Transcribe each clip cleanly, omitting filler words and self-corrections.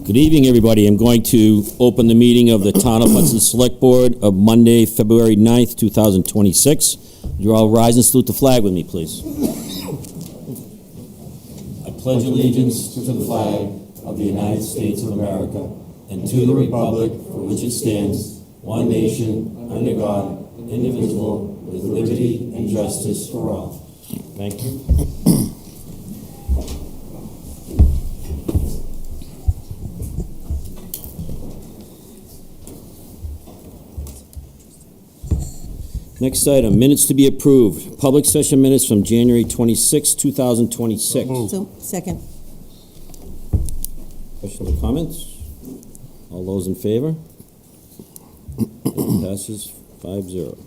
Good evening, everybody. I'm going to open the meeting of the Town of Hudson Select Board of Monday, February 9th, 2026. You all rise and salute the flag with me, please. I pledge allegiance to the flag of the United States of America and to the republic for which it stands, one nation, under God, indivisible, with liberty and justice for all. Thank you. Next item, minutes to be approved. Public session minutes from January 26, 2026. So, second. Questions or comments? All those in favor? Passes 5-0.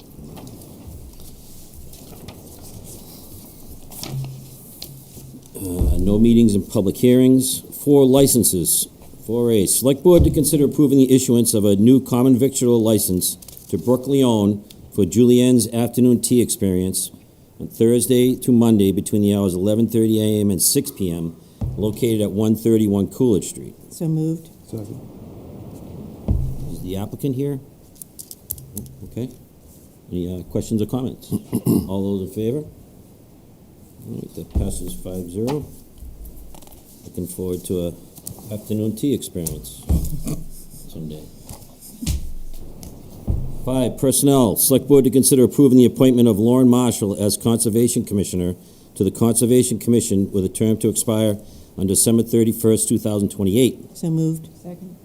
No meetings and public hearings. 4 licenses. 4A, Select Board to consider approving the issuance of a new common victualler license to Brooke Leone for Julienne's afternoon tea experience on Thursday to Monday between the hours 11:30 a.m. and 6 p.m. located at 131 Coolidge Street. So moved. Second. Is the applicant here? Okay. Any questions or comments? All those in favor? All right, that passes 5-0. Looking forward to a afternoon tea experience someday. 5, Personnel. Select Board to consider approving the appointment of Lauren Marshall as Conservation Commissioner to the Conservation Commission with a term to expire on December 31st, 2028. So moved. Second.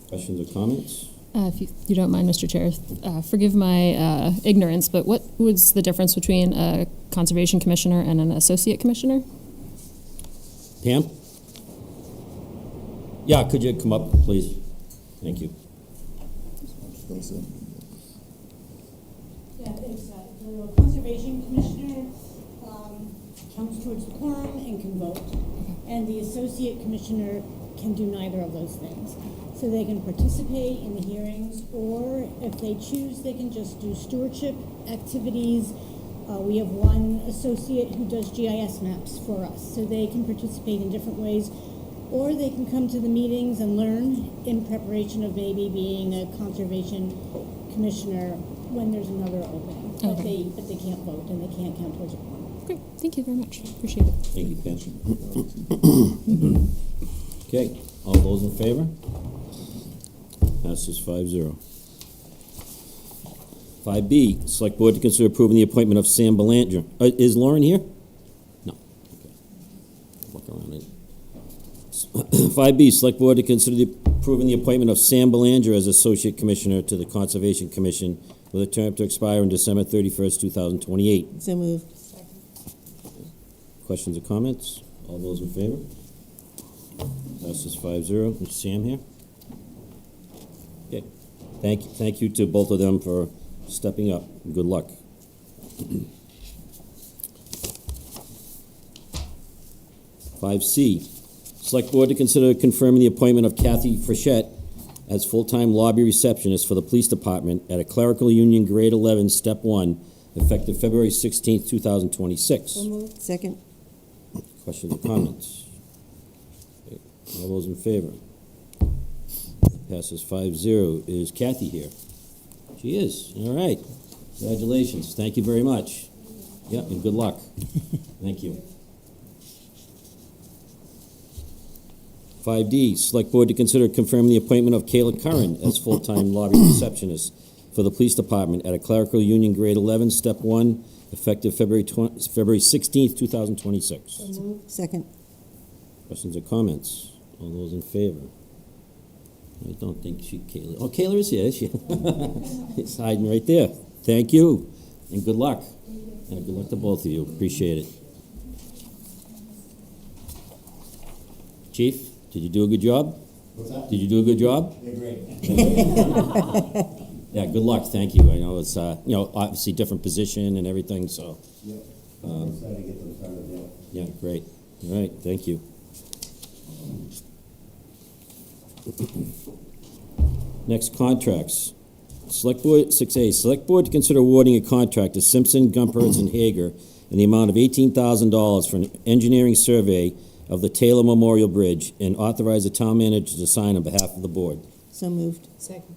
Questions or comments? If you don't mind, Mr. Chair, forgive my ignorance, but what was the difference between a Conservation Commissioner and an Associate Commissioner? Pam? Yeah, could you come up, please? Thank you. Yeah, it's the Conservation Commissioner counts towards the quorum and can vote. And the Associate Commissioner can do neither of those things. So they can participate in the hearings, or if they choose, they can just do stewardship activities. We have one associate who does GIS maps for us, so they can participate in different ways. Or they can come to the meetings and learn in preparation of maybe being a conservation commissioner when there's another opening. Okay. But they can't vote and they can't count towards a quorum. Great, thank you very much. Appreciate it. Thank you, Pam. Okay, all those in favor? Passes 5-0. 5B, Select Board to consider approving the appointment of Sam Belanger. Is Lauren here? No. Okay. Walk around it. 5B, Select Board to consider approving the appointment of Sam Belanger as Associate Commissioner to the Conservation Commission with a term to expire on December 31st, 2028. So moved. Questions or comments? All those in favor? Passes 5-0. Is Sam here? Okay. Thank you to both of them for stepping up. Good luck. 5C, Select Board to consider confirming the appointment of Kathy Frechette as full-time lobby receptionist for the Police Department at a clerical union grade 11, step 1, effective February 16th, 2026. So moved. Second. Questions or comments? Okay. All those in favor? Passes 5-0. Is Kathy here? She is. All right. Congratulations. Thank you very much. Yeah, and good luck. Thank you. 5D, Select Board to consider confirming the appointment of Kayla Curran as full-time lobby receptionist for the Police Department at a clerical union grade 11, step 1, effective February 16th, 2026. So moved. Second. Questions or comments? All those in favor? I don't think Kayla. Oh, Kayla is here, is she? It's hiding right there. Thank you, and good luck. And good luck to both of you. Appreciate it. Chief, did you do a good job? What's that? Did you do a good job? Yeah, great. Yeah, good luck. Thank you. I know it's obviously different position and everything. So. Yeah. I'm excited to get those started. Yeah. Yeah, great. All right, thank you. Next, contracts. Select Board, 6A, Select Board to consider awarding a contract to Simpson, Gumpertz, and Hager in the amount of $18,000 for an engineering survey of the Taylor Memorial Bridge and authorize the town manager to sign on behalf of the board. So moved. Second.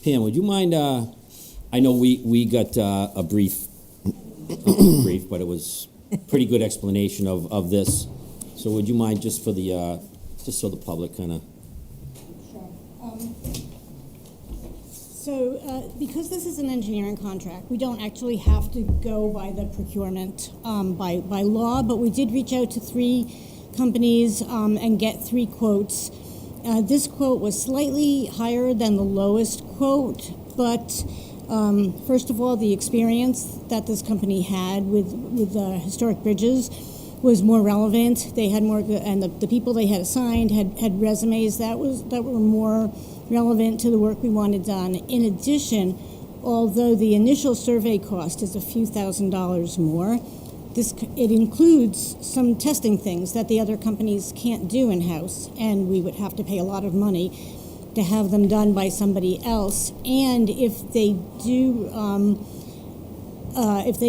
Pam, would you mind, I know we got a brief, but it was pretty good explanation of this. So would you mind just for the, just so the public kind of, Sure. So, because this is an engineering contract, we don't actually have to go by the procurement by law, but we did reach out to 3 companies and get 3 quotes. This quote was slightly higher than the lowest quote, but first of all, the experience that this company had with historic bridges was more relevant. They had more, and the people they had assigned had resumes that were more relevant to the work we wanted done. In addition, although the initial survey cost is a few $1,000s more, it includes some testing things that the other companies can't do in-house, and we would have to pay a lot of money to have them done by somebody else. And if they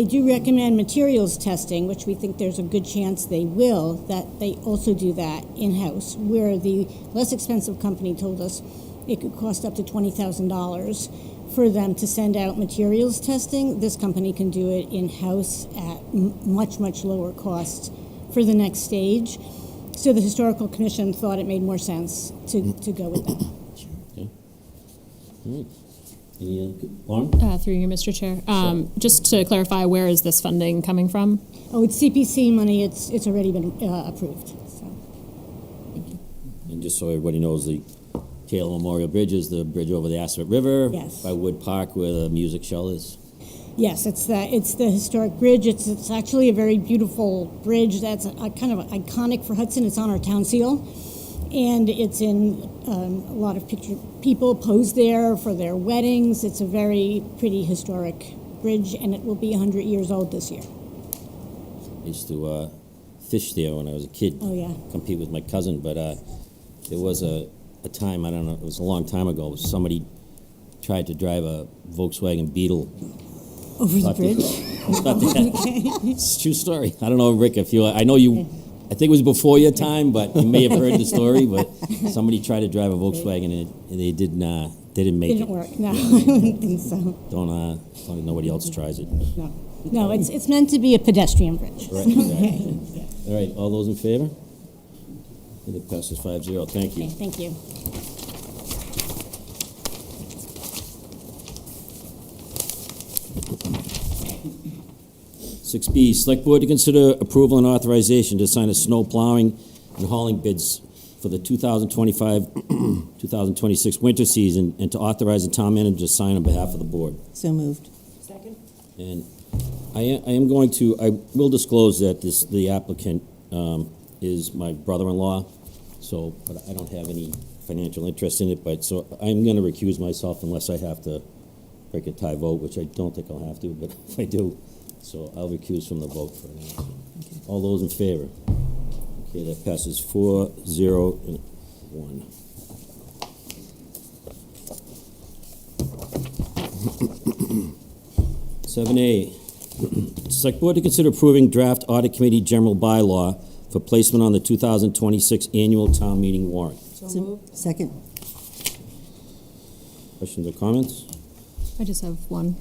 do recommend materials testing, which we think there's a good chance they will, that they also do that in-house, where the less expensive company told us it could cost up to $20,000 for them to send out materials testing. This company can do it in-house at much, much lower cost for the next stage. So the Historical Commission thought it made more sense to go with that. okay. All right. Any other, Lauren? Through you, Mr. Chair. Just to clarify, where is this funding coming from? Oh, it's CPC money. It's already been approved. So. And just so everybody knows, the Taylor Memorial Bridge is the bridge over the Assabet River. Yes. By Wood Park where the music shell is. Yes, it's the historic bridge. It's actually a very beautiful bridge that's a kind of iconic for Hudson. It's on our town seal, and it's in a lot of people pose there for their weddings. It's a very pretty historic bridge, and it will be 100 years old this year. I used to fish there when I was a kid. Oh, yeah. Compete with my cousin, but there was a time, I don't know, it was a long time ago, somebody tried to drive a Volkswagen Beetle Over the bridge? It's a true story. I don't know, Rick, if you, I know you, I think it was before your time, but you may have heard the story, but somebody tried to drive a Volkswagen and they didn't make It it. didn't work. No, I don't think so. Don't, as long as nobody else tries it. No, it's meant to be a pedestrian bridge. Right, exactly. All right, all those in favor? And it passes 5-0. Thank you. Okay, thank you. Six B, Select Board to consider approval and authorization to sign a snow plowing and hauling bids for the 2025-2026 winter season and to authorize the town manager to sign on behalf of the board. So moved. And I will disclose that the applicant is my brother-in-law, so, but I don't have any financial interest in it, but, so I'm going to recuse myself unless I have to break a tie vote, which I don't think I'll have to, but if I do, so I'll recuse from the vote for now. Okay. All those in favor? Okay, that passes 4-0 and 1. Seven A, Select Board to consider approving draft Audit Committee General Bylaw for placement on the 2026 Annual Town Meeting warrant. So moved. Second. Questions or comments? I just have one.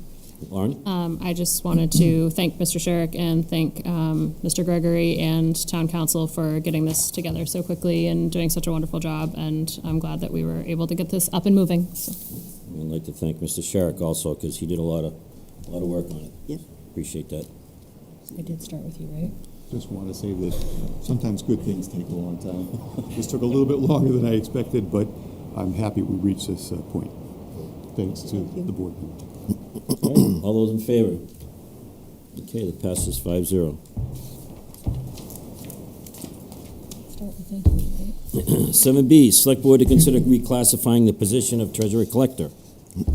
Lauren? I just wanted to thank Mr. Sherrick and thank Mr. Gregory and Town Council for getting this together so quickly and doing such a wonderful job, and I'm glad that we were able to get this up and moving. So. I'd like to thank Mr. Sherrick also, because he did a lot of work on it. Yep. Appreciate that. I did start with you, right? Just want to say that sometimes good things take a long time. This took a little bit longer than I expected, but I'm happy we reached this point. Thanks to the board. All right, all those in favor? Okay, that passes 5-0. Start with thank you, right? 7B, Select Board to consider reclassifying the position of Treasurer Collector.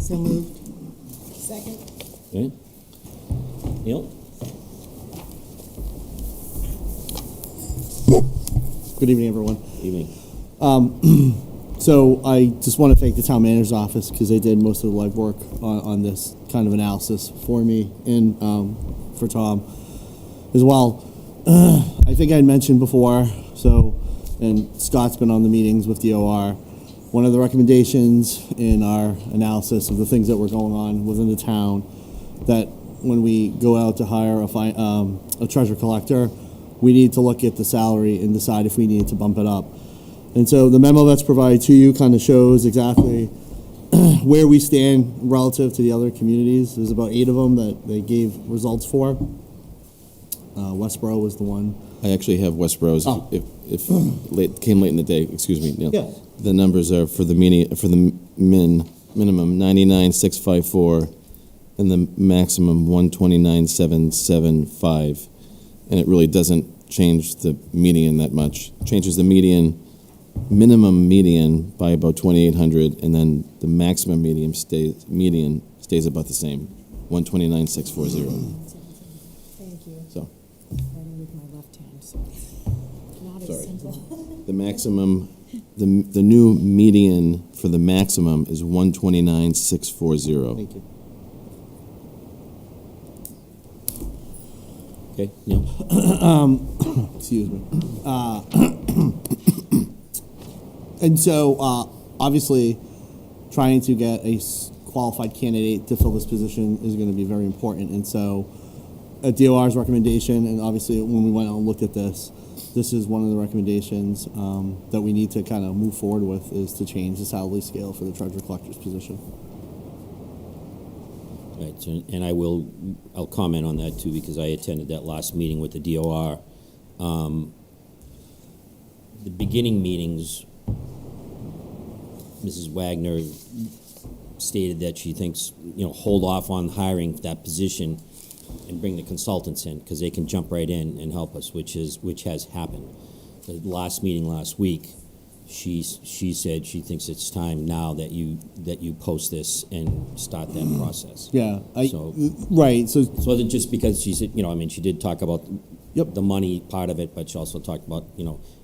So moved. Second. Okay? Neil? Good evening, everyone. Evening. So I just want to thank the town manager's office because they did most of the legwork on this kind of analysis for me and for Tom as well. I think I mentioned before So, and Scott's been on the meetings with DOR. One of the recommendations in our analysis of the things that were going on within the town, that when we go out to hire a treasure collector, we need to look at the salary and decide if we need to bump it up. And so the memo that's provided to you kind of shows exactly where we stand relative to the other communities. There's about 8 of them that they gave results for. Westboro was the one. I actually have Westboro's. Oh. If came late in the day, excuse me, Neil. Yeah. The numbers are for the minimum 99,654 and the maximum 129,775, and it really doesn't change the median that much. Changes the minimum median by about 2,800, and then the maximum median stays about the same, 129,640. Thank you. So. Writing with my left hand, so not as Sorry. simple. The maximum, the new median for the maximum is 129,640. Thank you. Okay, Neil? Excuse me. And so, obviously, trying to get a qualified candidate to fill this position is going to be very important. And so, at DOR's recommendation, and obviously when we went out and looked at this, this is one of the recommendations that we need to kind of move forward with, is to change the salary scale for the treasurer collector's position. Right, so, and I'll comment on that too, because I attended that last meeting with the DOR. The beginning meetings, Mrs. Wagner stated that she thinks, hold off on hiring that position and bring the consultants in, because they can jump right in and help us, which has happened. The last meeting last week, she said she thinks it's time now that you post this and start that process. Yeah, Right. So So it wasn't just because she said, she did talk about Yep. the money part of it, but she also talked about,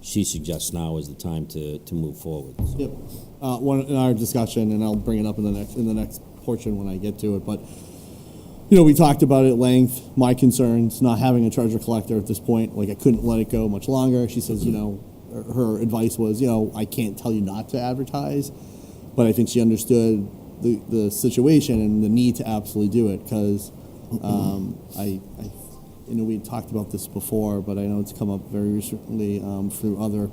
she suggests now is the time to move forward. So, Yep. One in our discussion, and I'll bring it up in the next portion when I get to it. But we talked about it at length. My concerns, not having a treasure collector at this point, like I couldn't let it go much longer. She says, her advice was, I can't tell you not to advertise, but I think she understood the situation and the need to absolutely do it, because we talked about this before, but I know it's come up very recently through other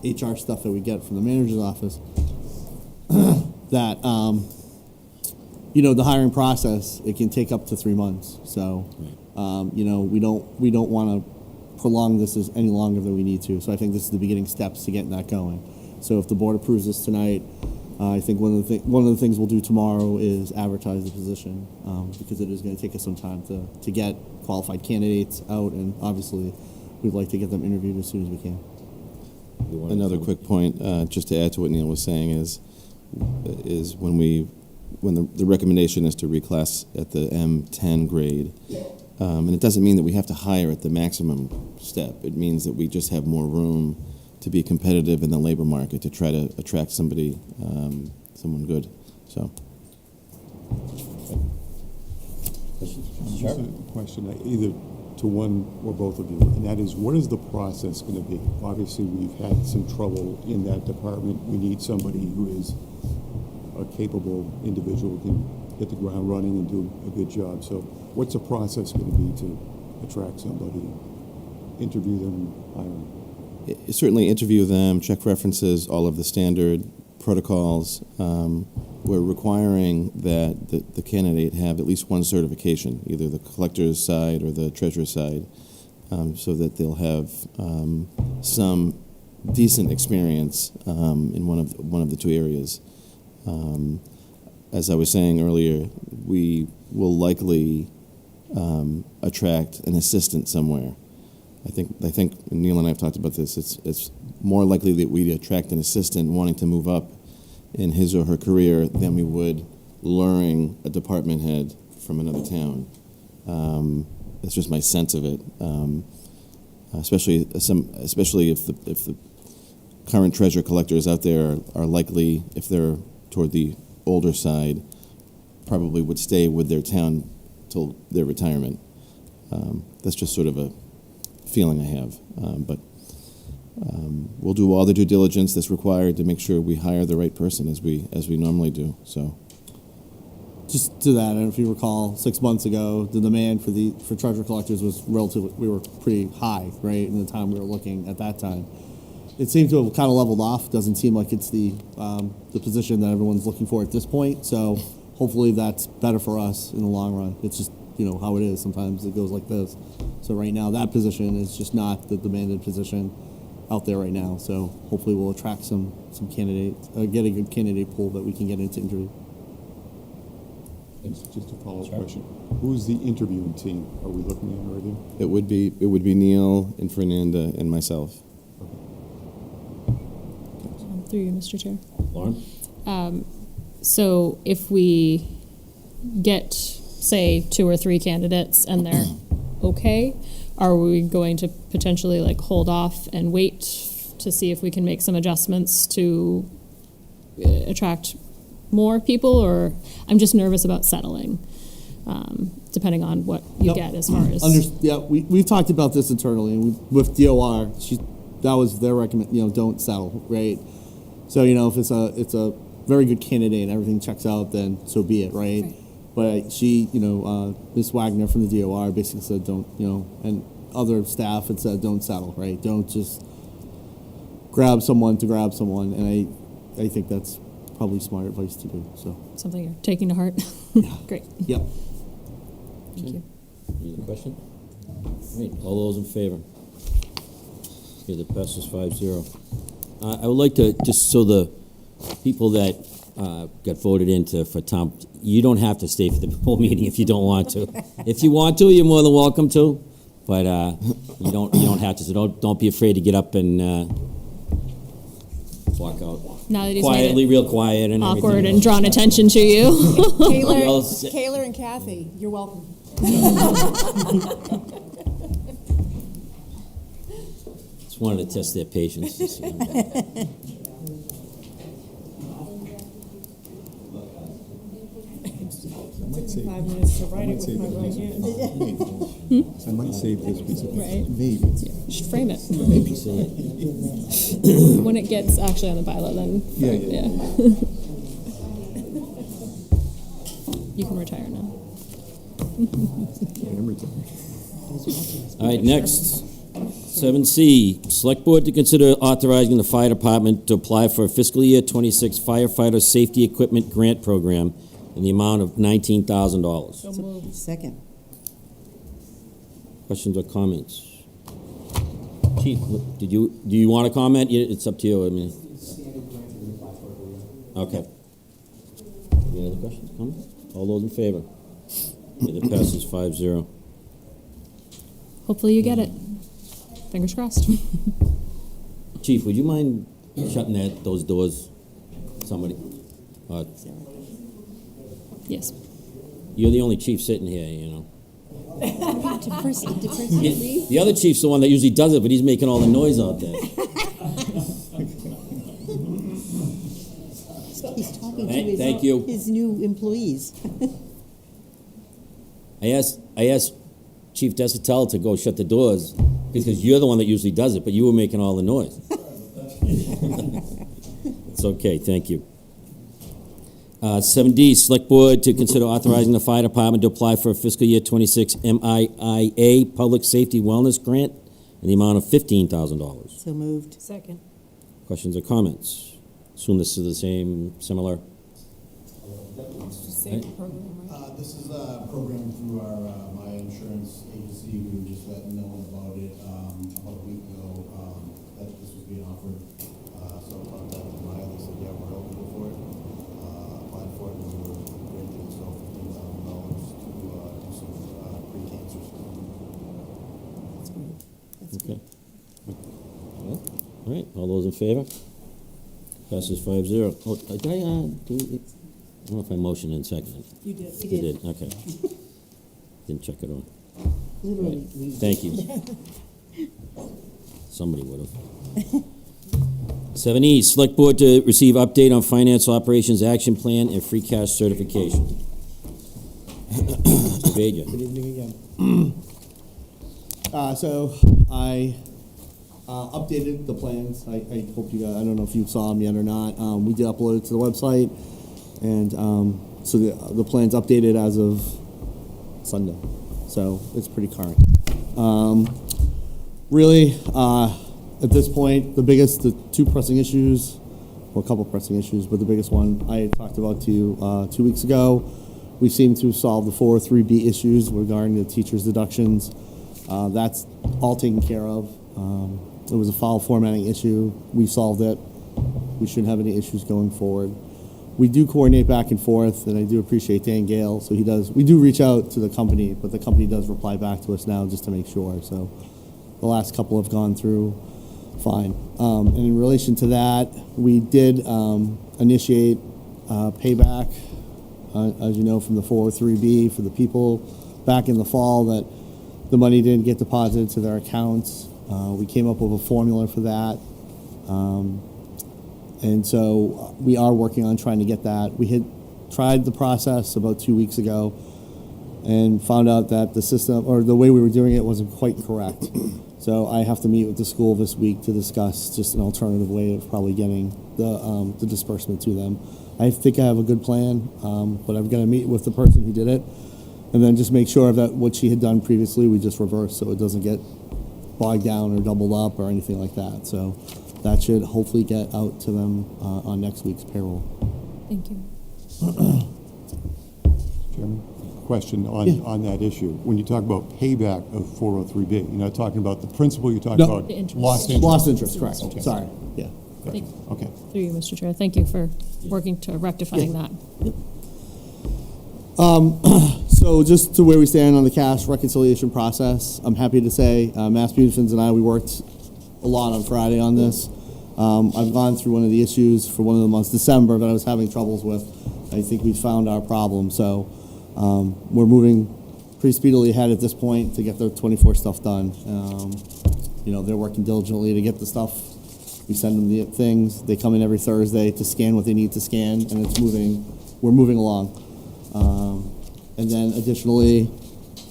HR stuff that we get from the manager's office, that the hiring process, it can take up to 3 months. So we don't want to prolong this any longer than we need to. So I think this is the beginning steps to getting that going. So if the board approves this tonight, I think one of the things we'll do tomorrow is advertise the position, because it is going to take us some time to get qualified candidates out, and obviously we'd like to get them interviewed as soon as we can. Another quick point, just to add to what Neil was saying, is when the recommendation is to reclass at the M10 grade, and it doesn't mean that we have to hire at the maximum step. It means that we just have more room to be competitive in the labor market, to try to attract someone good. So. Just a question, either to one or both of you, and that is, what is the process going to be? Obviously, we've had some trouble in that department. We need somebody who is a capable individual, who can hit the ground running and do a good job. So what's the process going to be to attract somebody, interview them, hire them? Certainly interview them, check references, all of the standard protocols. We're requiring that the candidate have at least one certification, either the collector's side or the treasurer's side, so that they'll have some decent experience in one of the two areas. As I was saying earlier, we will likely attract an assistant somewhere. I think Neil and I have talked about this. It's more likely that we attract an assistant wanting to move up in his or her career than we would luring a department head from another town. That's just my sense of it. Especially if the current treasure collectors out there are likely, if they're toward the older side, probably would stay with their town till their retirement. That's just sort of a feeling I have. But we'll do all the due diligence that's required to make sure we hire the right person as we normally do. So. Just to that, and if you recall, 6 months ago, the demand for treasure collectors was relatively, we were pretty high, right, in the time we were looking at that time. It seems to have kind of leveled off. Doesn't seem like it's the position that everyone's looking for at this point. So hopefully that's better for us in the long run. It's just, how it is. Sometimes it goes like this. So right now, that position is just not the demanded position out there right now. So hopefully we'll attract some candidates, get a good candidate pool that we can get into interview. Just a follow-up question. Who's the interviewing team? Are we looking at already? It would be Neil and Fernanda and myself. Through you, Mr. Chair. Lauren? So if we get, say, 2 or 3 candidates and they're okay, are we going to potentially hold off and wait to see if we can make some adjustments to attract more people? Or I'm just nervous about settling, depending on what you get as far as. We've talked about this internally, and with DOR, that was their recommend. Don't settle, right? So if it's a very good candidate and everything checks out, then so be it, right? But she, Ms. Wagner from the DOR basically said don't, and other staff had said don't settle, right? Don't just grab someone to grab someone, and I think that's probably smart advice to do. So Something you're taking to heart. Yeah. Great. Yep. Thank you. Any other question? All right, all those in favor? Okay, the passes 5-0. I would like to, just so the people that got voted into for Tom, you don't have to stay for the whole meeting if you don't want to. If you want to, you're more than welcome to, but you don't have to. So don't be afraid to get up and walk out. Now that he's Quietly, made it real quiet and awkward everything. and drawn attention to you. Kayla and Kathy, you're welcome. Just wanted to test their patience. To see them. I might save, 5 minutes to write it with my right hand. I might save this piece of paper. Right. Maybe. You should frame it. Maybe see it. When it gets actually on the ballot, then Yeah. You can retire now. I am retired. All right, next. 7C, Select Board to consider authorizing the Fire Department to apply for a fiscal year 26 firefighter safety equipment grant program in the amount of $19,000. So moved. Second. Questions or comments? Chief, do you want to comment? It's up to you. I mean. Okay. Any other questions, comments? All those in favor? Okay, that passes 5-0. Hopefully you get it. Fingers crossed. Chief, would you mind shutting those doors? Somebody. Yes. You're the only chief sitting here, you know. Depressingly. The other chief's the one that usually does it, but he's making all the noise out there. He's talking to Thank you. his new employees. I asked Chief Desitel to go shut the doors because you're the one that usually does it, but you were making all the noise. It's okay, thank you. 7D, Select Board to consider authorizing the Fire Department to apply for a fiscal year 26 MIIA Public Safety Wellness Grant in the amount of $15,000. So moved. Second. Questions or comments? Assume this is the similar. It's the same program, right? This is a program through our my insurance agency. We were just letting know about it about a week ago that this was being offered. So I contacted Maya. They said, yeah, we're eligible for it. Applied for it, and we were granted so $15,000 to do some pre-cancer screening. That's great. That's Okay. All right, all those in favor? Passes 5-0. Oh, did I don't know if I motioned and seconded. You did. You did, okay. Didn't check it on. Literally. Thank you. Somebody would have. 7E, Select Board to receive update on Financial Operations Action Plan and Free Cash Certification. Mr. Baja. Good evening again. So I updated the plans. I hope you guys, I don't know if you saw them yet or not. We did upload it to the website, and so the plan's updated as of Sunday. So it's pretty current. Really, at this point, the two pressing issues, well, a couple pressing issues, but the biggest one I talked about to you 2 weeks ago. We seem to solve the 403B issues regarding the teacher's deductions. That's all taken care of. It was a file formatting issue. We solved it. We shouldn't have any issues going forward. We do coordinate back and forth, and I do appreciate Dan Gale. So he does. We do reach out to the company, but the company does reply back to us now just to make sure. So the last couple have gone through fine. And in relation to that, we did initiate payback, as you know, from the 403B for the people back in the fall that the money didn't get deposited to their accounts. We came up with a formula for that. And so we are working on trying to get that. We had tried the process about 2 weeks ago and found out that the system, or the way we were doing it, wasn't quite correct. So I have to meet with the school this week to discuss just an alternative way of probably getting the disbursement to them. I think I have a good plan, but I'm going to meet with the person who did it and then just make sure that what she had done previously, we just reverse so it doesn't get bogged down or doubled up or anything like that. So that should hopefully get out to them on next week's payroll. Thank you. Chairman, question on that issue. When you talk about payback of 403B, you're not talking about the principal, you're talking about The interest. lost interest. Lost interest, correct. Okay. Sorry. Yeah. Correct. Okay. Through you, Mr. Chair. Thank you for working to rectifying that. So just to where we stand on the cash reconciliation process, I'm happy to say Mass Beautifins and I, we worked a lot on Friday on this. I've gone through one of the issues for one of the months, December, that I was having troubles with. I think we found our problem. So we're moving pretty speedily ahead at this point to get the 24 stuff done. You know, they're working diligently to get the stuff. We send them the things. They come in every Thursday to scan what they need to scan, and it's moving. We're moving along. And then additionally,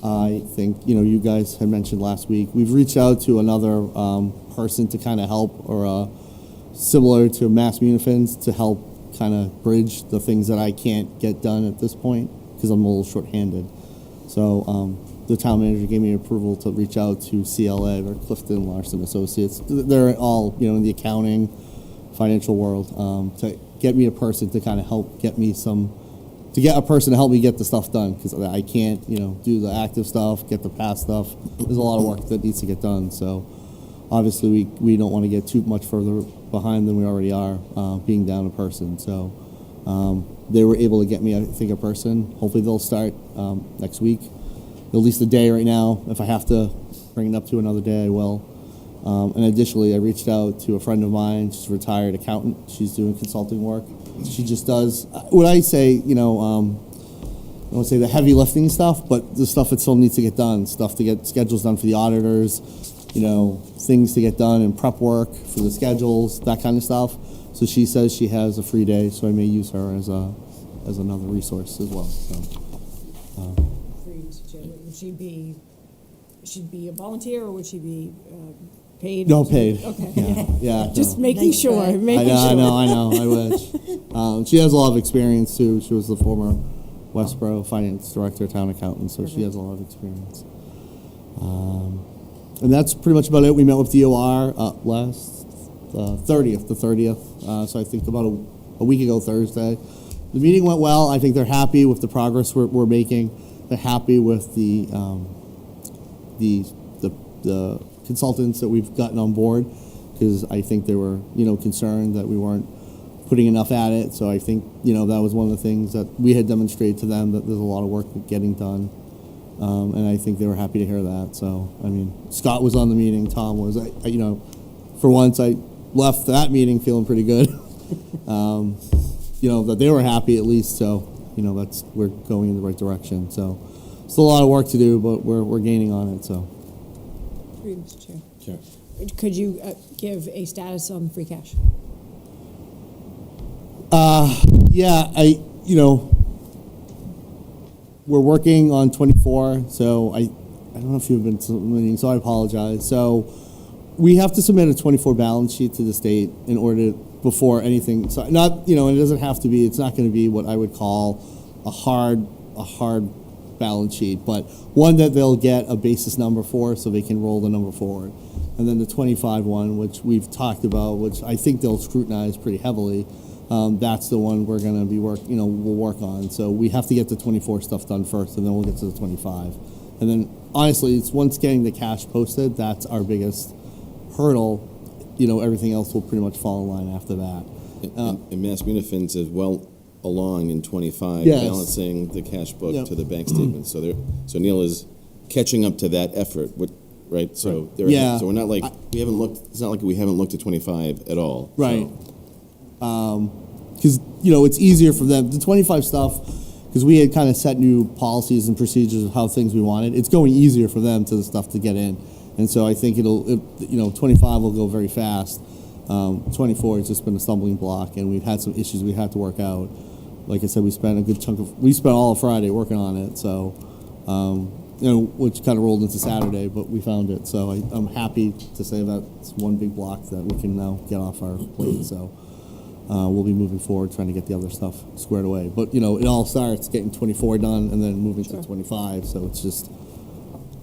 I think, you know, you guys had mentioned last week, we've reached out to another person to kind of help, or similar to Mass Munifins, to help kind of bridge the things that I can't get done at this point because I'm a little short-handed. So the town manager gave me approval to reach out to CLA, or Clifton Larson Associates. They're all, you know, in the accounting, financial world, to get me a person to kind of help get me to get a person to help me get the stuff done, because I can't, you know, do the active stuff, get the past stuff. There's a lot of work that needs to get done. So obviously we don't want to get too much further behind than we already are, being down a person. So they were able to get me, I think, a person. Hopefully they'll start next week. At least a day right now. If I have to bring it up to another day, I will. And additionally, I reached out to a friend of mine. She's a retired accountant. She's doing consulting work. She just does what I say, you know, I won't say the heavy lifting stuff, but the stuff that still needs to get done, stuff to get schedules done for the auditors, you know, things to get done and prep work for the schedules, that kind of stuff. So she says she has a free day, so I may use her as another resource as well. So, Free, Mr. Chair. Would she be a volunteer, or would she be paid? no, paid. Okay. Yeah. Just no. making Nice sure, try. making I sure. know. I wish. She has a lot of experience too. She was the former Westboro finance director, town accountant, so she has a lot of experience. And that's pretty much about it. We met with DOR last the 30th. So I think about a week ago Thursday. The meeting went well. I think they're happy with the progress we're making. They're happy with the consultants that we've gotten on board, because I think they were, you know, concerned that we weren't putting enough at it. So I think, you know, that was one of the things that we had demonstrated to them, that there's a lot of work getting done. And I think they were happy to hear that. So, I mean, Scott was on the meeting, Tom was, you know, for once I left that meeting feeling pretty good. You know, that they were happy at least. So, you know, we're going in the right direction. So still a lot of work to do, but we're gaining on it. So. Free, Mr. Chair. Sure. Could you give a status on free cash? Yeah, you know, we're working on 24, so I don't know if you've been to the meeting, so I apologize. So we have to submit a 24 balance sheet to the state in order before anything. So not, it doesn't have to be. It's not going to be what I would call a hard balance sheet, but one that they'll get a basis number for, so they can roll the number forward. And then the 25 one, which we've talked about, which I think they'll scrutinize pretty heavily. That's the one we're going to be we'll work on. So we have to get the 24 stuff done first, and then we'll get to the 25. And then honestly, it's once getting the cash posted, that's our biggest hurdle. Everything else will pretty much fall in line after that. And Mass Munifins is well along in 25, Yes. balancing the cash book Yep. to the bank statement. So Neil is catching up to that effort, right? So Yeah. So we're not like we haven't looked. It's not like we haven't looked at 25 at all. Right. So. Because, it's easier for them. The 25 stuff, because we had kind of set new policies and procedures of how things we wanted, it's going easier for them to the stuff to get in. And so I think 25 will go very fast. 24 has just been a stumbling block, and we've had some issues we had to work out. Like I said, we spent all of Friday working on it, so, which kind of rolled into Saturday, but we found it. So I'm happy to say that it's one big block that we can now get off our plate. So we'll be moving forward, trying to get the other stuff squared away. But, it all starts getting 24 done and then moving to 25. So it's just,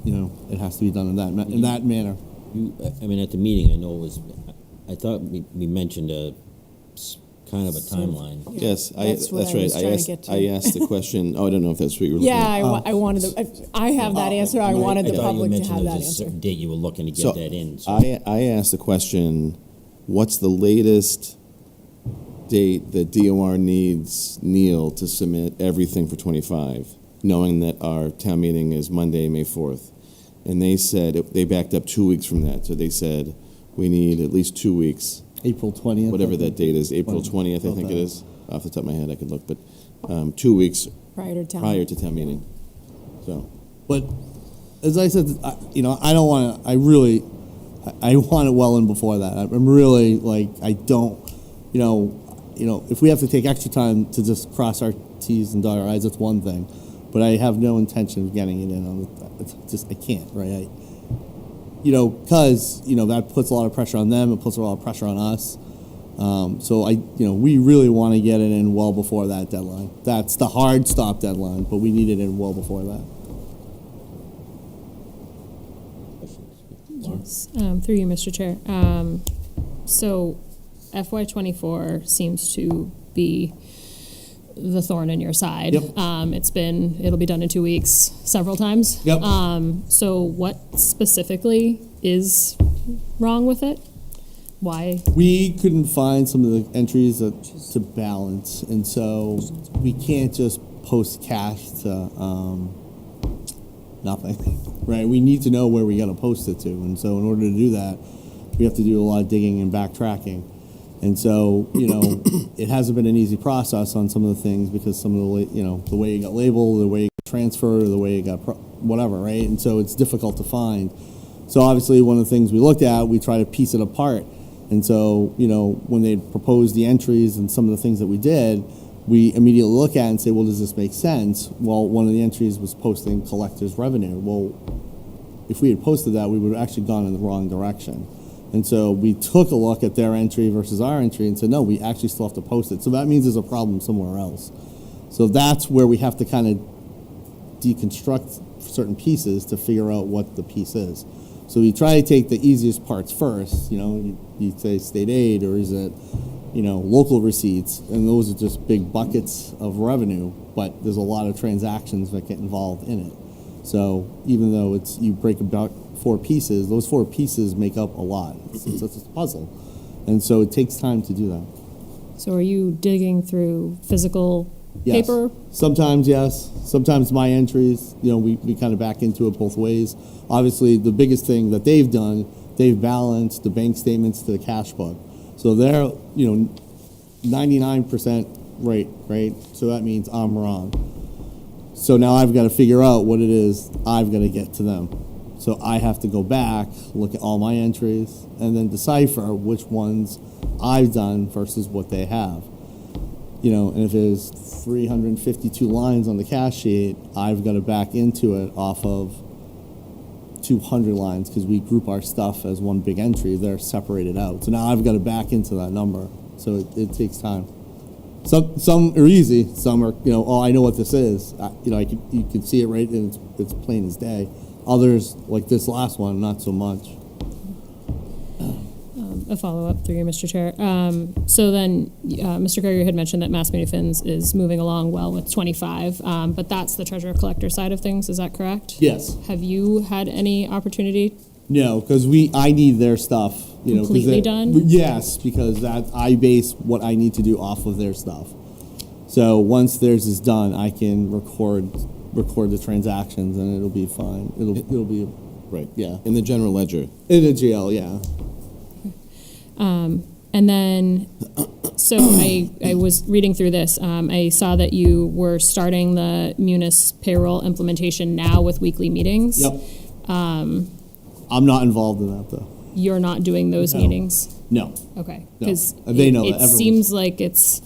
it has to be done in that manner. At the meeting, I know it was, I thought we mentioned kind of a timeline. Yes, That's what that's I right. was trying to get to. I asked the question. I don't know if that's what you were looking Yeah, at. I wanted I have that answer. I wanted the I thought public you to mentioned have there that was a answer. certain date you were looking to get So that in. So I asked the question, what's the latest date that DOR needs Neil to submit everything for 25, knowing that our town meeting is Monday, May 4th? And they said, they backed up 2 weeks from that. So they said, we need at least 2 weeks, April 20th. whatever that date is, April 20th, I think it is. Off the top of my head, I could look, but 2 weeks Prior to prior to town meeting. So, But as I said, I don't want to. I want it well in before that. I'm really I don't. If we have to take extra time to just cross our T's and dot our I's, that's one thing. But I have no intention of getting it in on. It's just I can't. Right. Because that puts a lot of pressure on them. It puts a lot of pressure on us. So we really want to get it in well before that deadline. That's the hard stop deadline, but we need it in well before that. Through you, Mr. Chair. So FY24 seems to be the thorn in your side. Yep. It'll be done in 2 weeks, several times. Yep. So what specifically is wrong with it? Why? We couldn't find some of the entries to balance, and so we can't just post cash to nothing, right? We need to know where we're going to post it to, and so in order to do that, we have to do a lot of digging and backtracking. And so, it hasn't been an easy process on some of the things because some of the way it got labeled, the way it got transferred, or the way it got whatever, right? And so it's difficult to find. So obviously, one of the things we looked at, we try to piece it apart. And so, when they proposed the entries and some of the things that we did, we immediately look at it and say, well, does this make sense? Well, one of the entries was posting collector's revenue. Well, if we had posted that, we would have actually gone in the wrong direction. And so we took a look at their entry versus our entry and said, no, we actually still have to post it. So that means there's a problem somewhere else. So that's where we have to kind of deconstruct certain pieces to figure out what the piece is. So we try to take the easiest parts first, you say state aid, or is it, local receipts, and those are just big buckets of revenue, but there's a lot of transactions that get involved in it. So even though you break about 4 pieces, those 4 pieces make up a lot. It's a puzzle. And so it takes time to do that. So are you digging through physical Yes. paper? Sometimes, yes. Sometimes my entries, we kind of back into it both ways. Obviously, the biggest thing that they've done, they've balanced the bank statements to the cash book. So they're, 99% right? So that means I'm wrong. So now I've got to figure out what it is I've got to get to them. So I have to go back, look at all my entries, and then decipher which ones I've done versus what they have. And if there's 352 lines on the cash sheet, I've got to back into it off of 200 lines because we group our stuff as one big entry. They're separated out. So now I've got to back into that number. So it takes time. Some are easy. Some are, oh, I know what this is. You can see it right, and it's plain as day. Others, like this last one, not so much. A follow-up through you, Mr. Chair. So then, Mr. Gregory had mentioned that Mass Media Fins is moving along well with 25, but that's the treasurer-collector side of things, is that correct? Yes. Have you had any opportunity? No, because I need their stuff. Completely done? Yes, because I base what I need to do off of their stuff. So once theirs is done, I can record the transactions, and it'll be fine. It'll be Right. Yeah. In the general ledger. In a GL, yeah. And then, so I was reading through this. I saw that you were starting the Munis payroll implementation now with weekly meetings. Yep. I'm not involved in that, though. You're not doing those meetings? No. Okay. No. Because They know it that. Everyone's- seems like it's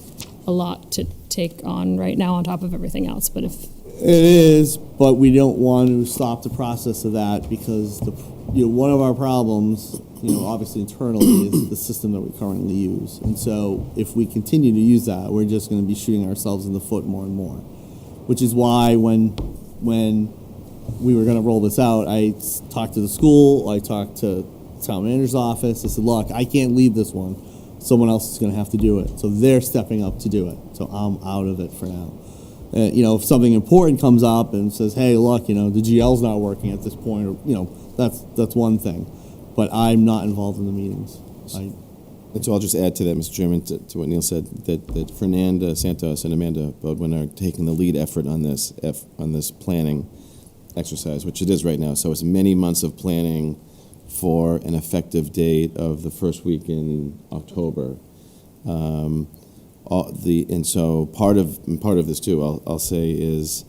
a lot to take on right now on top of everything else, but if... It is, but we don't want to stop the process of that because one of our problems, obviously internally, is the system that we currently use. And so if we continue to use that, we're just going to be shooting ourselves in the foot more and more. Which is why when we were going to roll this out, I talked to the school, I talked to the town manager's office. I said, look, I can't lead this one. Someone else is going to have to do it. So they're stepping up to do it. So I'm out of it for now. If something important comes up and says, hey, look, the GL's not working at this point, or, that's one thing. But I'm not involved in the meetings. And so I'll just add to that, Mr. Chairman, to what Neil said, that Fernanda Santos and Amanda Bodwin are taking the lead effort on this planning exercise, which it is right now. So it's many months of planning for an effective date of the first week in October. And so part of this too, I'll say, is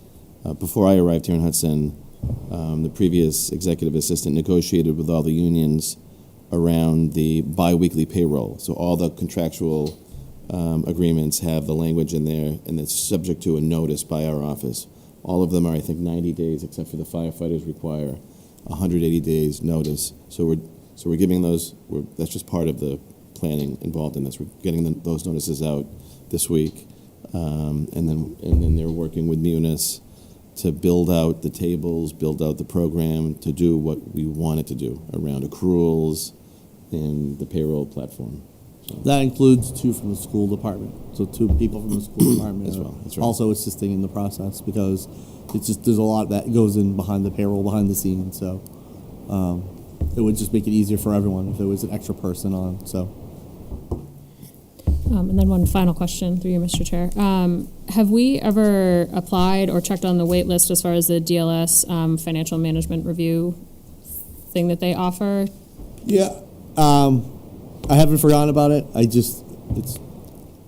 before I arrived here in Hudson, the previous executive assistant negotiated with all the unions around the biweekly payroll. So all the contractual agreements have the language in there, and it's subject to a notice by our office. All of them are, I think, 90 days, except for the firefighters require 180 days notice. So we're giving those. That's just part of the planning involved in this. We're getting those notices out this week, and then they're working with Munis to build out the tables, build out the program to do what we want it to do around accruals and the payroll platform. So. That includes 2 from the school department. So 2 people from the school department as well. That's right. Also assisting in the process because there's a lot that goes in behind the payroll, behind the scenes. So it would just make it easier for everyone if there was an extra person on. So. And then one final question through you, Mr. Chair. Have we ever applied or checked on the wait list as far as the DLS financial management review thing that they offer? Yeah. I haven't forgotten about it. It's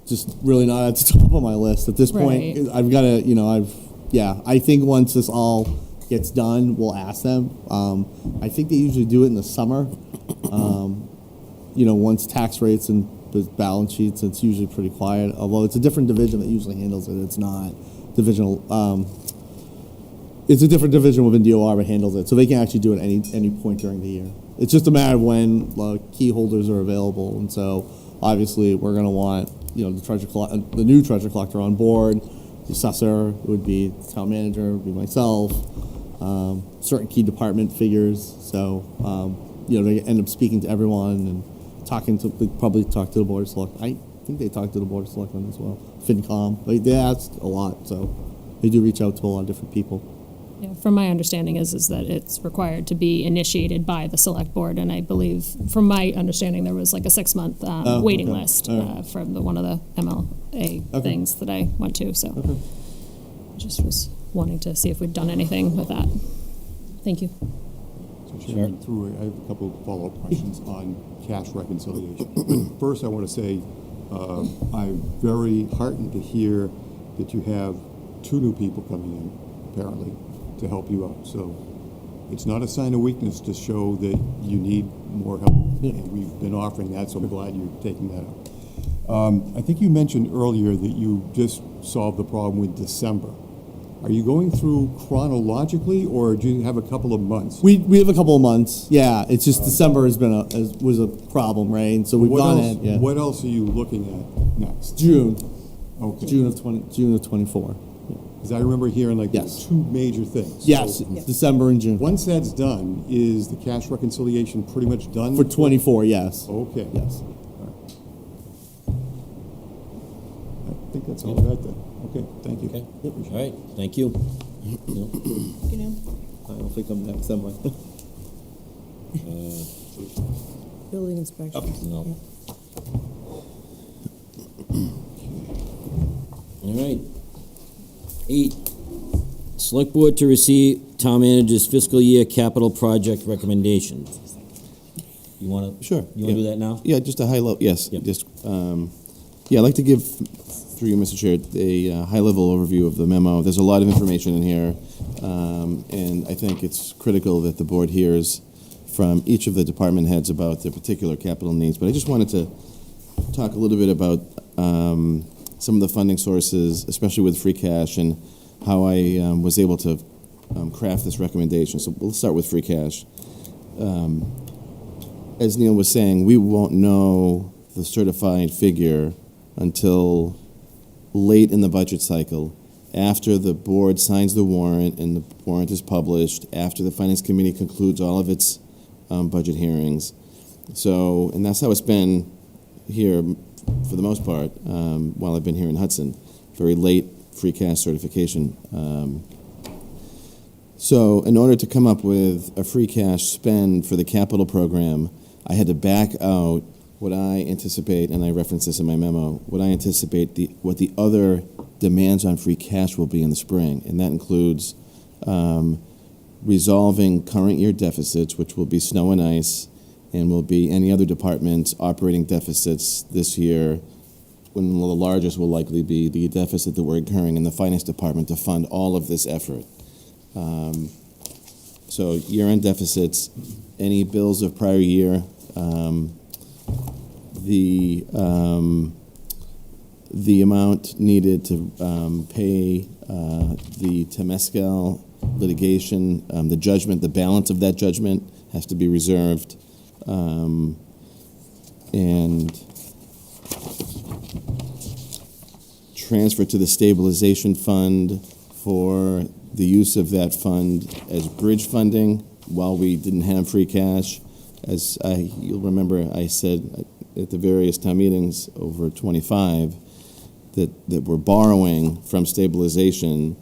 just really not at the top of my list at this point. Right. I've got to, I think once this all gets done, we'll ask them. I think they usually do it in the summer. Once tax rates and the balance sheets, it's usually pretty quiet. Although it's a different division that usually handles it. It's not divisional. It's a different division within DOR that handles it, so they can actually do it at any point during the year. It's just a matter of when key holders are available, and so obviously we're going to want the new treasurer collector on board. The assessor would be the town manager, would be myself, certain key department figures. So they end up speaking to everyone and probably talk to the board of selectmen. I think they talk to the board of selectmen as well. FinCom, they ask a lot, so they do reach out to a lot of different people. Yeah, from my understanding is that it's required to be initiated by the select board, and I believe, from my understanding, there was like a 6-month waiting okay. list Right. from one of the MLA things that I went to. So, I just was wanting to see if we'd done anything with that. Thank you. So Chairman, I have a couple of follow-up questions on cash reconciliation. But first, I want to say I'm very heartened to hear that you have 2 new people coming in, apparently, to help you out. So it's not a sign of weakness to show that you need more help. Yeah. And we've been offering that, so I'm glad you're taking that up. I think you mentioned earlier that you just solved the problem with December. Are you going through chronologically, or do you have a couple of months? We have a couple of months. Yeah, it's just December was a problem, right? And so we've What gone else, ahead. Yeah. what else are you looking at next? June Okay. June of 24. Because I remember hearing like there were Yes. two major things. Yes, So December and June. once that's done, is the cash reconciliation pretty much done? For 24, yes. Okay. Yes. I think that's all I got then. Okay, thank you. Okay, all right, thank you. You know, I don't think I'm next, am I? building inspection. No. All right. 8, select board to receive town manager's fiscal year capital project recommendations. You wanna? Sure, You wanna yeah. do that now? Yeah, just a high level, yes. Yep. Just, yeah, I'd like to give, through you, Mr. Chair, a high-level overview of the memo. There's a lot of information in here, and I think it's critical that the board hears from each of the department heads about their particular capital needs. But I just wanted to talk a little bit about some of the funding sources, especially with free cash, and how I was able to craft this recommendation. So we'll start with free cash. As Neil was saying, we won't know the certified figure until late in the budget cycle, after the board signs the warrant and the warrant is published, after the finance committee concludes all of its budget hearings. So, and that's how it's been here for the most part while I've been here in Hudson. Very late free cash certification. So in order to come up with a free cash spend for the capital program, I had to back out what I anticipate, and I reference this in my memo, what I anticipate what the other demands on free cash will be in the spring. And that includes resolving current year deficits, which will be snow and ice, and will be any other department's operating deficits this year, when the largest will likely be the deficit that we're incurring in the finance department to fund all of this effort. So year-end deficits, any bills of prior year, the amount needed to pay the Temescal litigation, the judgment, the balance of that judgment has to be reserved, and transfer to the stabilization fund for the use of that fund as bridge funding while we didn't have free cash. As you'll remember, I said at the various town meetings over 25 that we're borrowing from stabilization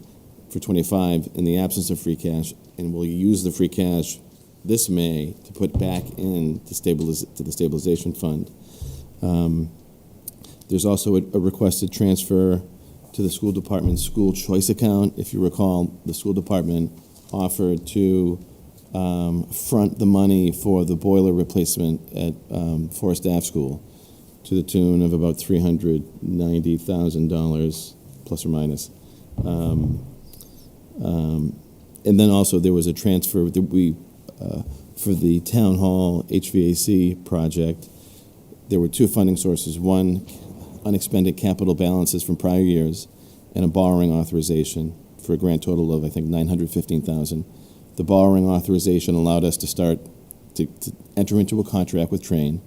for 25 in the absence of free cash, and we'll use the free cash this May to put back in to the stabilization fund. There's also a requested transfer to the school department's school choice account. If you recall, the school department offered to front the money for the boiler replacement at Forest Ave School to the tune of about $390,000 plus or minus. And then also there was a transfer that we for the town hall HVAC project. There were two funding sources: one, unexpended capital balances from prior years, and a borrowing authorization for a grand total of, I think, $915,000. The borrowing authorization allowed us to start to enter into a contract with Train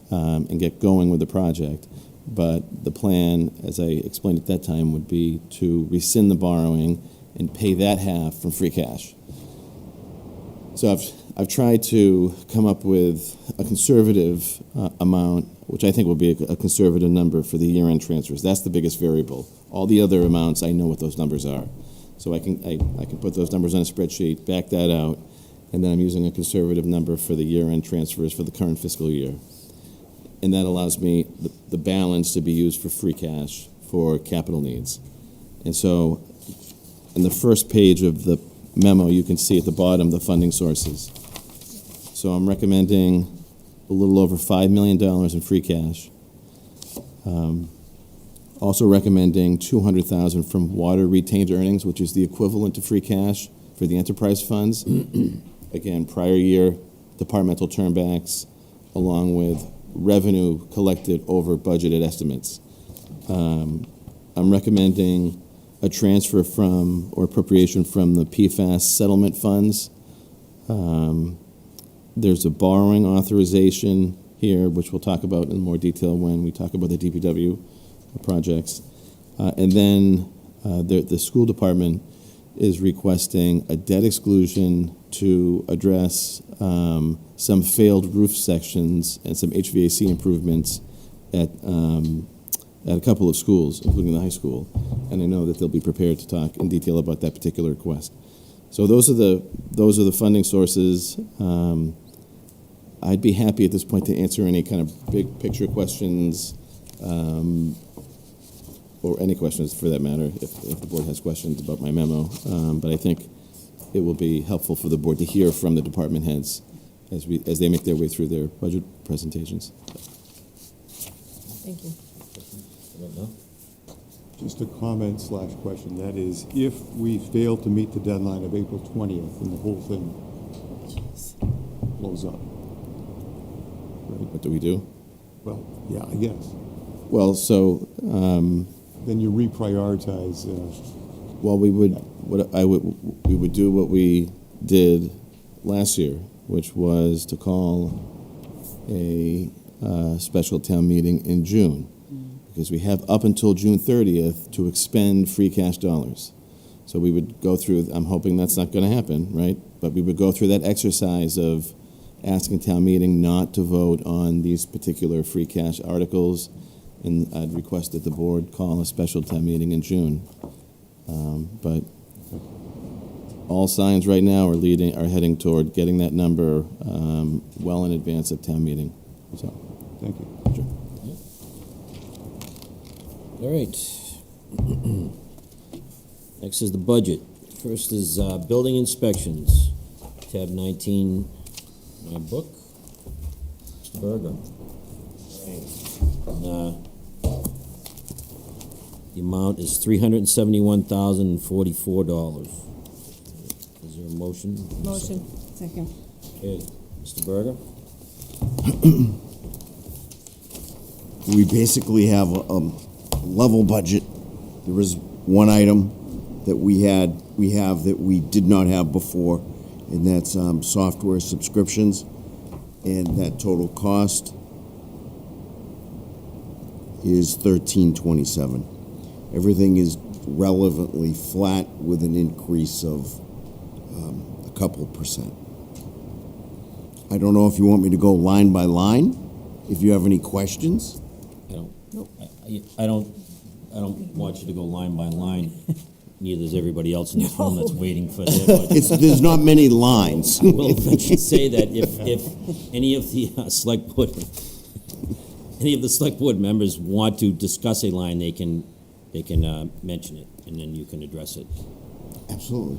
and get going with the project. But the plan, as I explained at that time, would be to rescind the borrowing and pay that half from free cash. So I've tried to come up with a conservative amount, which I think will be a conservative number for the year-end transfers. That's the biggest variable. All the other amounts, I know what those numbers are. So I can put those numbers on a spreadsheet, back that out, and then I'm using a conservative number for the year-end transfers for the current fiscal year. And that allows me the balance to be used for free cash for capital needs. And so in the first page of the memo, you can see at the bottom the funding sources. So I'm recommending a little over $5 million in free cash. Also recommending $200,000 from water retained earnings, which is the equivalent to free cash for the enterprise funds. Again, prior year departmental turnbacks, along with revenue collected over budgeted estimates. I'm recommending a transfer from or appropriation from the PFAS settlement funds. There's a borrowing authorization here, which we'll talk about in more detail when we talk about the DPW projects. And then the school department is requesting a debt exclusion to address some failed roof sections and some HVAC improvements at a couple of schools, including the high school. And I know that they'll be prepared to talk in detail about that particular request. So those are the funding sources. I'd be happy at this point to answer any kind of big picture questions, or any questions for that matter, if the board has questions about my memo. But I think it will be helpful for the board to hear from the department heads as they make their way through their budget presentations. Thank you. Just a comment / question, that is, if we fail to meet the deadline of April 20th and the whole thing blows up, right? What do we do? Well, yeah, I guess. Well, so Then you reprioritize. well, we would do what we did last year, which was to call a special town meeting in June, because we have up until June 30th to expend free cash dollars. So we would go through, I'm hoping that's not going to happen, right? But we would go through that exercise of asking town meeting not to vote on these particular free cash articles, and I'd request that the board call a special town meeting in June. But all signs right now are heading toward getting that number well in advance of town meeting. So, Thank you. sure. All right. Next is the budget. First is building inspections, tab 19, my book. Mr. Berger. And, the amount is $371,044. Is there a motion? Motion. Second. Okay, Mr. Berger? We basically have a level budget. There is one item that we have that we did not have before, and that's software subscriptions, and that total cost is $1327. Everything is relevantly flat with an increase of a couple percent. I don't know if you want me to go line by line, if you have any questions. I don't want you to go line by line. Neither does everybody else in this room that's waiting for their budget. There's not many lines. Well, I should say that if any of the select board members want to discuss a line, they can mention it, and then you can address it. Absolutely.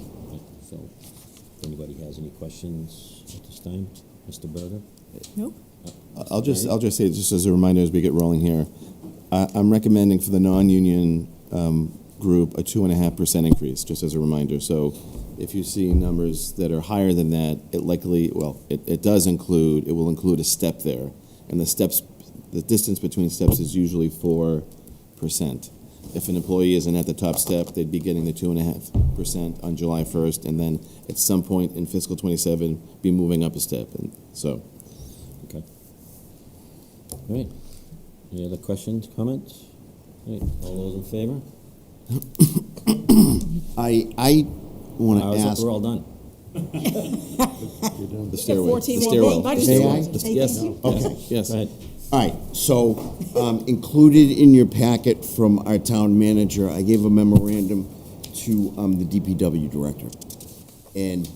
So, if anybody has any questions at this time, Mr. Berger? Nope. I'll just say, just as a reminder as we get rolling here, I'm recommending for the non-union group a 2.5% increase, just as a reminder. So if you see numbers that are higher than that, it will include a step there. And the distance between steps is usually 4%. If an employee isn't at the top step, they'd be getting the 2.5% on July 1st, and then at some point in fiscal 27, be moving up a step. And so, Okay. All right. Any other questions, comments? All right. All those in favor? I want to ask. We're all done. the stairway. 14 The more stairwell. pages. The May stairwell. I? The- Yes. Okay. Yes. Go ahead. All right, so included in your packet from our town manager, I gave a memorandum to the DPW director. And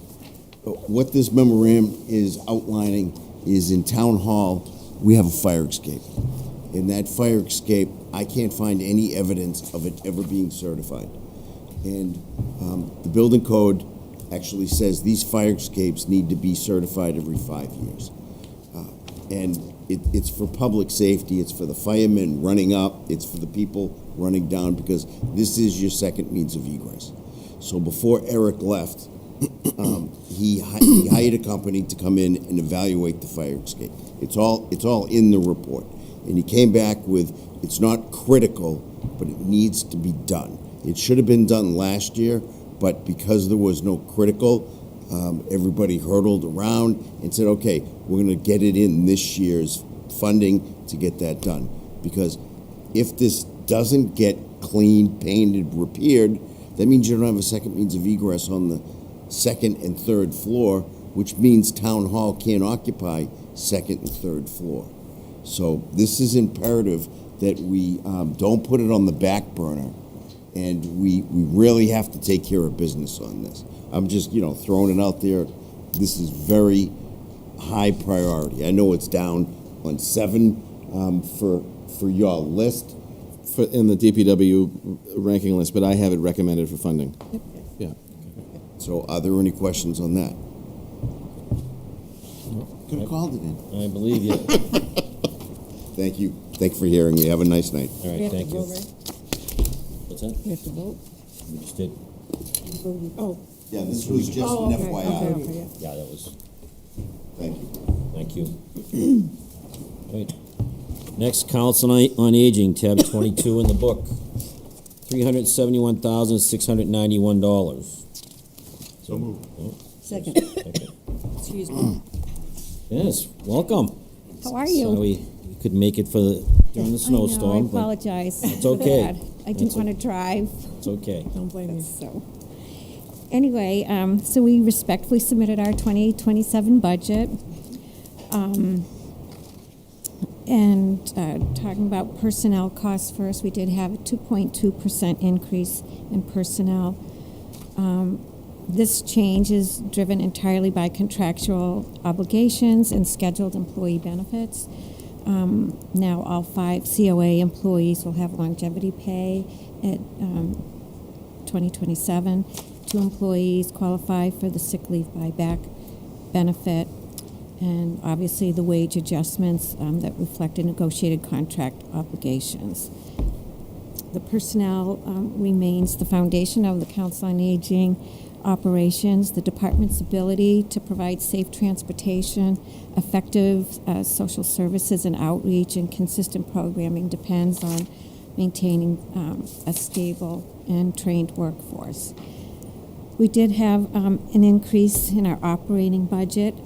what this memorandum is outlining is in town hall, we have a fire escape. In that fire escape, I can't find any evidence of it ever being certified. And the building code actually says these fire escapes need to be certified every 5 years. And it's for public safety, it's for the firemen running up, it's for the people running down, because this is your second means of egress. So before Eric left, he hired a company to come in and evaluate the fire escape. It's all in the report. And he came back with, it's not critical, but it needs to be done. It should have been done last year, but because there was no critical, everybody hurdled around and said, okay, we're going to get it in this year's funding to get that done. Because if this doesn't get cleaned, painted, repaired, that means you don't have a second means of egress on the second and third floor, which means town hall can't occupy second and third floor. So this is imperative that we don't put it on the back burner, and we really have to take care of business on this. I'm just, throwing it out there. This is very high priority. I know it's down on 7 for your list. In the DPW ranking list, but I have it recommended for funding. Yeah. So are there any questions on that? Could have called it in. I believe you. Thank you. Thank you for hearing me. Have a nice night. All We right, have to thank you. vote, right? What's that? We have to vote? We just did. Oh. Yeah, this was just Oh, an okay, FYI. okay, okay, yeah. Yeah, that was, Thank you. thank you. All right. Next, Council on Aging, tab 22 in the book. $371,691. So moved. Second. Excuse me. Yes, welcome. How are Sorry you? we couldn't make it during the snowstorm. I but apologize It's for okay. that. I didn't It's want to drive, It's okay. Don't blame you. so. Anyway, so we respectfully submitted our 2027 budget. And talking about personnel costs first, we did have a 2.2% increase in personnel. This change is driven entirely by contractual obligations and scheduled employee benefits. Now all 5 COA employees will have longevity pay at 2027. 2 employees qualify for the sick leave buyback benefit, and obviously the wage adjustments that reflect the negotiated contract obligations. The personnel remains the foundation of the Council on Aging operations. The department's ability to provide safe transportation, effective social services and outreach, and consistent programming depends on maintaining a stable and trained workforce. We did have an increase in our operating budget.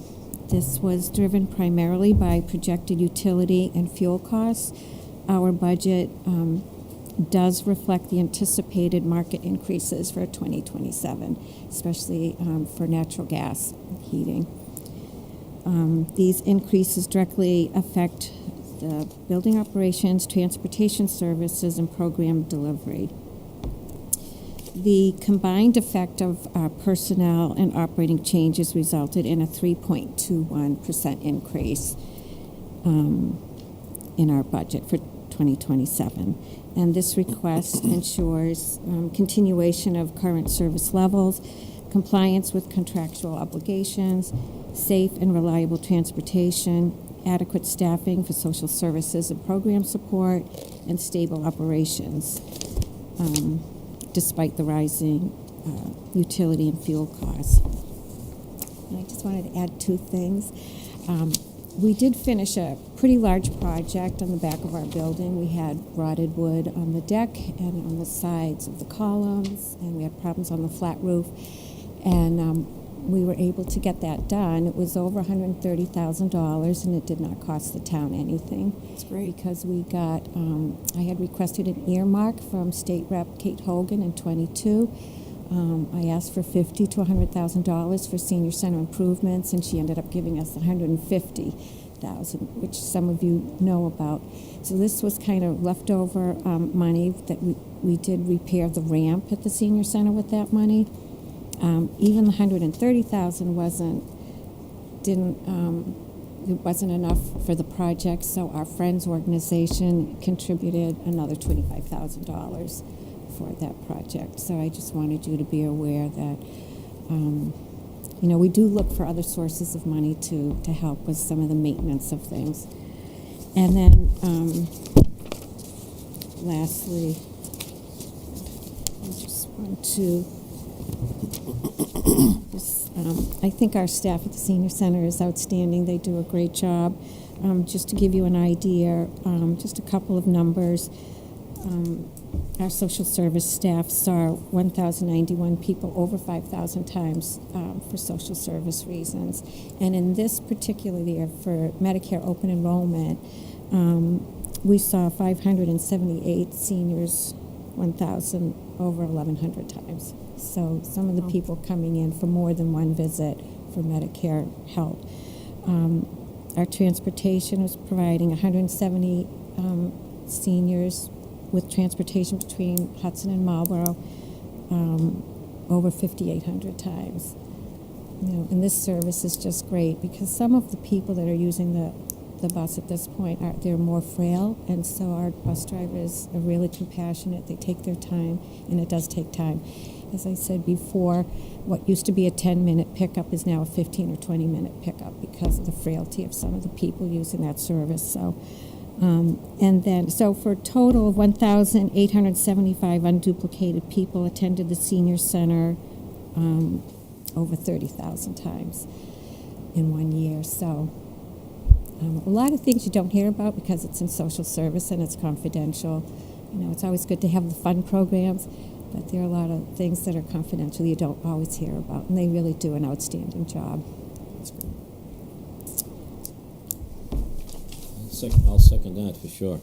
This was driven primarily by projected utility and fuel costs. Our budget does reflect the anticipated market increases for 2027, especially for natural gas heating. These increases directly affect the building operations, transportation services, and program delivery. The combined effect of personnel and operating changes resulted in a 3.21% increase in our budget for 2027. And this request ensures continuation of current service levels, compliance with contractual obligations, safe and reliable transportation, adequate staffing for social services and program support, and stable operations, despite the rising utility and fuel costs. And I just wanted to add 2 things. We did finish a pretty large project on the back of our building. We had rotted wood on the deck and on the sides of the columns, and we had problems on the flat roof. And we were able to get that done. It was over $130,000, and it did not cost the town anything. That's great. Because we got, I had requested an earmark from State Rep Kate Hogan in '22. I asked for $50,000 to $100,000 for senior center improvements, and she ended up giving us $150,000, which some of you know about. So this was kind of leftover money that we did repair the ramp at the senior center with that money. Even the $130,000 it wasn't enough for the project, so our Friends organization contributed another $25,000 for that project. So I just wanted you to be aware that, we do look for other sources of money to help with some of the maintenance of things. And then, lastly, I just want to, I think our staff at the senior center is outstanding. They do a great job. Just to give you an idea, just a couple of numbers. our social service staff saw 1,091 people over 5,000 times for social service reasons. And in this particular year, for Medicare open enrollment, we saw 578 seniors, 1,000 over 1,100 times. So some of the people coming in for more than one visit for Medicare help. Our transportation was providing 170 seniors with transportation between Hudson and Marlborough over 5,800 times. You know, and this service is just great because some of the people that are using the bus at this point they're more frail, and so our bus drivers are really compassionate. They take their time, and it does take time. As I said before, what used to be a 10-minute pickup is now a 15 or 20-minute pickup because of the frailty of some of the people using that service. So, so for a total of 1,875 unduplicated people attended the senior center over 30,000 times in 1 year. So a lot of things you don't hear about because it's in social service and it's confidential. You know, it's always good to have the fun programs, but there are a lot of things that are confidential you don't always hear about, and they really do an outstanding job. That's great. I'll second that for sure.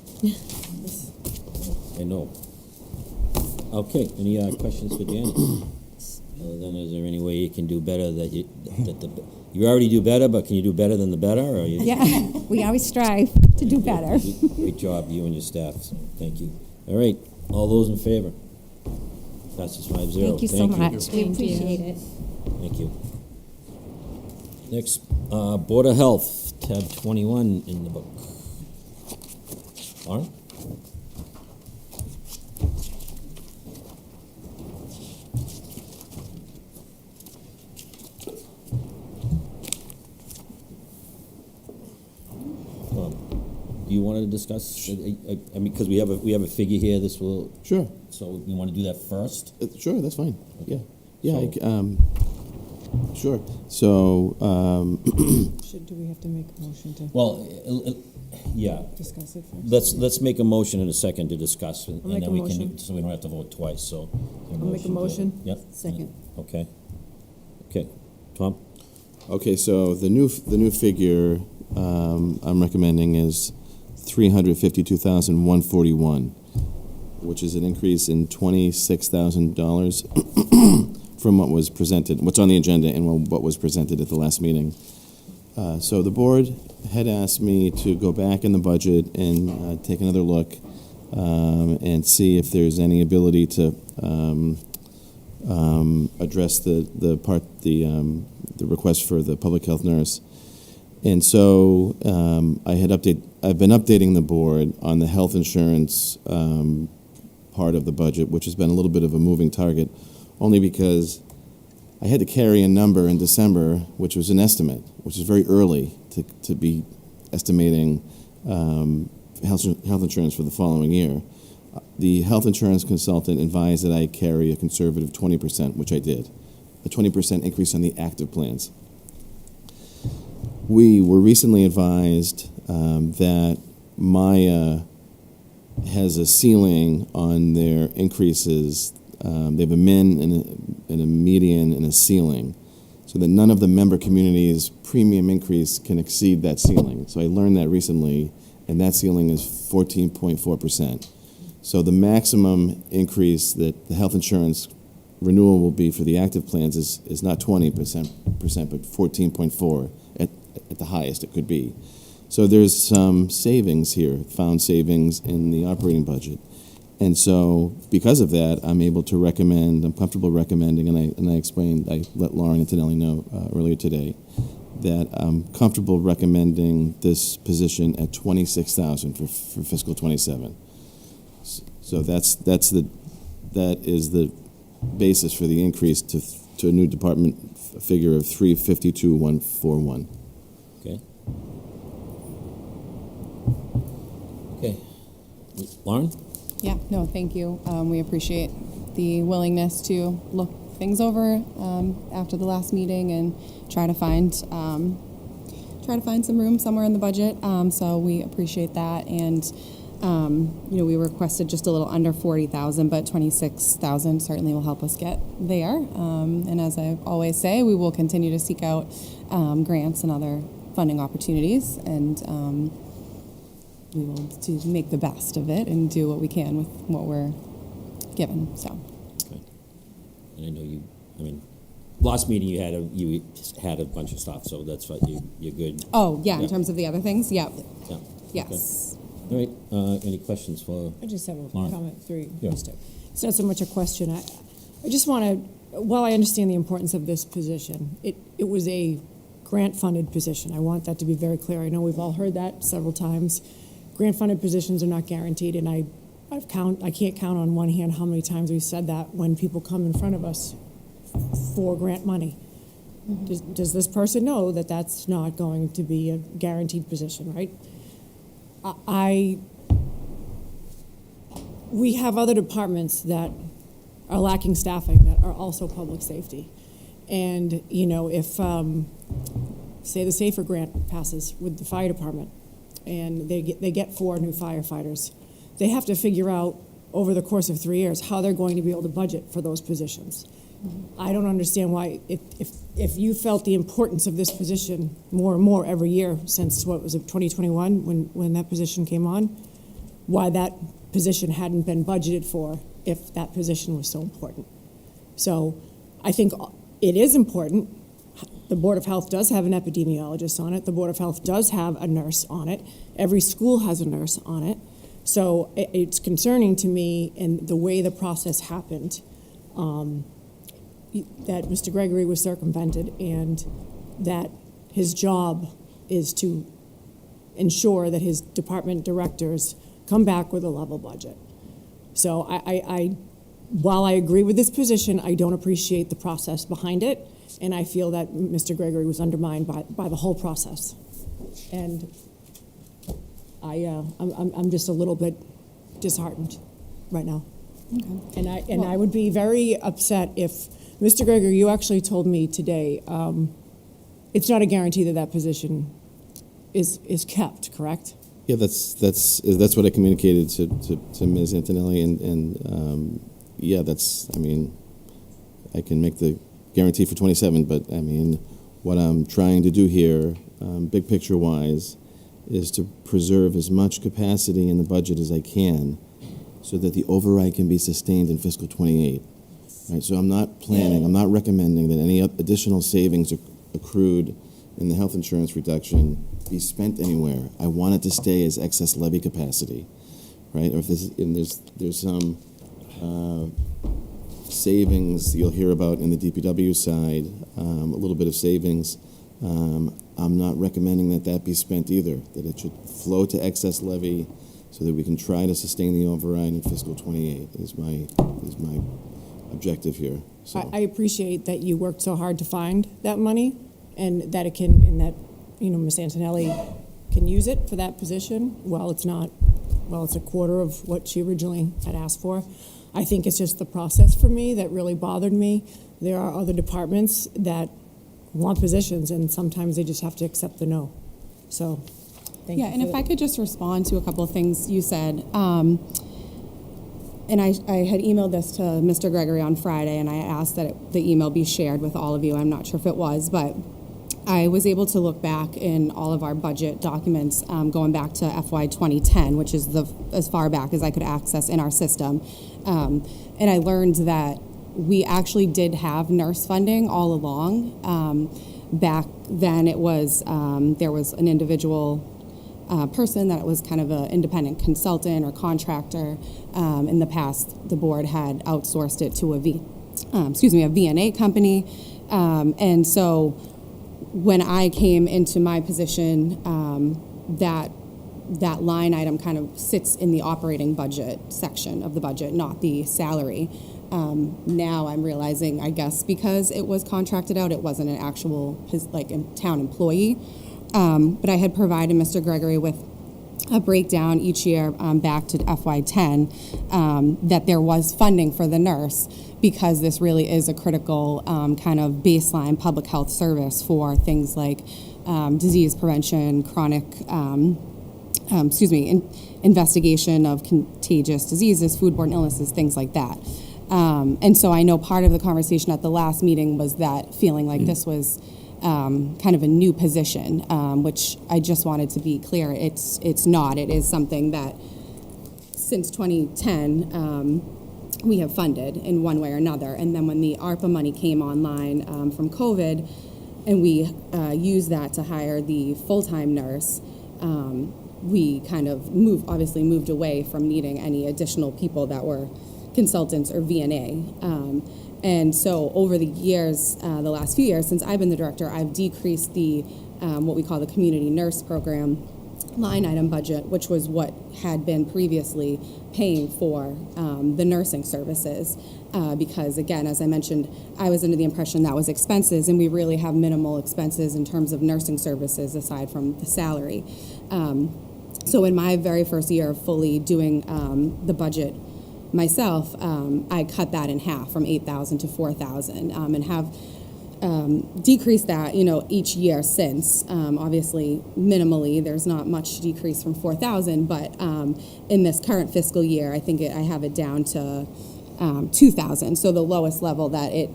I know. Okay, any questions for Janet? Other than, is there any way you can do better you already do better, but can you do better than the better? Or Yeah, we always strive to do better. Great job, you and your staff. So thank you. All right, all those in favor? Passes 5-0. Thank you so much. We appreciate it. Thank you. Next, Board of Health, tab 21 in the book. Lauren? Do you want to discuss? I mean, because we have a figure here. This will Sure. So you want to do that first? Sure, that's fine. Okay. Yeah. Sure. So, Do we have to make a motion to well, yeah. discuss it first? Let's make a motion in a second to discuss, and make then a we motion. can, so we don't have to vote twice. So I'll make a motion. Yep. Second. Okay. Okay. Tom. okay, so the new figure I'm recommending is $352,141, which is an increase in $26,000 from what was presented, what's on the agenda, and what was presented at the last meeting. So the board had asked me to go back in the budget and take another look and see if there's any ability to address the request for the public health nurse. And so I've been updating the board on the health insurance part of the budget, which has been a little bit of a moving target, only because I had to carry a number in December, which was an estimate, which is very early to be estimating health insurance for the following year. The health insurance consultant advised that I carry a conservative 20%, which I did, a 20% increase on the active plans. We were recently advised that Maya has a ceiling on their increases. They have a min and a median and a ceiling, so that none of the member communities' premium increase can exceed that ceiling. So I learned that recently, and that ceiling is 14.4%. So the maximum increase that the health insurance renewal will be for the active plans is not 20%, but 14.4% at the highest it could be. So there's some savings here, found savings in the operating budget. And so because of that, I'm comfortable recommending, and I explained, I let Lauren Antonelli know earlier today, that I'm comfortable recommending this position at $26,000 for fiscal 27. So that is the basis for the increase to a new department figure of $352,141. Okay. Okay. Lauren? Yeah, no, thank you. We appreciate the willingness to look things over after the last meeting and try to find some room somewhere in the budget. So we appreciate that. And We requested just a little under 40,000, but 26,000 certainly will help us get there. And as I always say, we will continue to seek out grants and other funding opportunities, and we will to make the best of it and do what we can with what we're given. So. Good. And I know last meeting you had a bunch of stuff, so that's what you're good. Oh, yeah, in terms of the other things, yeah. Yeah. Yes. Okay. All right, any questions for? I just have a Lauren? comment through you, Yeah. Mr. It's not so much a question. I just want to, while I understand the importance of this position, it was a grant-funded position. I want that to be very clear. I know we've all heard that several times. Grant-funded positions are not guaranteed, and I can't count on one hand how many times we've said that when people come in front of us for grant money. Does this person know that that's not going to be a guaranteed position, right? We have other departments that are lacking staffing that are also public safety. And, if, say the SAFER grant passes with the fire department and they get 4 new firefighters, they have to figure out over the course of 3 years how they're going to be able to budget for those positions. I don't understand why, if you felt the importance of this position more and more every year since, 2021, when that position came on, why that position hadn't been budgeted for if that position was so important. So I think it is important. The Board of Health does have an epidemiologist on it. The Board of Health does have a nurse on it. Every school has a nurse on it. So it's concerning to me in the way the process happened, that Mr. Gregory was circumvented and that his job is to ensure that his department directors come back with a level budget. So while I agree with this position, I don't appreciate the process behind it, and I feel that Mr. Gregory was undermined by the whole process. And I'm just a little bit disheartened right now. Okay. And I would be very upset if Mr. Gregory, you actually told me today, it's not a guarantee that position is kept, correct? Yeah, that's what I communicated to Ms. Antonelli, and yeah, I can make the guarantee for 27, but what I'm trying to do here, big picture wise, is to preserve as much capacity in the budget as I can so that the override can be sustained in fiscal 28. Right, so I'm not recommending that any additional savings accrued in the health insurance reduction be spent anywhere. I want it to stay as excess levy capacity, right? Or if there's some savings you'll hear about in the DPW side, a little bit of savings. I'm not recommending that be spent either. That it should flow to excess levy so that we can try to sustain the override in fiscal 28 is my objective here. So. I appreciate that you worked so hard to find that money, and that Ms. Antonelli can use it for that position. It's a quarter of what she originally had asked for. I think it's just the process for me that really bothered me. There are other departments that want positions, and sometimes they just have to accept the no. So, thank you. Yeah, and if I could just respond to a couple of things you said. And I had emailed this to Mr. Gregory on Friday, and I asked that the email be shared with all of you. I'm not sure if it was, but I was able to look back in all of our budget documents going back to FY 2010, which is as far back as I could access in our system. And I learned that we actually did have nurse funding all along. Back then it was, there was an individual person that was kind of an independent consultant or contractor. In the past, the board had outsourced it to a VNA company. And so when I came into my position, that line item kind of sits in the operating budget section of the budget, not the salary. Now I'm realizing, I guess, because it was contracted out, it wasn't an actual town employee. But I had provided Mr. Gregory with a breakdown each year back to FY10 that there was funding for the nurse, because this really is a critical kind of baseline public health service for things like disease prevention, chronic investigation of contagious diseases, foodborne illnesses, things like that. And so I know part of the conversation at the last meeting was that feeling like this was kind of a new position, which I just wanted to be clear. It's not. It is something that since 2010 we have funded in one way or another. And then when the ARPA money came online from COVID, and we used that to hire the full-time nurse, we kind of moved away from needing any additional people that were consultants or VNA. And so over the years, the last few years, since I've been the director, I've decreased the what we call the community nurse program line item budget, which was what had been previously paying for the nursing services. Because again, as I mentioned, I was under the impression that was expenses, and we really have minimal expenses in terms of nursing services aside from the salary. So in my very first year of fully doing the budget myself, I cut that in half from 8,000 to 4,000, and have decreased that, each year since. Obviously, minimally, there's not much decrease from 4,000, but in this current fiscal year, I think I have it down to 2,000. So the lowest level that it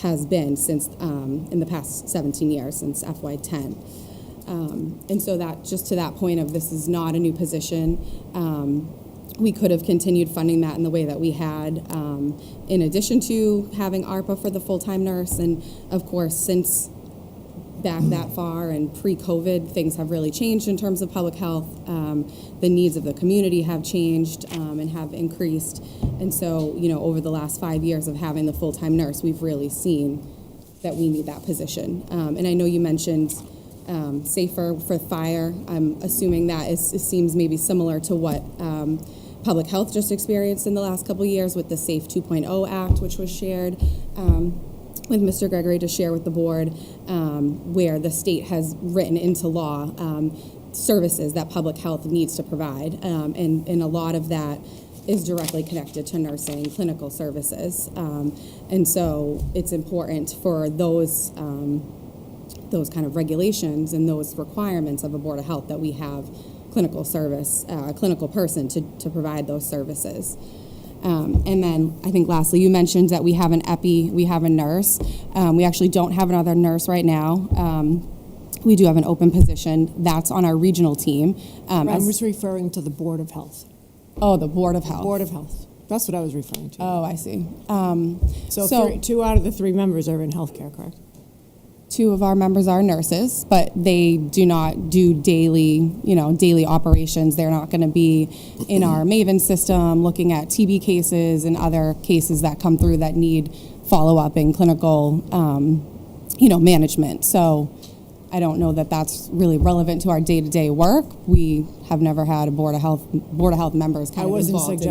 has been since in the past 17 years, since FY10. And so that, just to that point of this is not a new position. We could have continued funding that in the way that we had, in addition to having ARPA for the full-time nurse. And of course, since back that far and pre-COVID, things have really changed in terms of public health. The needs of the community have changed and have increased. And so, over the last 5 years of having the full-time nurse, we've really seen that we need that position. And I know you mentioned safer for fire. I'm assuming that it seems maybe similar to what public health just experienced in the last couple of years with the SAFE 2.0 Act, which was shared with Mr. Gregory to share with the board, where the state has written into law services that public health needs to provide. And a lot of that is directly connected to nursing, clinical services. And so it's important for those kind of regulations and those requirements of a Board of Health that we have clinical service, a clinical person to provide those services. And then I think lastly, you mentioned that we have an epi, we have a nurse. We actually don't have another nurse right now. We do have an open position that's on our regional team. I was referring to the Board of Health. Oh, the Board of Health. Board of Health. That's what I was referring to. Oh, I see. So 2 out of the 3 members are in healthcare, correct? 2 of our members are nurses, but they do not do daily operations. They're not going to be in our Maven system looking at TB cases and other cases that come through that need follow-up in clinical, management. So I don't know that that's really relevant to our day-to-day work. We have never had a Board of Health members kind of involved.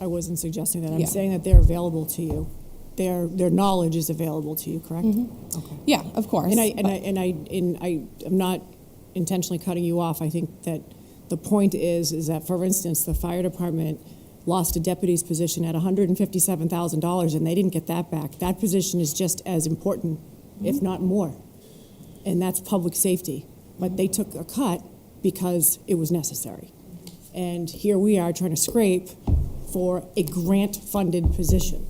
I wasn't suggesting that. I'm Yeah. saying that they're available to you. Their knowledge is available to you, correct? Mm-hmm. Okay. Yeah, of course. I'm not intentionally cutting you off. I think that the point is that, for instance, the fire department lost a deputy's position at $157,000, and they didn't get that back. That position is just as important, if not more, and that's public safety. But they took a cut because it was necessary, and here we are trying to scrape for a grant-funded position.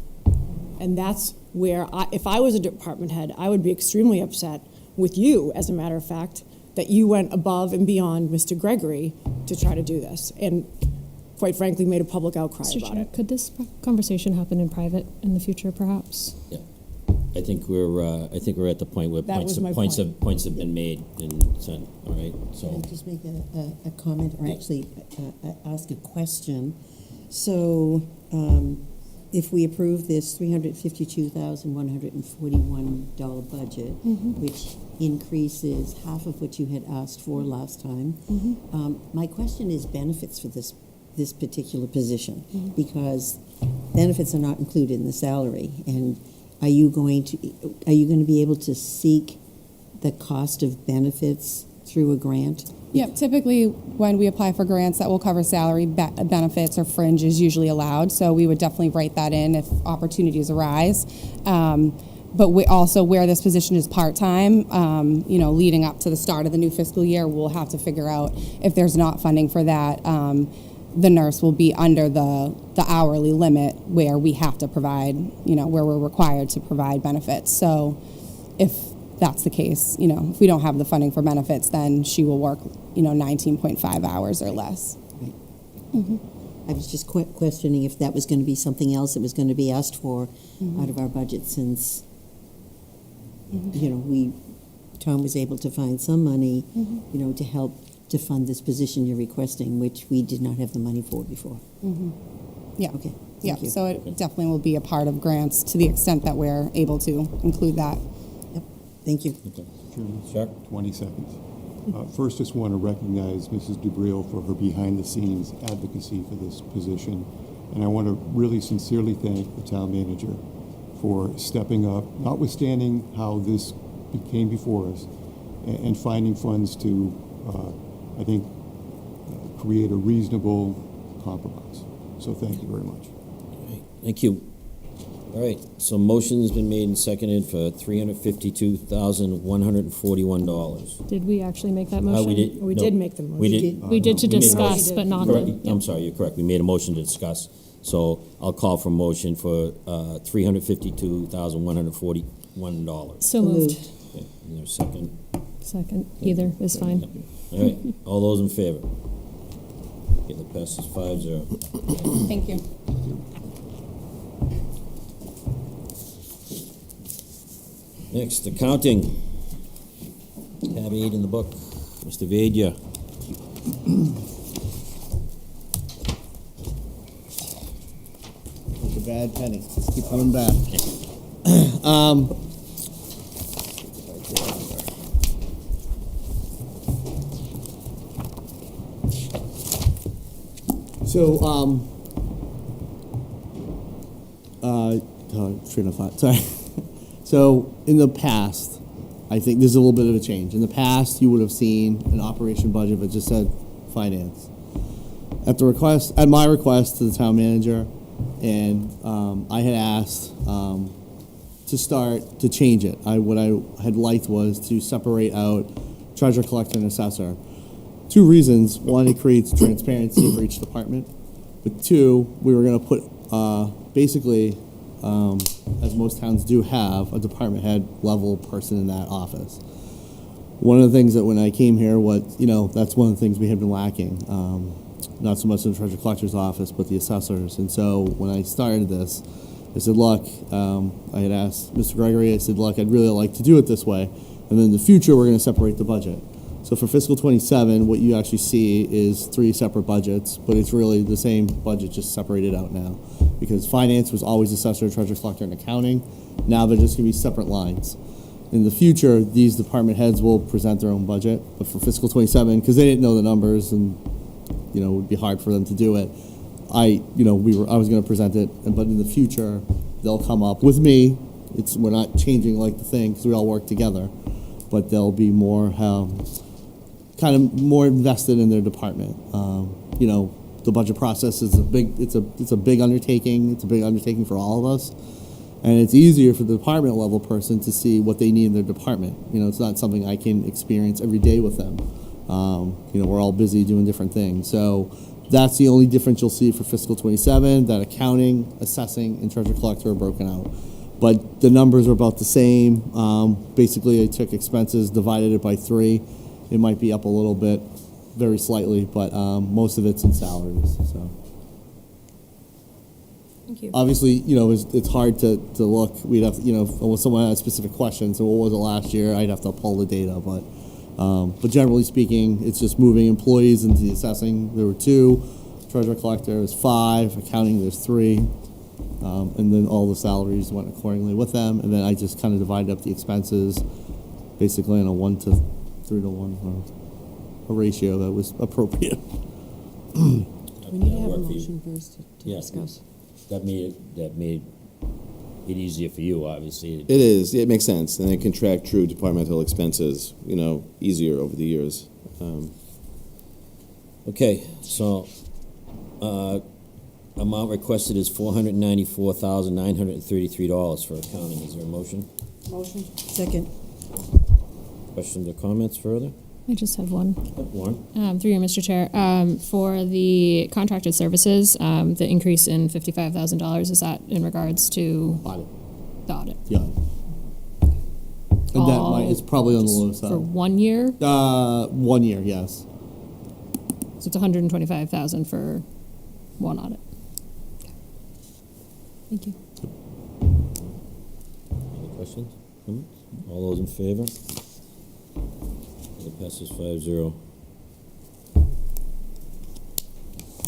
And that's where, if I was a department head, I would be extremely upset with you, as a matter of fact, that you went above and beyond Mr. Gregory to try to do this, and quite frankly, made a public outcry Mr. about Chair, it. could this conversation happen in private in the future, perhaps? Yeah. I think we're at the point where That was my points point. have been made and sent. All right. Can So I just make a comment, or actually ask a question? So, if we approve this $352,141 budget, which increases half of what you had asked for last time, my question is benefits for this particular position, because benefits are not included in the salary. And are you going to be able to seek the cost of benefits through a grant? Yeah, typically when we apply for grants that will cover salary, benefits or fringe is usually allowed. So we would definitely write that in if opportunities arise. But we also, where this position is part-time, you know, leading up to the start of the new fiscal year, we'll have to figure out if there's not funding for that, the nurse will be under the hourly limit where we have to provide, you know, where we're required to provide benefits. So if that's the case, you know, if we don't have the funding for benefits, then she will work, you know, 19.5 hours or less. I was just questioning if that was going to be something else that was going to be asked for out of our budget, since, you know, Tom was able to find some money, you know, to help to fund this position you're requesting, which we did not have the money for before. Yeah. Okay. Yeah, Thank you. so it definitely will be a part of grants to the extent that we're able to include that. Yep. Thank you. Sure. 20 seconds. First, just want to recognize Mrs. Dubril for her behind-the-scenes advocacy for this position. And I want to really sincerely thank the town manager for stepping up, notwithstanding how this came before us, and finding funds to, I think, create a reasonable compromise. So thank you very much. Thank you. All right, so motion's been made and seconded for $352,141. Did we actually make that motion? We did. We no, did make the motion. We did. We did to We made a discuss, motion. but not. Correct. Yeah. I'm sorry, you're correct. We made a motion to discuss. So I'll call for a motion for $352,141. So moved. Okay, is there a second? Second, either is fine. All right, all those in favor? Okay, that passes 5-0. Thank you. Next, accounting. Tab 8 in the book. Mr. Vadia. Like a bad penny. Just keep coming back. So, train of thought, sorry. So, in the past, I think there's a little bit of a change. In the past, you would have seen an operation budget that just said finance. At my request to the town manager, and I had asked to change it. What I had liked was to separate out treasurer, collector, and assessor. Two reasons. One, it creates transparency for each department. But two, we were going to put basically, as most towns do have, a department head level person in that office. One of the things that when I came here, that's one of the things we had been lacking. Not so much in the treasurer collector's office, but the assessors. And so when I started this, I said, look, I had asked Mr. Gregory, I said, look, I'd really like to do it this way. And then in the future, we're going to separate the budget. So for fiscal 27, what you actually see is 3 separate budgets, but it's really the same budget, just separated out now. Because finance was always assessor, treasurer, collector, and accounting. Now they're just going to be separate lines. In the future, these department heads will present their own budget. But for fiscal 27, because they didn't know the numbers and, it would be hard for them to do it, I was going to present it. But in the future, they'll come up with me. We're not changing like the thing because we all work together. But they'll be more kind of more invested in their department. The budget process is it's a big undertaking. It's a big undertaking for all of us, and it's easier for the department level person to see what they need in their department. It's not something I can experience every day with them. We're all busy doing different things, so that's the only difference you'll see for fiscal 27. That accounting, assessing, and treasurer collector are broken out. But the numbers are about the same. Basically, I took expenses, divided it by 3. It might be up a little bit, very slightly, but most of it's in salaries. So, Thank you. obviously, it's hard to look. We'd have, if someone had specific questions. So, what was it last year? I'd have to pull the data, but generally speaking, it's just moving employees into the assessing. There were 2, treasurer collector is 5, accounting there's 3. And then all the salaries went accordingly with them. And then I just kind of divided up the expenses basically in a 1 to 3 to 1, a ratio that was appropriate. We need to have a motion first to discuss. That made it easier for you, obviously. It is. It makes sense, and it can track true departmental expenses, easier over the years. Okay, so amount requested is $494,933 for accounting. Is there a motion? Motion. Second. Questions or comments further? I just have one. Warren? Through you, Mr. Chair. For the contracted services, the increase in $55,000, is that in regards to Audit. the audit? Yeah. And that might, it's probably on the low side. For 1 year? 1 year, yes. So it's $125,000 for one audit. Okay. Thank you. Any questions? Comments? All those in favor? It passes 5-0.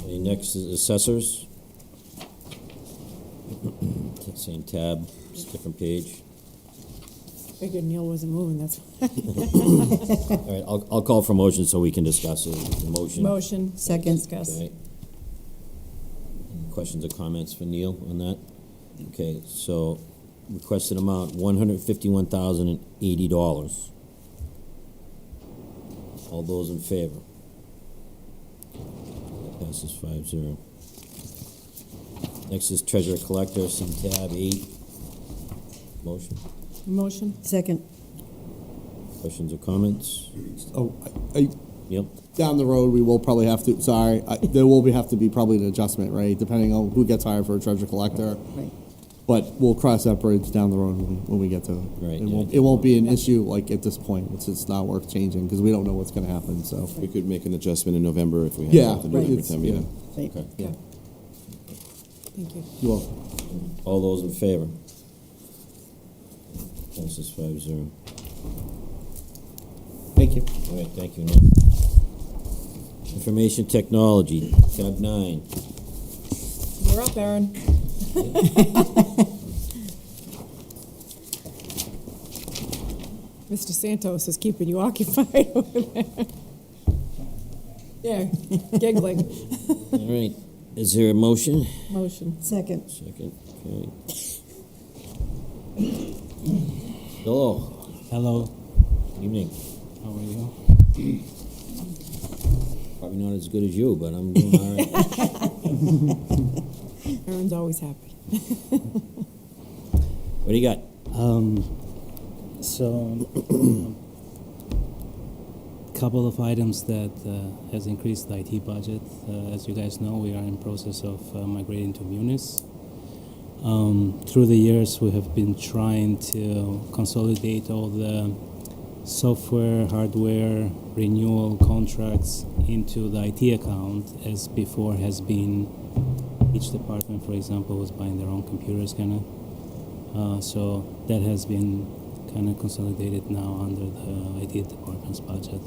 Okay, next is assessors. Same tab, just different page. Figured Neil wasn't moving, that's why. All right, I'll call for motion so we can discuss it. Motion. Motion. Second. Discuss. Okay. Any questions or comments for Neil on that? Okay, so requested amount, $151,080. All those in favor? That passes 5-0. Next is treasurer collector, see tab 8. Motion. Motion. Second. Questions or comments? Oh, I Yep. down the road, we will probably have to, there will have to be probably an adjustment, right? Depending on who gets hired for a treasurer collector. Right. But we'll cross that bridge down the road when we get to it. Right, It yeah. won't be an issue like at this point. It's not worth changing because we don't know what's going to happen, so. We could make an adjustment in November if we have Yeah, to do it right. every time meeting. Right. Okay. Yeah. Thank you. You will. All those in favor? Passes 5-0. Thank you. All right, thank you, Nick. Information technology, tab 9. You're up, Aaron. Mr. Santos is keeping you occupied over there. Yeah, giggling. All right, is there a motion? Motion. Second. Second, okay. Hello, Hello, evening. how are you? Probably not as good as you, but I'm doing all right. Aaron's always happy. What do you got? So, couple of items that has increased the IT budget. As you guys know, we are in process of migrating to Munis. Through the years, we have been trying to consolidate all the software, hardware, renewal contracts into the IT account, as before has been each department, for example, was buying their own computers, kind of. So that has been kind of consolidated now under the IT department's budget.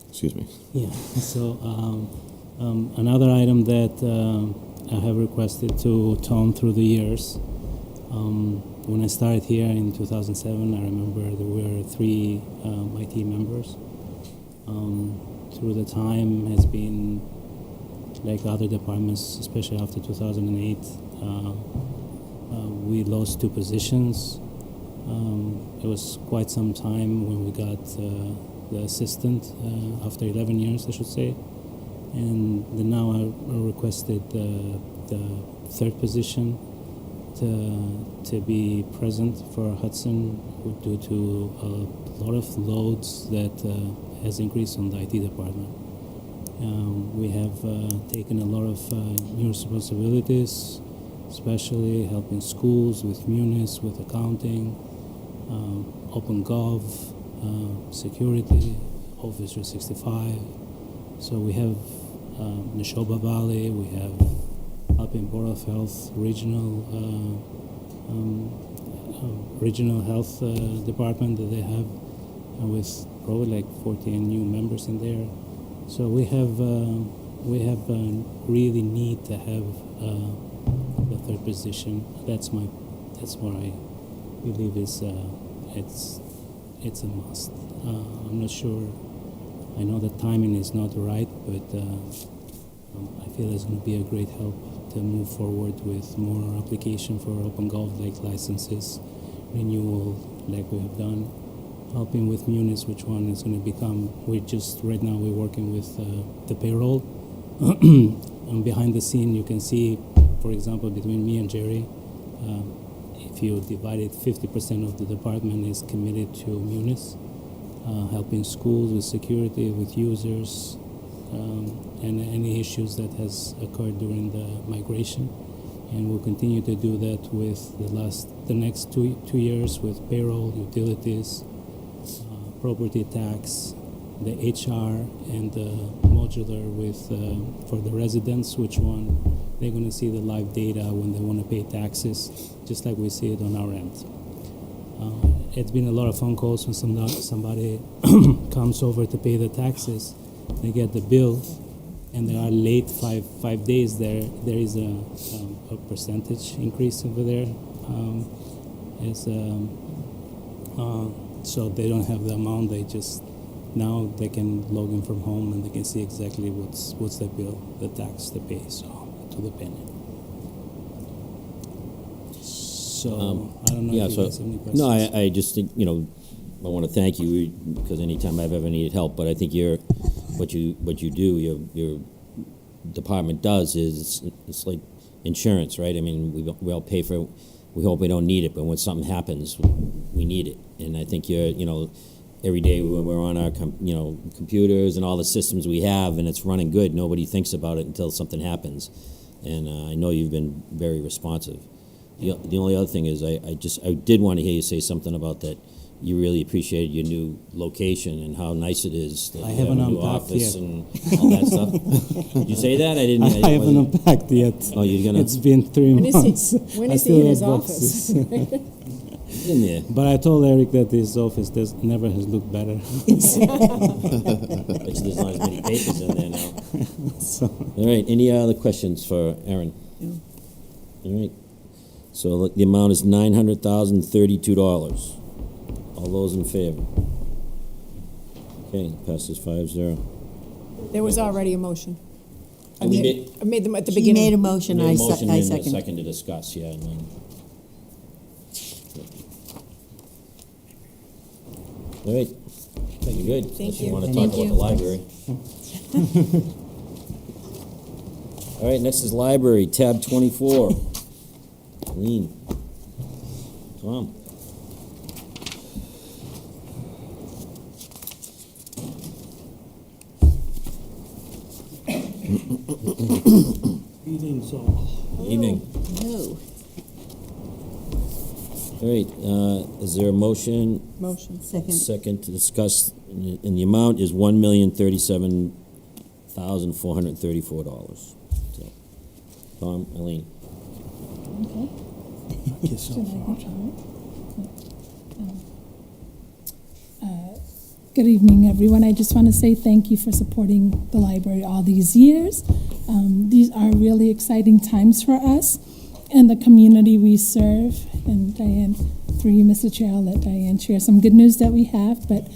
Excuse me. Yeah. So another item that I have requested to tone through the years. When I started here in 2007, I remember there were 3 IT members. Through the time has been like other departments, especially after 2008, we lost 2 positions. It was quite some time when we got the assistant after 11 years, I should say. And then now I requested the 3rd position to be present for Hudson due to a lot of loads that has increased on the IT department. We have taken a lot of new responsibilities, especially helping schools with Munis, with accounting, OpenGov, security, Office 365. So we have Neshoba Valley, we have helping Board of Health regional health department that they have with probably like 14 new members in there. So we have really need to have the 3rd position. That's what I believe is it's a must. I'm not sure. I know the timing is not right, but I feel it's going to be a great help to move forward with more application for OpenGov like licenses, renewal like we have done, helping with Munis, which one is going to become. Right now we're working with the payroll. And behind the scene you can see for example, between me and Jerry, if you divided 50% of the department is committed to Munis, helping schools with security, with users, and any issues that has occurred during the migration. And we'll continue to do that with the next two years with payroll, utilities, property tax, the HR, and the modular with for the residents, which one they're going to see the live data when they want to pay taxes, just like we see it on our end. It's been a lot of phone calls when somebody comes over to pay the taxes. They get the bill, and they are late five days. There is a percentage increase over there. So they don't have the amount. Now they can log in from home and they can see exactly what's the bill, the tax they pay, so to the penny. So I don't know if you guys have any questions. No, I just think, I want to thank you because anytime I've ever needed help, but I think what you do, your department does is it's like insurance, right? I mean, we all pay for it. We hope we don't need it, but when something happens, we need it. And I think every day when we're on our computers and all the systems we have and it's running good, nobody thinks about it until something happens. And I know you've been very responsive. The only other thing is I did want to hear you say something about that. You really appreciated your new location and how nice it is. That I you have haven't a new unpacked office yet. and all that stuff. Did you say that? I didn't. I haven't unpacked yet. Oh, you're gonna. It's been 3 months. When I is still he in have his boxes. office? In there. But I told Eric that his office never has looked better. There's not as many papers in there now. All right. Any other questions for Aaron? No. All right. So look, the amount is $900,032. All those in favor? Okay, passes 5-0. There was already a motion. I We made them at the He beginning. made a motion, Made a I motion and a second. second to discuss, yeah. And then. All right. Thank you. Good. Thank Unless you you. want to Thank talk about you. the library. All right, next is library, tab 24. Lean. Tom. Evening. No. All right, is there a motion? Motion. Second. Second to discuss, and the amount is $1,037,434. So, Tom, Eileen. Good evening, everyone. I just want to say thank you for supporting the library all these years. These are really exciting times for us and the community we serve. And Diane, through you, Mr. Chair, I'll let Diane share some good news that we have. But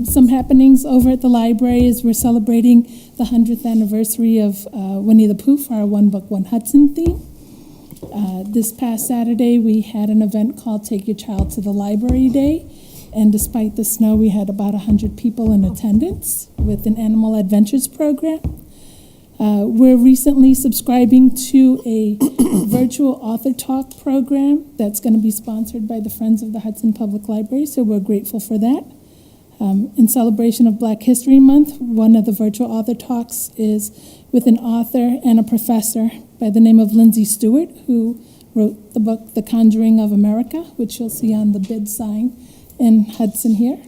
some happenings over at the library is we're celebrating the 100th anniversary of Winnie the Pooh for our One Book, One Hudson theme. This past Saturday, we had an event called Take Your Child to the Library Day. And despite the snow, we had about 100 people in attendance with an Animal Adventures program. We're recently subscribing to a virtual author talk program that's going to be sponsored by the Friends of the Hudson Public Library, so we're grateful for that. In celebration of Black History Month, one of the virtual author talks is with an author and a professor by the name of Lindsay Stewart, who wrote the book The Conjuring of America, which you'll see on the bid sign in Hudson here.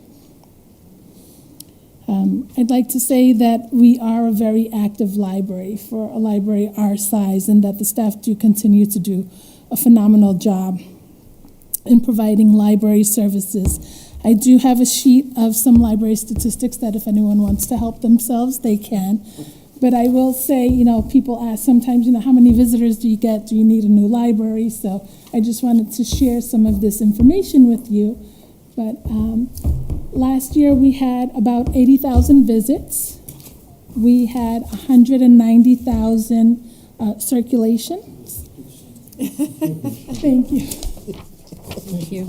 I'd like to say that we are a very active library for a library our size, and that the staff do continue to do a phenomenal job in providing library services. I do have a sheet of some library statistics that if anyone wants to help themselves, they can. But I will say, people ask sometimes, how many visitors do you get? Do you need a new library? So I just wanted to share some of this information with you. But last year we had about 80,000 visits. We had 190,000 circulations. Thank you. Thank you.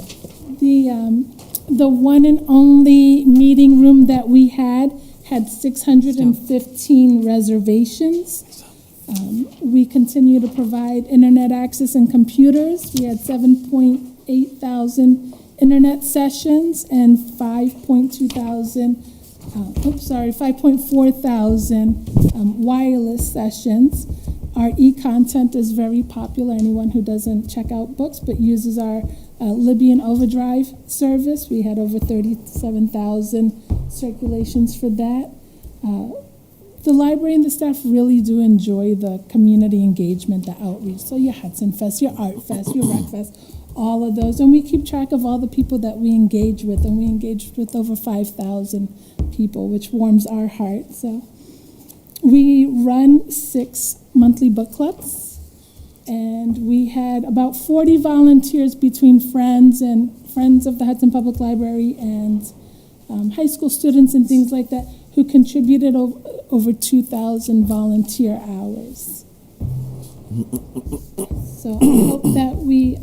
The one and only meeting room that we had 615 reservations. We continue to provide internet access and computers. We had 7.8 thousand internet sessions and 5.4 thousand wireless sessions. Our e-content is very popular. Anyone who doesn't check out books but uses our Libby and Overdrive service, we had over 37,000 circulations for that. The library and the staff really do enjoy the community engagement, the outreach. So your Hudson Fest, your Art Fest, your Rec Fest, all of those. And we keep track of all the people that we engage with, and we engaged with over 5,000 people, which warms our heart. So we run 6 monthly book clubs, and we had about 40 volunteers between friends and friends of the Hudson Public Library and high school students and things like that, who contributed over 2,000 volunteer hours. So I hope that we,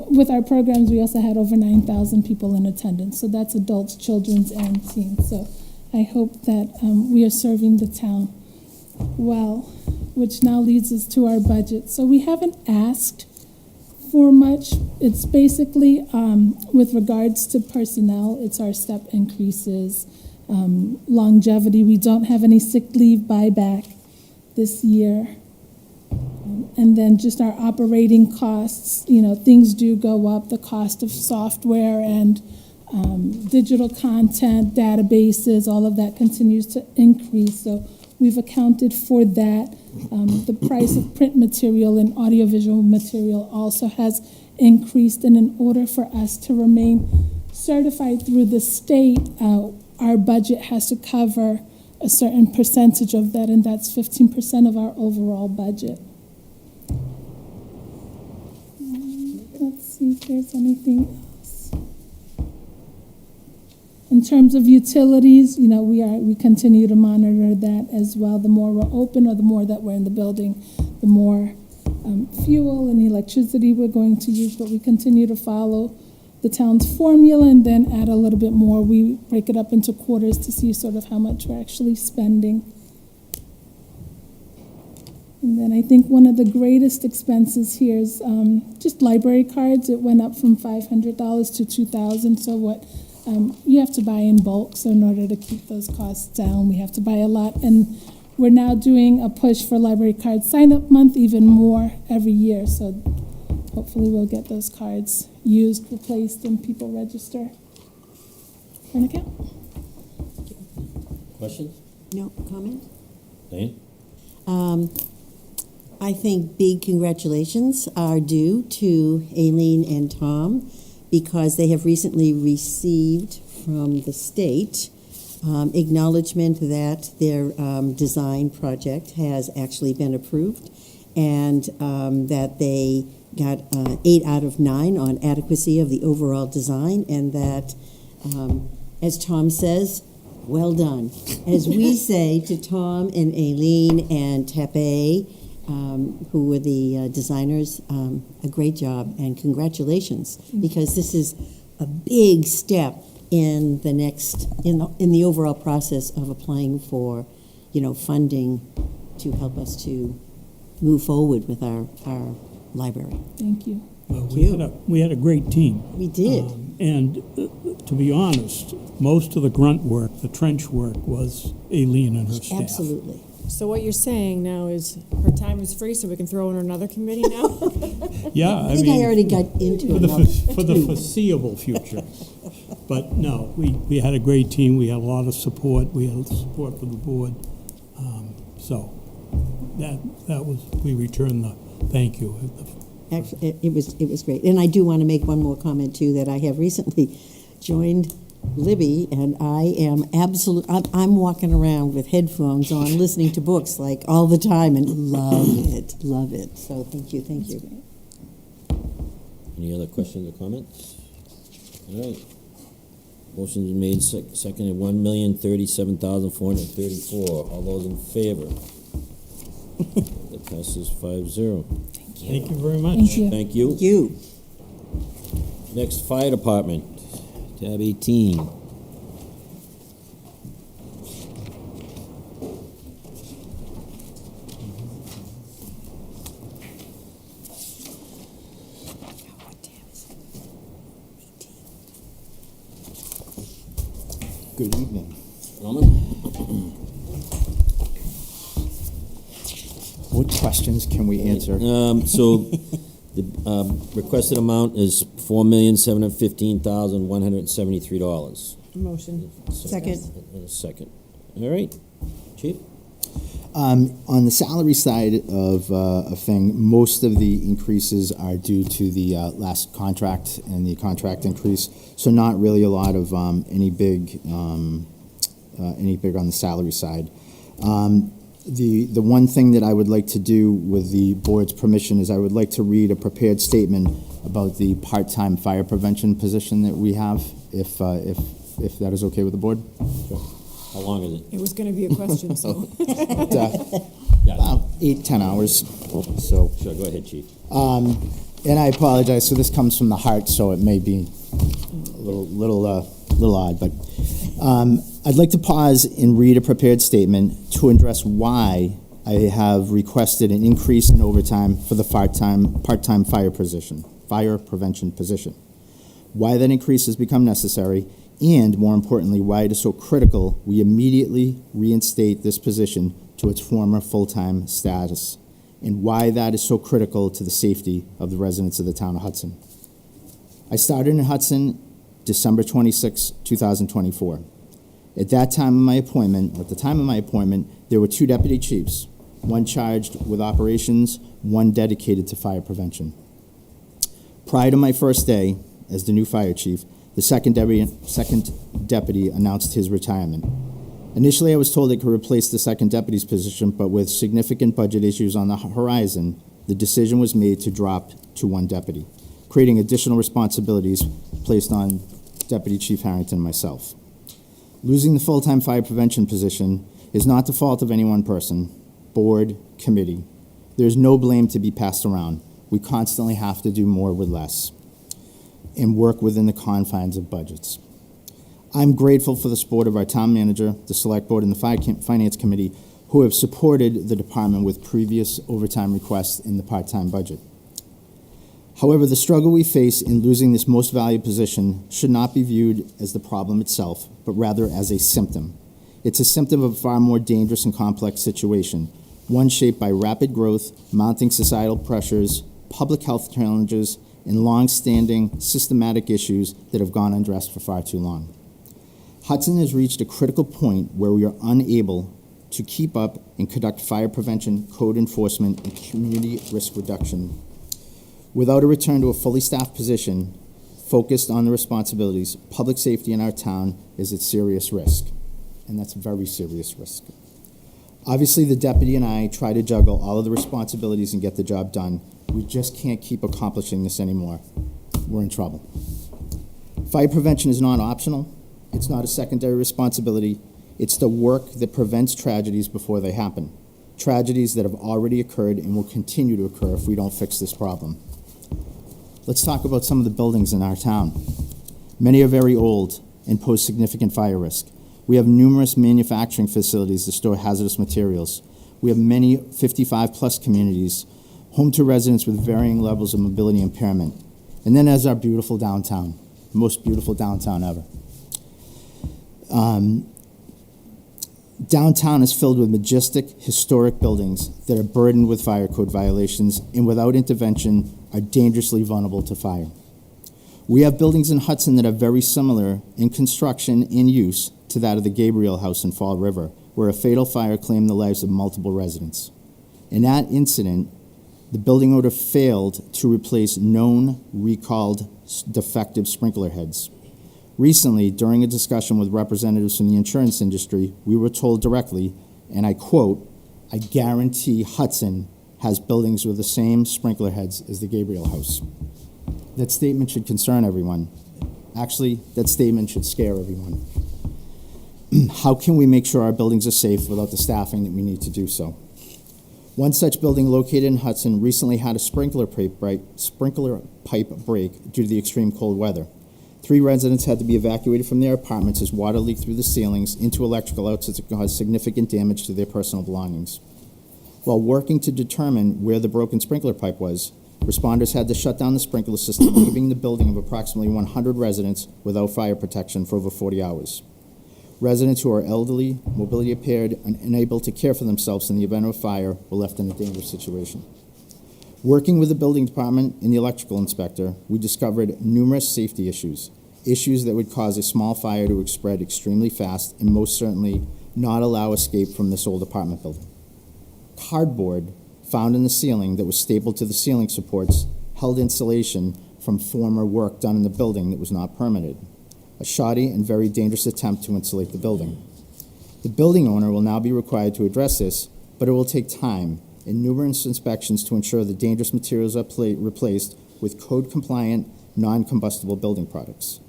with our programs, we also had over 9,000 people in attendance. So that's adults, children's, and teens. So I hope that we are serving the town well, which now leads us to our budget. So we haven't asked for much. It's basically, with regards to personnel, it's our step increases, longevity. We don't have any sick leave buyback this year. And then just our operating costs, things do go up. The cost of software and digital content, databases, all of that continues to increase. So we've accounted for that. The price of print material and audiovisual material also has increased. And in order for us to remain certified through the state, our budget has to cover a certain percentage of that, and that's 15% of our overall budget. Let's see if there's anything else. In terms of utilities, we continue to monitor that as well. The more we're open or the more that we're in the building, the more fuel and electricity we're going to use, but we continue to follow the town's formula and then add a little bit more. We break it up into quarters to see sort of how much we're actually spending. And then I think one of the greatest expenses here is just library cards. It went up from $500 to $2,000. So what you have to buy in bulk. So in order to keep those costs down, we have to buy a lot. And we're now doing a push for library card sign-up month, even more every year. So hopefully we'll get those cards used, replaced, and people register for an account. Questions? No comment? Diane? I think big congratulations are due to Aileen and Tom because they have recently received from the state acknowledgement that their design project has actually been approved and that they got 8 out of 9 on adequacy of the overall design, and that, as Tom says, well done. As we say to Tom and Aileen and Tepe, who were the designers, a great job and congratulations, because this is a big step in the next in the overall process of applying for, funding to help us to move forward with our library. Thank you. Well, we had a great team. We did. And to be honest, most of the grunt work, the trench work, was Aileen and her staff. Absolutely. So what you're saying now is her time is free, so we can throw in another committee now? Yeah, I think I already got into it. For the foreseeable future. But no, we had a great team. We had a lot of support. We had support from the board. So that was, we returned the thank you. Actually, it was great. And I do want to make one more comment, too, that I have recently joined Libby, and I am I'm walking around with headphones on, listening to books like all the time, and love it. So thank you. Any other questions or comments? All right. Motion's been made, seconded, $1,037,434. All those in favor? That passes 5-0. Thank you very much. Thank you. Thank you. Thank you. Next, Fire Department, tab 18. Good evening. Gentlemen? What questions can we answer? So the requested amount is $4,715,173. Motion. Second. A second. All right. Chief? On the salary side of a thing, most of the increases are due to the last contract and the contract increase. So not really a lot of any big on the salary side. The one thing that I would like to do with the board's permission is I would like to read a prepared statement about the part-time fire prevention position that we have, if that is okay with the board. Sure. How long is it? It was going to be a question, so. 8-10 hours. So. Sure, go ahead, Chief. And I apologize. So this comes from the heart, so it may be a little odd, but I'd like to pause and read a prepared statement to address why I have requested an increase in overtime for the part-time fire prevention position, why that increase has become necessary, and more importantly, why it is so critical we immediately reinstate this position to its former full-time status, and why that is so critical to the safety of the residents of the town of Hudson. I started in Hudson December 26, 2024. At the time of my appointment, there were 2 deputy chiefs, one charged with operations, one dedicated to fire prevention. Prior to my first day as the new fire chief, the second deputy announced his retirement. Initially, I was told it could replace the second deputy's position, but with significant budget issues on the horizon, the decision was made to drop to 1 deputy, creating additional responsibilities placed on Deputy Chief Harrington and myself. Losing the full-time fire prevention position is not the fault of any one person, board, committee. There's no blame to be passed around. We constantly have to do more with less and work within the confines of budgets. I'm grateful for the support of our town manager, the select board, and the finance committee who have supported the department with previous overtime requests in the part-time budget. However, the struggle we face in losing this most valued position should not be viewed as the problem itself, but rather as a symptom. It's a symptom of a far more dangerous and complex situation, one shaped by rapid growth, mounting societal pressures, public health challenges, and long-standing systematic issues that have gone unaddressed for far too long. Hudson has reached a critical point where we are unable to keep up and conduct fire prevention, code enforcement, and community risk reduction. Without a return to a fully staffed position focused on the responsibilities, public safety in our town is at serious risk, and that's a very serious risk. Obviously, the deputy and I try to juggle all of the responsibilities and get the job done. We just can't keep accomplishing this anymore. We're in trouble. Fire prevention is not optional. It's not a secondary responsibility. It's the work that prevents tragedies before they happen. Tragedies that have already occurred and will continue to occur if we don't fix this problem. Let's talk about some of the buildings in our town. Many are very old and pose significant fire risk. We have numerous manufacturing facilities that store hazardous materials. We have many 55-plus communities, home to residents with varying levels of mobility impairment. And then there's our beautiful downtown, the most beautiful downtown ever. Downtown is filled with majestic, historic buildings that are burdened with fire code violations and without intervention are dangerously vulnerable to fire. We have buildings in Hudson that are very similar in construction and use to that of the Gabriel House in Fall River, where a fatal fire claimed the lives of multiple residents. In that incident, the building owner failed to replace known recalled defective sprinkler heads. Recently, during a discussion with representatives from the insurance industry, we were told directly, and I quote, "I guarantee Hudson has buildings with the same sprinkler heads as the Gabriel House." That statement should concern everyone. Actually, that statement should scare everyone. How can we make sure our buildings are safe without the staffing that we need to do so? One such building located in Hudson recently had a sprinkler pipe break due to the extreme cold weather. 3 residents had to be evacuated from their apartments as water leaked through the ceilings into electrical outlets that caused significant damage to their personal belongings. While working to determine where the broken sprinkler pipe was, responders had to shut down the sprinkler system, leaving the building of approximately 100 residents without fire protection for over 40 hours. Residents who are elderly, mobility impaired, and unable to care for themselves in the event of a fire were left in a dangerous situation. Working with the building department and the electrical inspector, we discovered numerous safety issues that would cause a small fire to spread extremely fast and most certainly not allow escape from this old apartment building. Cardboard found in the ceiling that was stapled to the ceiling supports held insulation from former work done in the building that was not permitted. A shoddy and very dangerous attempt to insulate the building. The building owner will now be required to address this, but it will take time and numerous inspections to ensure the dangerous materials are replaced with code-compliant, non-combustible building products.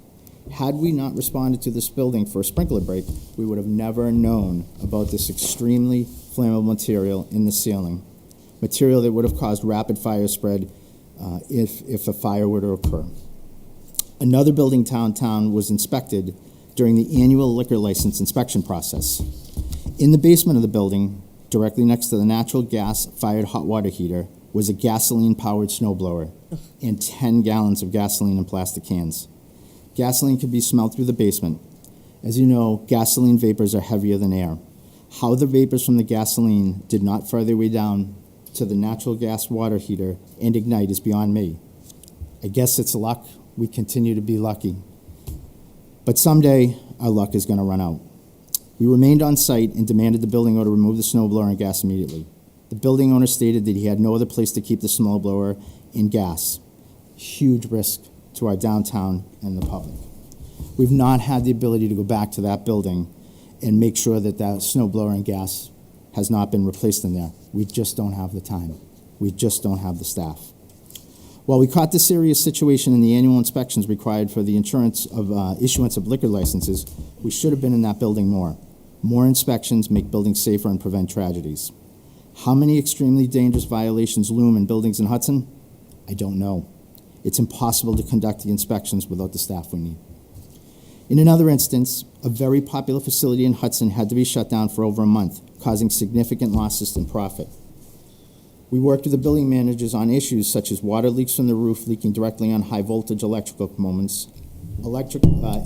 Had we not responded to this building for a sprinkler break, we would have never known about this extremely flammable material in the ceiling, material that would have caused rapid fire spread if a fire were to occur. Another building downtown was inspected during the annual liquor license inspection process. In the basement of the building, directly next to the natural gas-fired hot water heater, was a gasoline-powered snowblower and 10 gallons of gasoline in plastic cans. Gasoline could be smelled through the basement. As you know, gasoline vapors are heavier than air. How the vapors from the gasoline did not further way down to the natural gas water heater and ignite is beyond me. I guess it's luck. We continue to be lucky. But someday, our luck is going to run out. We remained on site and demanded the building owner to remove the snowblower and gas immediately. The building owner stated that he had no other place to keep the snowblower and gas. Huge risk to our downtown and the public. We've not had the ability to go back to that building and make sure that that snowblower and gas has not been replaced in there. We just don't have the time. We just don't have the staff. While we caught the serious situation in the annual inspections required for the issuance of liquor licenses, we should have been in that building more. More inspections make buildings safer and prevent tragedies. How many extremely dangerous violations loom in buildings in Hudson? I don't know. It's impossible to conduct the inspections without the staff we need. In another instance, a very popular facility in Hudson had to be shut down for over a month, causing significant losses in profit. We worked with the building managers on issues such as water leaks from the roof leaking directly on high-voltage electrical components,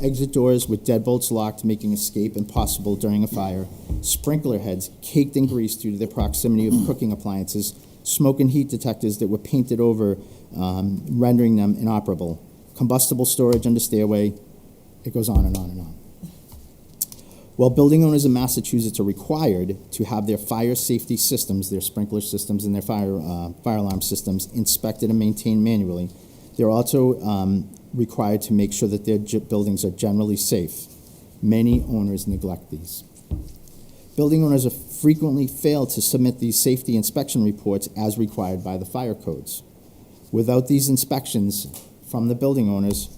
exit doors with deadbolts locked, making escape impossible during a fire, sprinkler heads caked in grease due to their proximity of cooking appliances, smoke and heat detectors that were painted over, rendering them inoperable, combustible storage under stairway. It goes on and on and on. While building owners in Massachusetts are required to have their fire safety systems, their sprinkler systems and their fire alarm systems inspected and maintained manually, they're also required to make sure that their buildings are generally safe. Many owners neglect these. Building owners frequently fail to submit these safety inspection reports as required by the fire codes. Without these inspections from the building owners,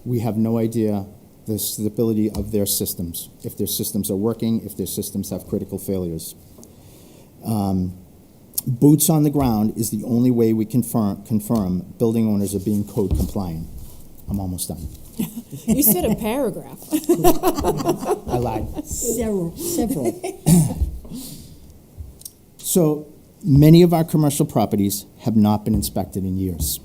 we have no idea the stability of their systems, if their systems are working, if their systems have critical failures. Boots on the ground is the only way we confirm building owners are being code compliant. I'm almost done. You said a paragraph. I lied. Several. So many of our commercial properties have not been inspected in years.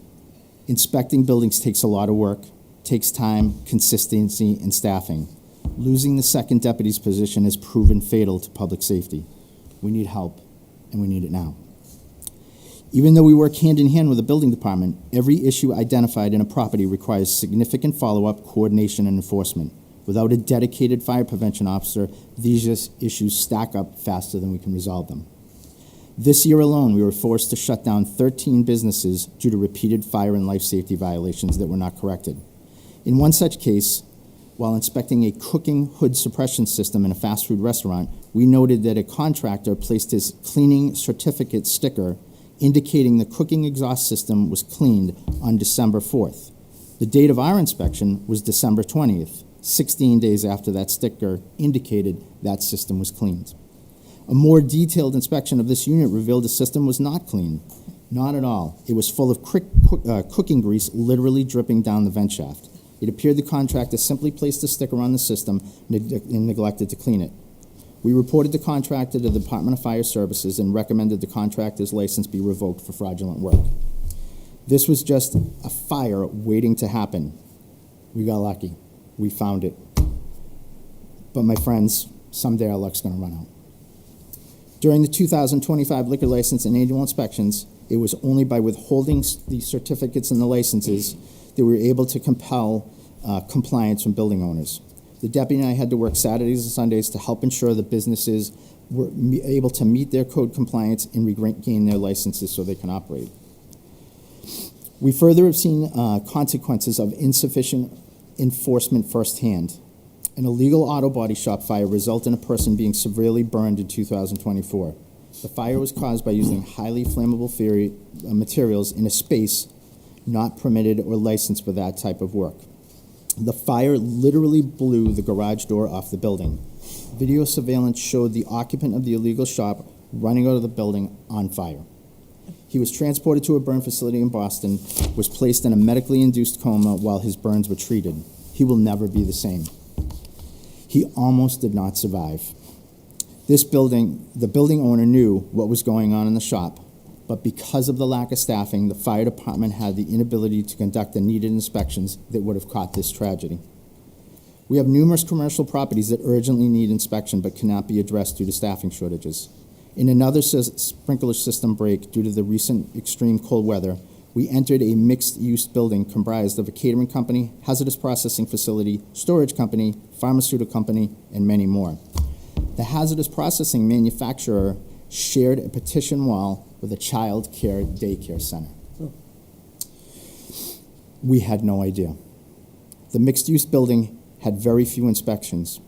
Inspecting buildings takes a lot of work, takes time, consistency, and staffing. Losing the second deputy's position has proven fatal to public safety. We need help, and we need it now. Even though we work hand in hand with the building department, every issue identified in a property requires significant follow-up, coordination, and enforcement. Without a dedicated fire prevention officer, these issues stack up faster than we can resolve them. This year alone, we were forced to shut down 13 businesses due to repeated fire and life safety violations that were not corrected. In one such case, while inspecting a cooking hood suppression system in a fast food restaurant, we noted that a contractor placed his cleaning certificate sticker indicating the cooking exhaust system was cleaned on December 4th. The date of our inspection was December 20th, 16 days after that sticker indicated that system was cleaned. A more detailed inspection of this unit revealed the system was not clean. Not at all. It was full of cooking grease literally dripping down the vent shaft. It appeared the contractor simply placed a sticker on the system and neglected to clean it. We reported the contractor to the Department of Fire Services and recommended the contractor's license be revoked for fraudulent work. This was just a fire waiting to happen. We got lucky. We found it. But my friends, someday our luck's going to run out. During the 2025 liquor license and annual inspections, it was only by withholding the certificates and the licenses that we were able to compel compliance from building owners. The deputy and I had to work Saturdays and Sundays to help ensure that businesses were able to meet their code compliance and regain their licenses so they can operate. We further have seen consequences of insufficient enforcement firsthand. An illegal auto body shop fire resulted in a person being severely burned in 2024. The fire was caused by using highly flammable materials in a space not permitted or licensed for that type of work. The fire literally blew the garage door off the building. Video surveillance showed the occupant of the illegal shop running out of the building on fire. He was transported to a burn facility in Boston, was placed in a medically induced coma while his burns were treated. He will never be the same. He almost did not survive. The building owner knew what was going on in the shop, but because of the lack of staffing, the fire department had the inability to conduct the needed inspections that would have caught this tragedy. We have numerous commercial properties that urgently need inspection but cannot be addressed due to staffing shortages. In another sprinkler system break due to the recent extreme cold weather, we entered a mixed-use building comprised of a catering company, hazardous processing facility, storage company, pharmaceutical company, and many more. The hazardous processing manufacturer shared a partition wall with a child care daycare center. We had no idea. The mixed-use building had very few inspections.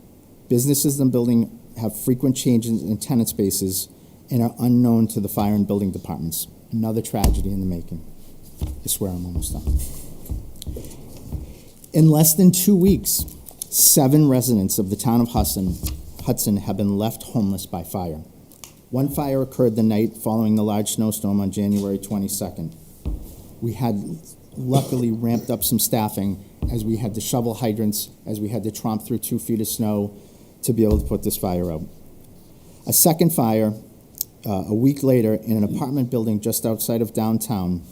Businesses in the building have frequent changes in tenant spaces and are unknown to the fire and building departments. Another tragedy in the making. I swear I'm almost done. In less than 2 weeks, 7 residents of the town of Hudson have been left homeless by fire. One fire occurred the night following the large snowstorm on January 22nd. We had luckily ramped up some staffing as we had to shovel hydrants, as we had to tromp through 2 feet of snow to be able to put this fire out. A second fire, a week later, in an apartment building just outside of downtown,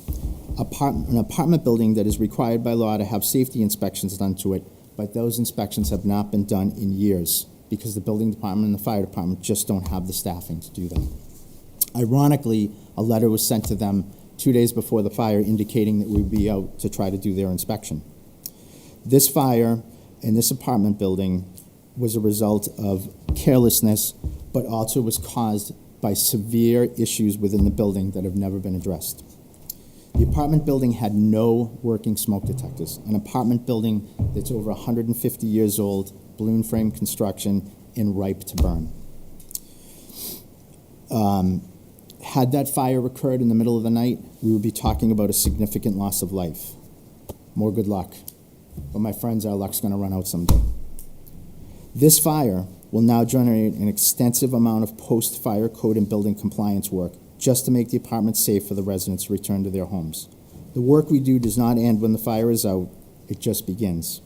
an apartment building that is required by law to have safety inspections done to it, but those inspections have not been done in years because the building department and the fire department just don't have the staffing to do them. Ironically, a letter was sent to them 2 days before the fire indicating that we'd be out to try to do their inspection. This fire in this apartment building was a result of carelessness, but also was caused by severe issues within the building that have never been addressed. The apartment building had no working smoke detectors. An apartment building that's over 150 years old, balloon frame construction, and ripe to burn. Had that fire occurred in the middle of the night, we would be talking about a significant loss of life. More good luck. But my friends, our luck's going to run out someday. This fire will now generate an extensive amount of post-fire code and building compliance work just to make the apartment safe for the residents to return to their homes. The work we do does not end when the fire is out, it just begins.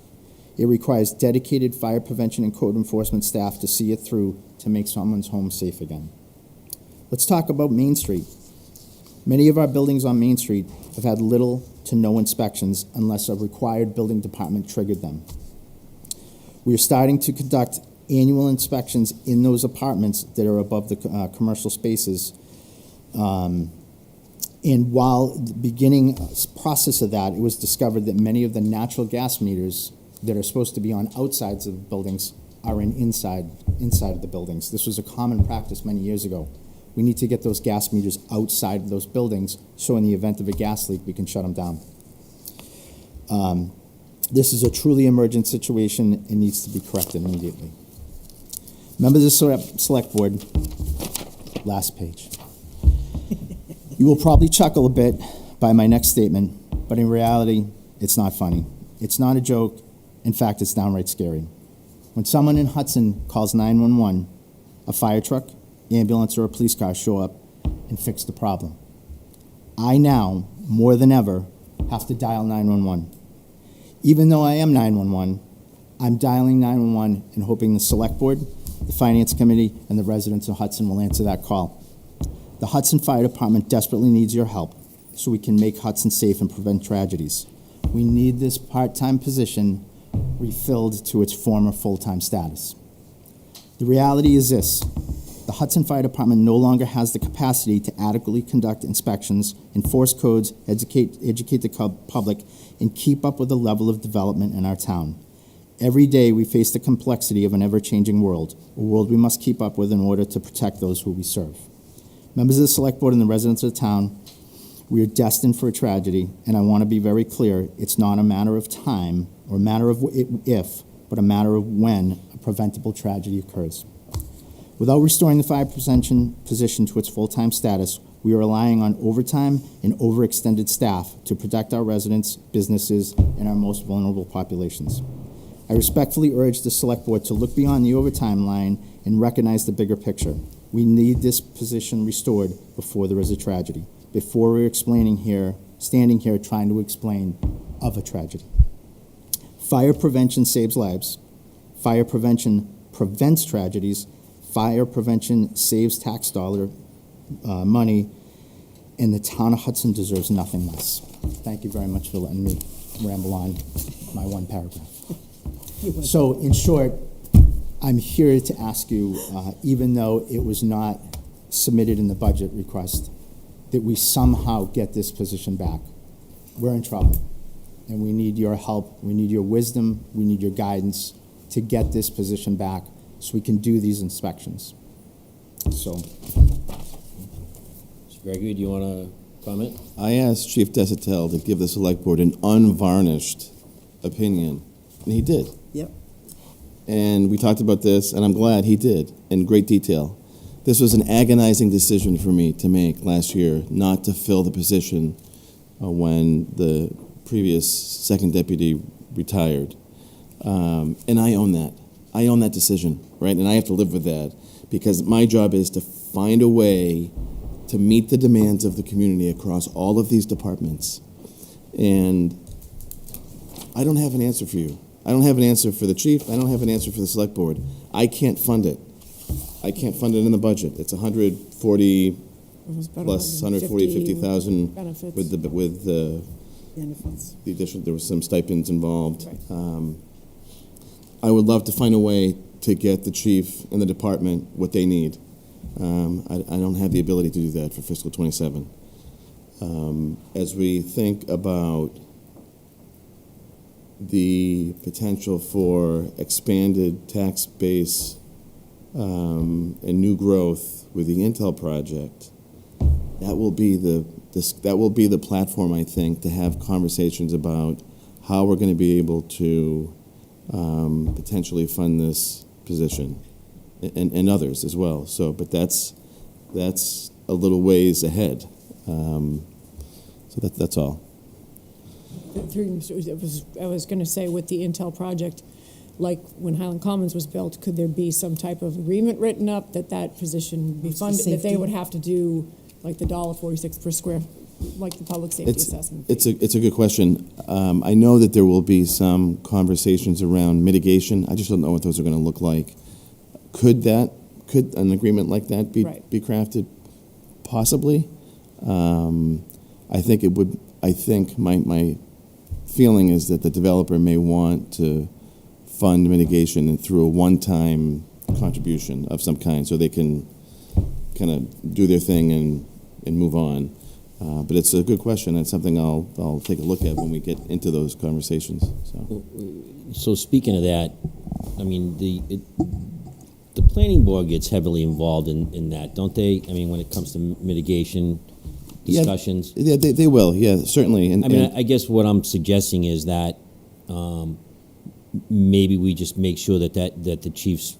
It requires dedicated fire prevention and code enforcement staff to see it through to make someone's home safe again. Let's talk about Main Street. Many of our buildings on Main Street have had little to no inspections unless a required building department triggered them. We are starting to conduct annual inspections in those apartments that are above the commercial spaces. And while the beginning process of that, it was discovered that many of the natural gas meters that are supposed to be on outsides of the buildings are inside of the buildings. This was a common practice many years ago. We need to get those gas meters outside of those buildings so in the event of a gas leak, we can shut them down. This is a truly emergent situation and needs to be corrected immediately. Members of the Select Board, last page. You will probably chuckle a bit by my next statement, but in reality, it's not funny. It's not a joke. In fact, it's downright scary. When someone in Hudson calls 911, a fire truck, ambulance, or a police car show up and fix the problem. I now, more than ever, have to dial 911. Even though I am 911, I'm dialing 911 and hoping the Select Board, the Finance Committee, and the residents of Hudson will answer that call. The Hudson Fire Department desperately needs your help so we can make Hudson safe and prevent tragedies. We need this part-time position refilled to its former full-time status. The reality is this. The Hudson Fire Department no longer has the capacity to adequately conduct inspections, enforce codes, educate the public, and keep up with the level of development in our town. Every day we face the complexity of an ever-changing world, a world we must keep up with in order to protect those who we serve. Members of the Select Board and the residents of the town, we are destined for a tragedy, and I want to be very clear, it's not a matter of time or a matter of if, but a matter of when a preventable tragedy occurs. Without restoring the fire prevention position to its full-time status, we are relying on overtime and overextended staff to protect our residents, businesses, and our most vulnerable populations. I respectfully urge the Select Board to look beyond the overtime line and recognize the bigger picture. We need this position restored before there is a tragedy, before we're standing here trying to explain of a tragedy. Fire prevention saves lives. Fire prevention prevents tragedies. Fire prevention saves tax dollar money, and the town of Hudson deserves nothing less. Thank you very much for letting me ramble on my one paragraph. So, in short, I'm here to ask you, even though it was not submitted in the budget request, that we somehow get this position back. We're in trouble, and we need your help, we need your wisdom, we need your guidance to get this position back so we can do these inspections. So, Mr. Gregory, do you want to comment? I asked Chief Desatel to give the Select Board an unvarnished opinion, and he did. Yep. And we talked about this, and I'm glad he did, in great detail. This was an agonizing decision for me to make last year, not to fill the position when the previous second deputy retired. And I own that. I own that decision, right? And I have to live with that because my job is to find a way to meet the demands of the community across all of these departments. And I don't have an answer for you. I don't have an answer for the chief. I don't have an answer for the Select Board. I can't fund it. I can't fund it in the budget. It's 140 plus 50,000 benefits. with the Benefits. the addition. There was some stipends involved. Right. I would love to find a way to get the chief and the department what they need. I don't have the ability to do that for fiscal 27. As we think about the potential for expanded tax base and new growth with the Intel project, that will be the platform, I think, to have conversations about how we're going to be able to potentially fund this position and others as well. So, but that's a little ways ahead. So that's all. I was going to say with the Intel project, like when Highland Commons was built, could there be some type of agreement written up that position be funded, that they would have to do like the $1.46 per square, like the public safety assessment? It's a good question. I know that there will be some conversations around mitigation. I just don't know what those are going to look like. Could an agreement like that be crafted? Possibly. I think it would. I think my feeling is that the developer may want to fund mitigation and through a one-time contribution of some kind, so they can kind of do their thing and move on. But it's a good question. It's something I'll take a look at when we get into those conversations. So speaking of that, I mean, the planning board gets heavily involved in that, don't they? I mean, when it comes to mitigation discussions. Yeah, they will. Yeah, certainly. And, I guess what I'm suggesting is that maybe we just make sure that the chief's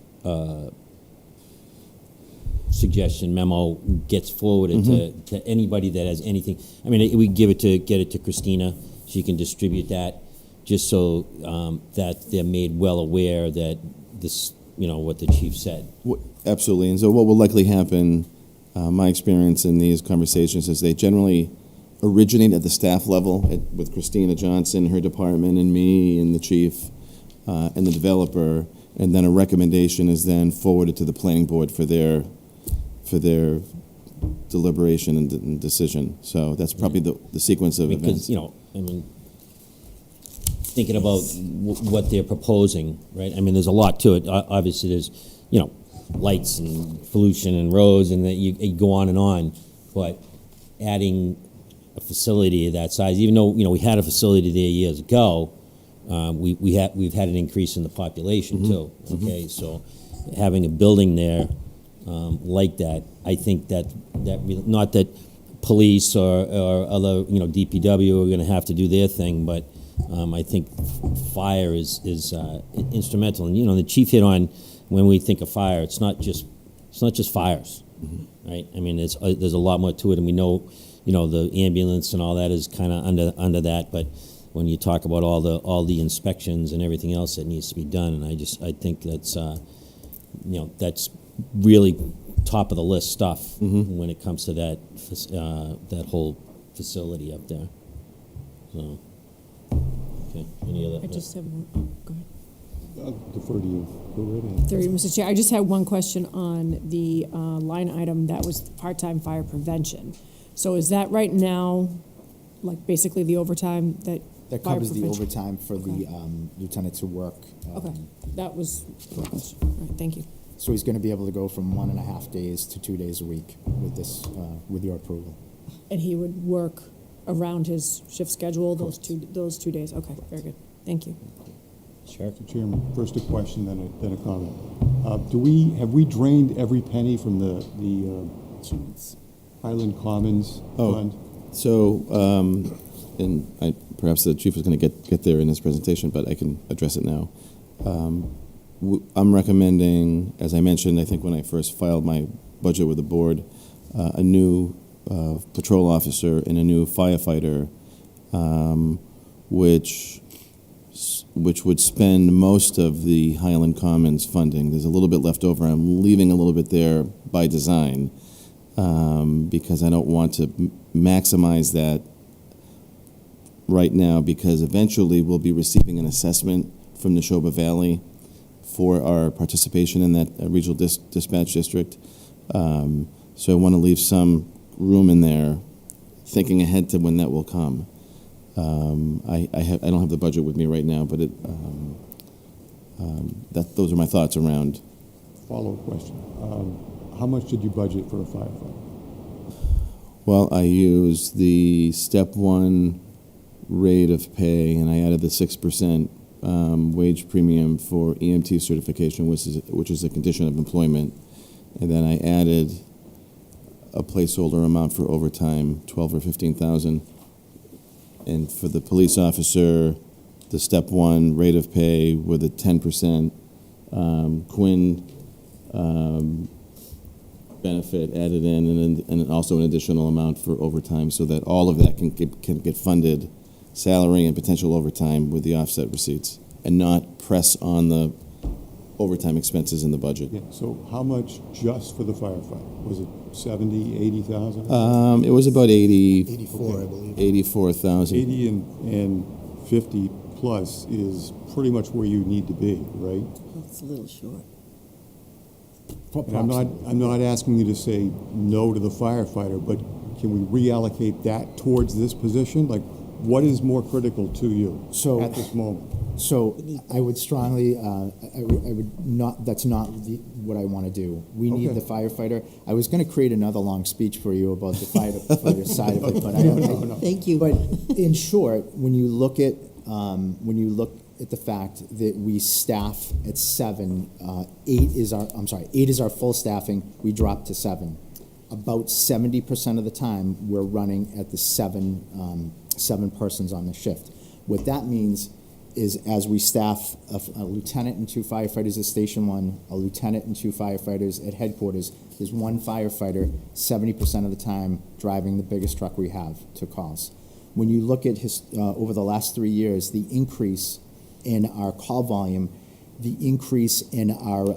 suggestion memo gets forwarded to anybody that has anything. I mean, we get it to Christina. She can distribute that, just so that they're made well aware that this, what the chief said. Absolutely. And so what will likely happen, my experience in these conversations is they generally originate at the staff level with Christina Johnson, her department, and me, and the chief, and the developer, and then a recommendation is then forwarded to the planning board for their deliberation and decision. So that's probably the sequence of events. Because, thinking about what they're proposing, right? I mean, there's a lot to it. Obviously, there's, lights and pollution and roads, and that you go on, but adding a facility of that size, even though, we had a facility there years ago, we've had an increase in the population too, okay? So having a building there like that, I think that not that police or other, DPW are gonna have to do their thing, but I think fire is instrumental. And, the chief hit on, when we think of fire, it's not just fires, right? I mean, there's a lot more to it, and we know, the ambulance and all that is kind of under that, but when you talk about all the inspections and everything else that needs to be done, and I think that's that's really top of the list stuff when it comes to that whole facility up there. So, okay, any other? I just have one. Oh, go ahead. I'll defer to you. Go right ahead. Through you, Mr. Chair, I just had one question on the line item that was part-time fire prevention. So is that right now, like basically the overtime that? That fire covers the prevention? overtime for the lieutenants who work. Okay, that was my question. All right, thank you. So he's going to be able to go from 1.5 days to 2 days a week with this, with your approval. And he would work around his shift schedule those 2 days? Okay, very good. Thank you. Sure. Mr. Chairman, first a question, then a comment. Have we drained every penny from the Highland Commons fund? So, and perhaps the chief was going to get there in his presentation, but I can address it now. I'm recommending, as I mentioned, I think when I first filed my budget with the board, a new patrol officer and a new firefighter, which would spend most of the Highland Commons funding. There's a little bit left over. I'm leaving a little bit there by design because I don't want to maximize that right now, because eventually we'll be receiving an assessment from Neshoba Valley for our participation in that regional dispatch district. So I want to leave some room in there, thinking ahead to when that will come. I don't have the budget with me right now, but those are my thoughts around. Follow-up question. How much did you budget for a firefighter? Well, I used the step 1 rate of pay, and I added the 6% wage premium for EMT certification, which is a condition of employment, and then I added a placeholder amount for overtime, 12 or 15,000. And for the police officer, the step 1 rate of pay with a 10% Quinn benefit added in, and also an additional amount for overtime, so that all of that can get funded, salary and potential overtime, with the offset receipts, and not press on the overtime expenses in the budget. Yeah, so how much just for the firefighter? Was it 70, 80,000? It was about 84, I believe. 84,000. 80 and 50 plus is pretty much where you need to be, right? It's a little short. And I'm not asking you to say no to the firefighter, but can we reallocate that towards this position? Like, what is more critical to you at this moment? So I would strongly, I would not, that's not what I want to do. We need the firefighter. I was going to create another long speech for you about the firefighter side of it, but No. Thank you. But in short, when you look at the fact that we staff at 7, 8 is our full staffing. We drop to 7. About 70% of the time, we're running at the 7 persons on the shift. What that means is, as we staff a lieutenant and 2 firefighters at Station 1, a lieutenant and 2 firefighters at headquarters, there's 1 firefighter 70% of the time driving the biggest truck we have to calls. When you look at over the last 3 years, the increase in our call volume, the increase in our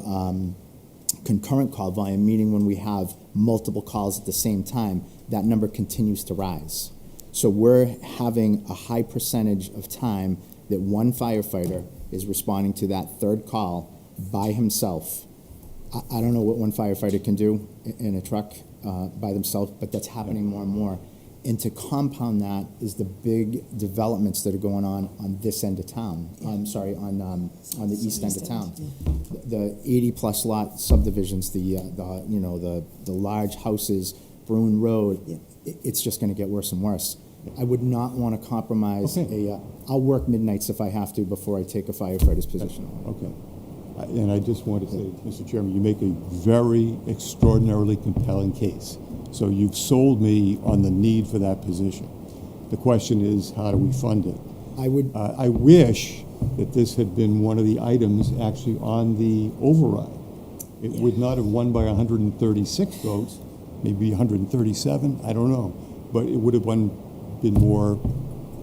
concurrent call volume, meaning when we have multiple calls at the same time, that number continues to rise. So we're having a high percentage of time that 1 firefighter is responding to that 3rd call by himself. I don't know what 1 firefighter can do in a truck by themselves, but that's happening more and more. And to compound that is the big developments that are going on this end of town. I'm sorry, on the east end of town. The 80-plus lot subdivisions, the large houses, Bruin Road, it's just going to get worse and worse. I would not want to compromise I'll work midnights if I have to before I take a firefighter's position. Okay. And I just want to say, Mr. Chairman, you make a very extraordinarily compelling case. So you've sold me on the need for that position. The question is, how do we fund it? I wish that this had been one of the items actually on the override. It would not have won by 136 votes, maybe 137, I don't know. But it would have been more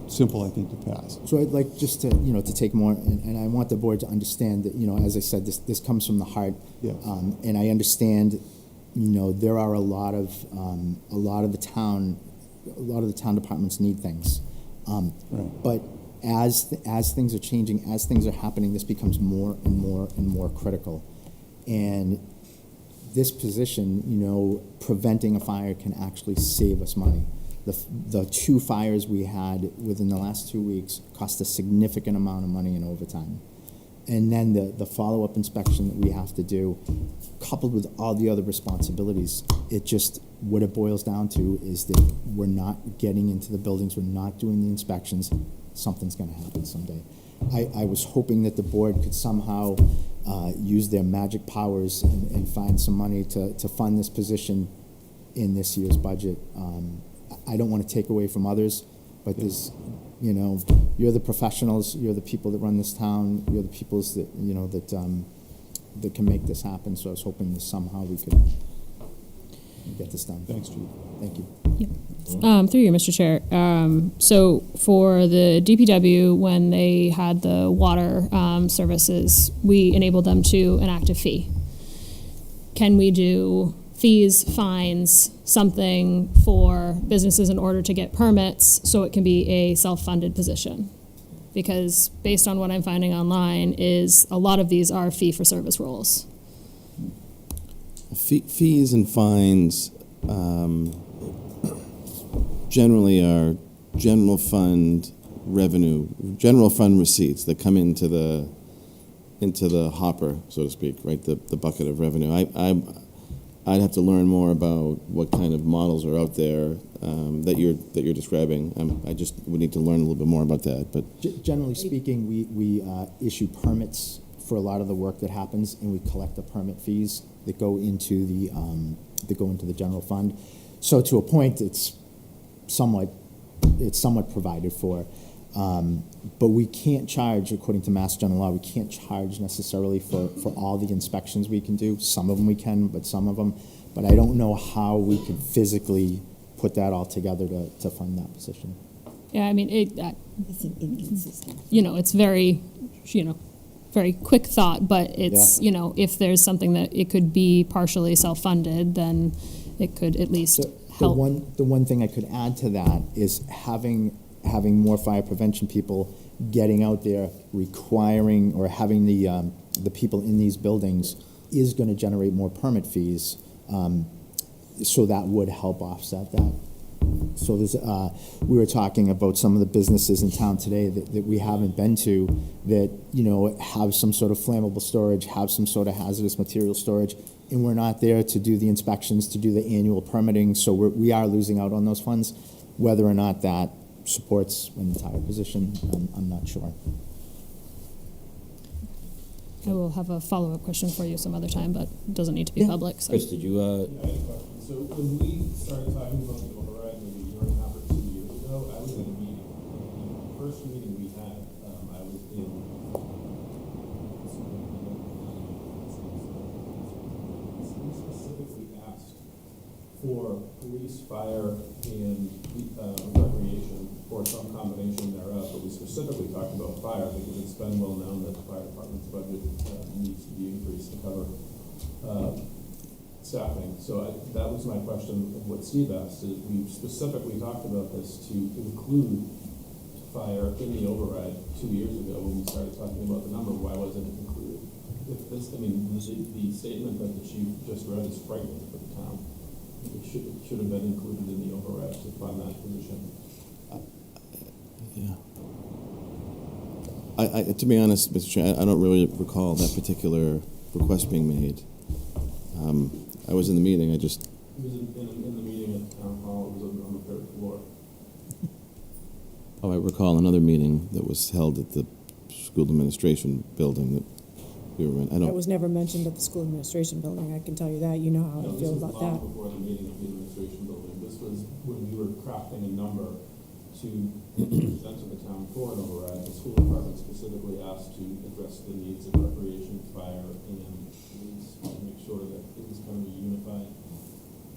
simple, I think, to pass. So I'd like just to take more, and I want the board to understand that, as I said, this comes from the heart. Yeah. And I understand, there are a lot of the town departments need things. Right. But as things are changing, as things are happening, this becomes more and more and more critical. And this position, preventing a fire can actually save us money. The 2 fires we had within the last 2 weeks cost a significant amount of money in overtime. And then the follow-up inspection that we have to do, coupled with all the other responsibilities, what it boils down to is that we're not getting into the buildings, we're not doing the inspections, something's going to happen someday. I was hoping that the board could somehow use their magic powers and find some money to fund this position in this year's budget. I don't want to take away from others, but there's, you're the professionals, you're the people that run this town, you're the people that, that can make this happen. So I was hoping that somehow we could get this done. Thanks, Chief. Thank you. Through you, Mr. Chair. So for the DPW, when they had the water services, we enabled them to enact a fee. Can we do fees, fines, something for businesses in order to get permits so it can be a self-funded position? Because based on what I'm finding online is a lot of these are fee-for-service roles. Fees and fines generally are general fund revenue, general fund receipts that come into the hopper, so to speak, right? The bucket of revenue. I'd have to learn more about what kind of models are out there that you're describing. I just would need to learn a little bit more about that. But generally speaking, we issue permits for a lot of the work that happens, and we collect the permit fees that go into the general fund. So to a point, it's somewhat provided for. But we can't charge, according to Mass General Law, we can't charge necessarily for all the inspections we can do. Some of them we can, but some of them. But I don't know how we could physically put that all together to fund that position. Yeah, I mean, It's inconsistent. It's very, very quick thought, but it's, if there's something that it could be partially self-funded, then it could at least help. The one thing I could add to that is having more fire prevention people getting out there, requiring or having the people in these buildings is going to generate more permit fees. So that would help offset that. So we were talking about some of the businesses in town today that we haven't been to that, have some sort of flammable storage, have some sort of hazardous material storage, and we're not there to do the inspections, to do the annual permitting. So we are losing out on those funds. Whether or not that supports an entire position, I'm not sure. I will have a follow-up question for you some other time, but it doesn't need to be public. So. Chris, did you? I had a question. So when we started talking about the override maybe a year and a half or 2 years ago, I was in a meeting. The first meeting we had, I was in. We specifically asked for police, fire, and recreation, or some combination thereof, but we specifically talked about fire because it's been well known that the fire department's budget needs to be increased to cover staffing. So that was my question of what Steve asked, is we specifically talked about this to include fire in the override 2 years ago when we started talking about the number. Why wasn't it included? If this, the statement that the chief just read is frightening for the town. It should have been included in the override to fund that position. Yeah. To be honest, Mr. Chair, I don't really recall that particular request being made. I was in the meeting, It was in the meeting at Town Hall, it was on the third floor. I recall another meeting that was held at the school administration building that we were in. That was never mentioned at the school administration building, I can tell you that, you know how I feel about This was long that. before the meeting of the administration building. This was when we were crafting a number to present to the town for an override. The school department specifically asked to address the needs of recreation, fire, and police to make sure that it was kind of a unified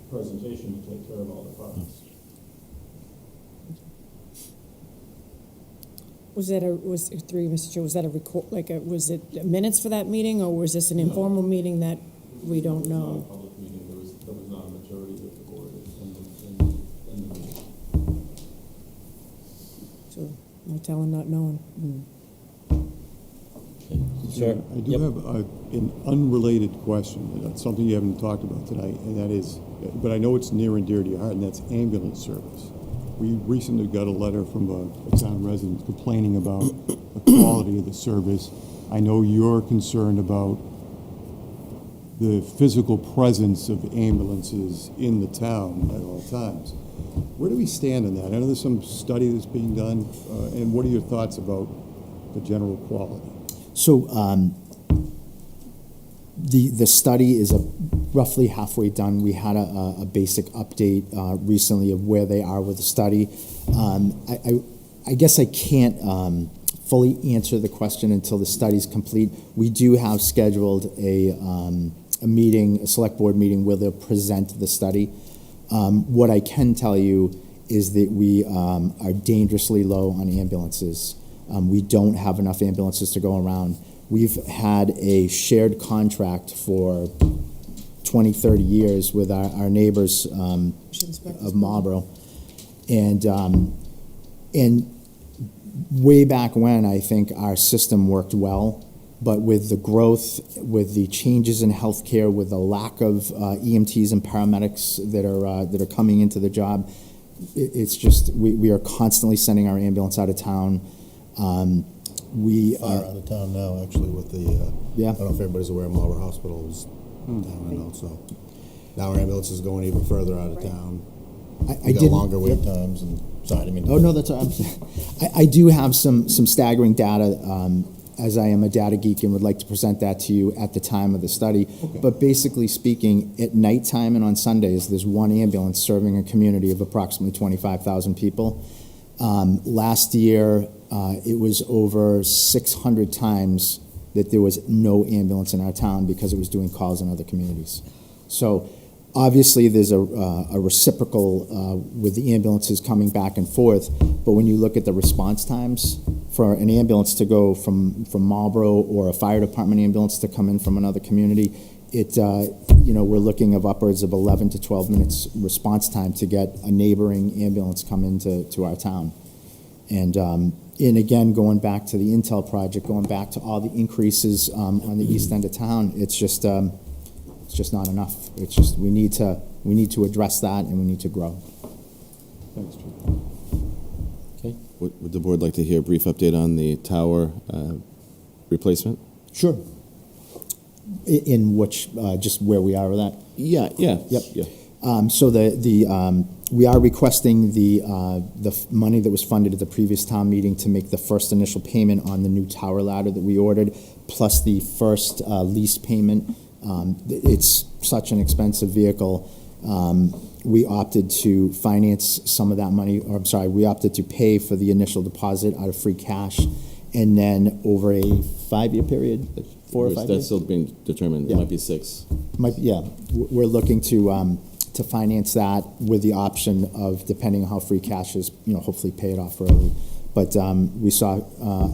presentation to take care of all departments. Was that through you, Mr. Chair, was that was it minutes for that meeting, or was this an informal meeting that we don't know? It was not a public meeting. There was not a majority of the board in the meeting. So, no telling, not knowing. Sir? I do have an unrelated question, that's something you haven't talked about tonight, and that is, but I know it's near and dear to your heart, and that's ambulance service. We recently got a letter from a town resident complaining about the quality of the service. I know you're concerned about the physical presence of ambulances in the town at all times. Where do we stand on that? I know there's some study that's being done, and what are your thoughts about the general quality? So the study is roughly halfway done. We had a basic update recently of where they are with the study. I guess I can't fully answer the question until the study's complete. We do have scheduled a meeting, a select board meeting, where they'll present the study. What I can tell you is that we are dangerously low on ambulances. We don't have enough ambulances to go around. We've had a shared contract for 20, 30 years with our neighbors of Marlboro. And way back when, I think our system worked well. But with the growth, with the changes in healthcare, with the lack of EMTs and paramedics that are coming into the job, it's just we are constantly sending our ambulance out of town. We are out of town now, actually, with the yeah. I don't know if everybody's aware, Marlboro Hospital is down and out, so now our ambulance is going even further out of town. We got longer wait times, and sorry, I didn't mean to. Oh no, that's I do have some staggering data, as I am a data geek and would like to present that to you at the time of the study. Okay. But basically speaking, at nighttime and on Sundays, there's one ambulance serving a community of approximately 25,000 people. Last year, it was over 600 times that there was no ambulance in our town because it was doing calls in other communities. So obviously there's a reciprocal with the ambulances coming back and forth, but when you look at the response times for an ambulance to go from Marlboro or a fire department ambulance to come in from another community, we're looking of upwards of 11 to 12 minutes response time to get a neighboring ambulance come into our town. And again, going back to the Intel project, going back to all the increases on the east end of town, it's just not enough. It's just we need to address that, and we need to grow. Thanks, Chief. Okay. Would the board like to hear a brief update on the tower replacement? Sure. In which, just where we are with that? Yeah. Yep. Yeah. So we are requesting the money that was funded at the previous town meeting to make the first initial payment on the new tower ladder that we ordered, plus the first lease payment. It's such an expensive vehicle. We opted to finance some of that money, we opted to pay for the initial deposit out of free cash, and then over a 5-year period, 4 or 5 years? That's still being determined. Yeah. It might be 6. We're looking to finance that with the option of, depending on how free cash is, hopefully pay it off early. But we saw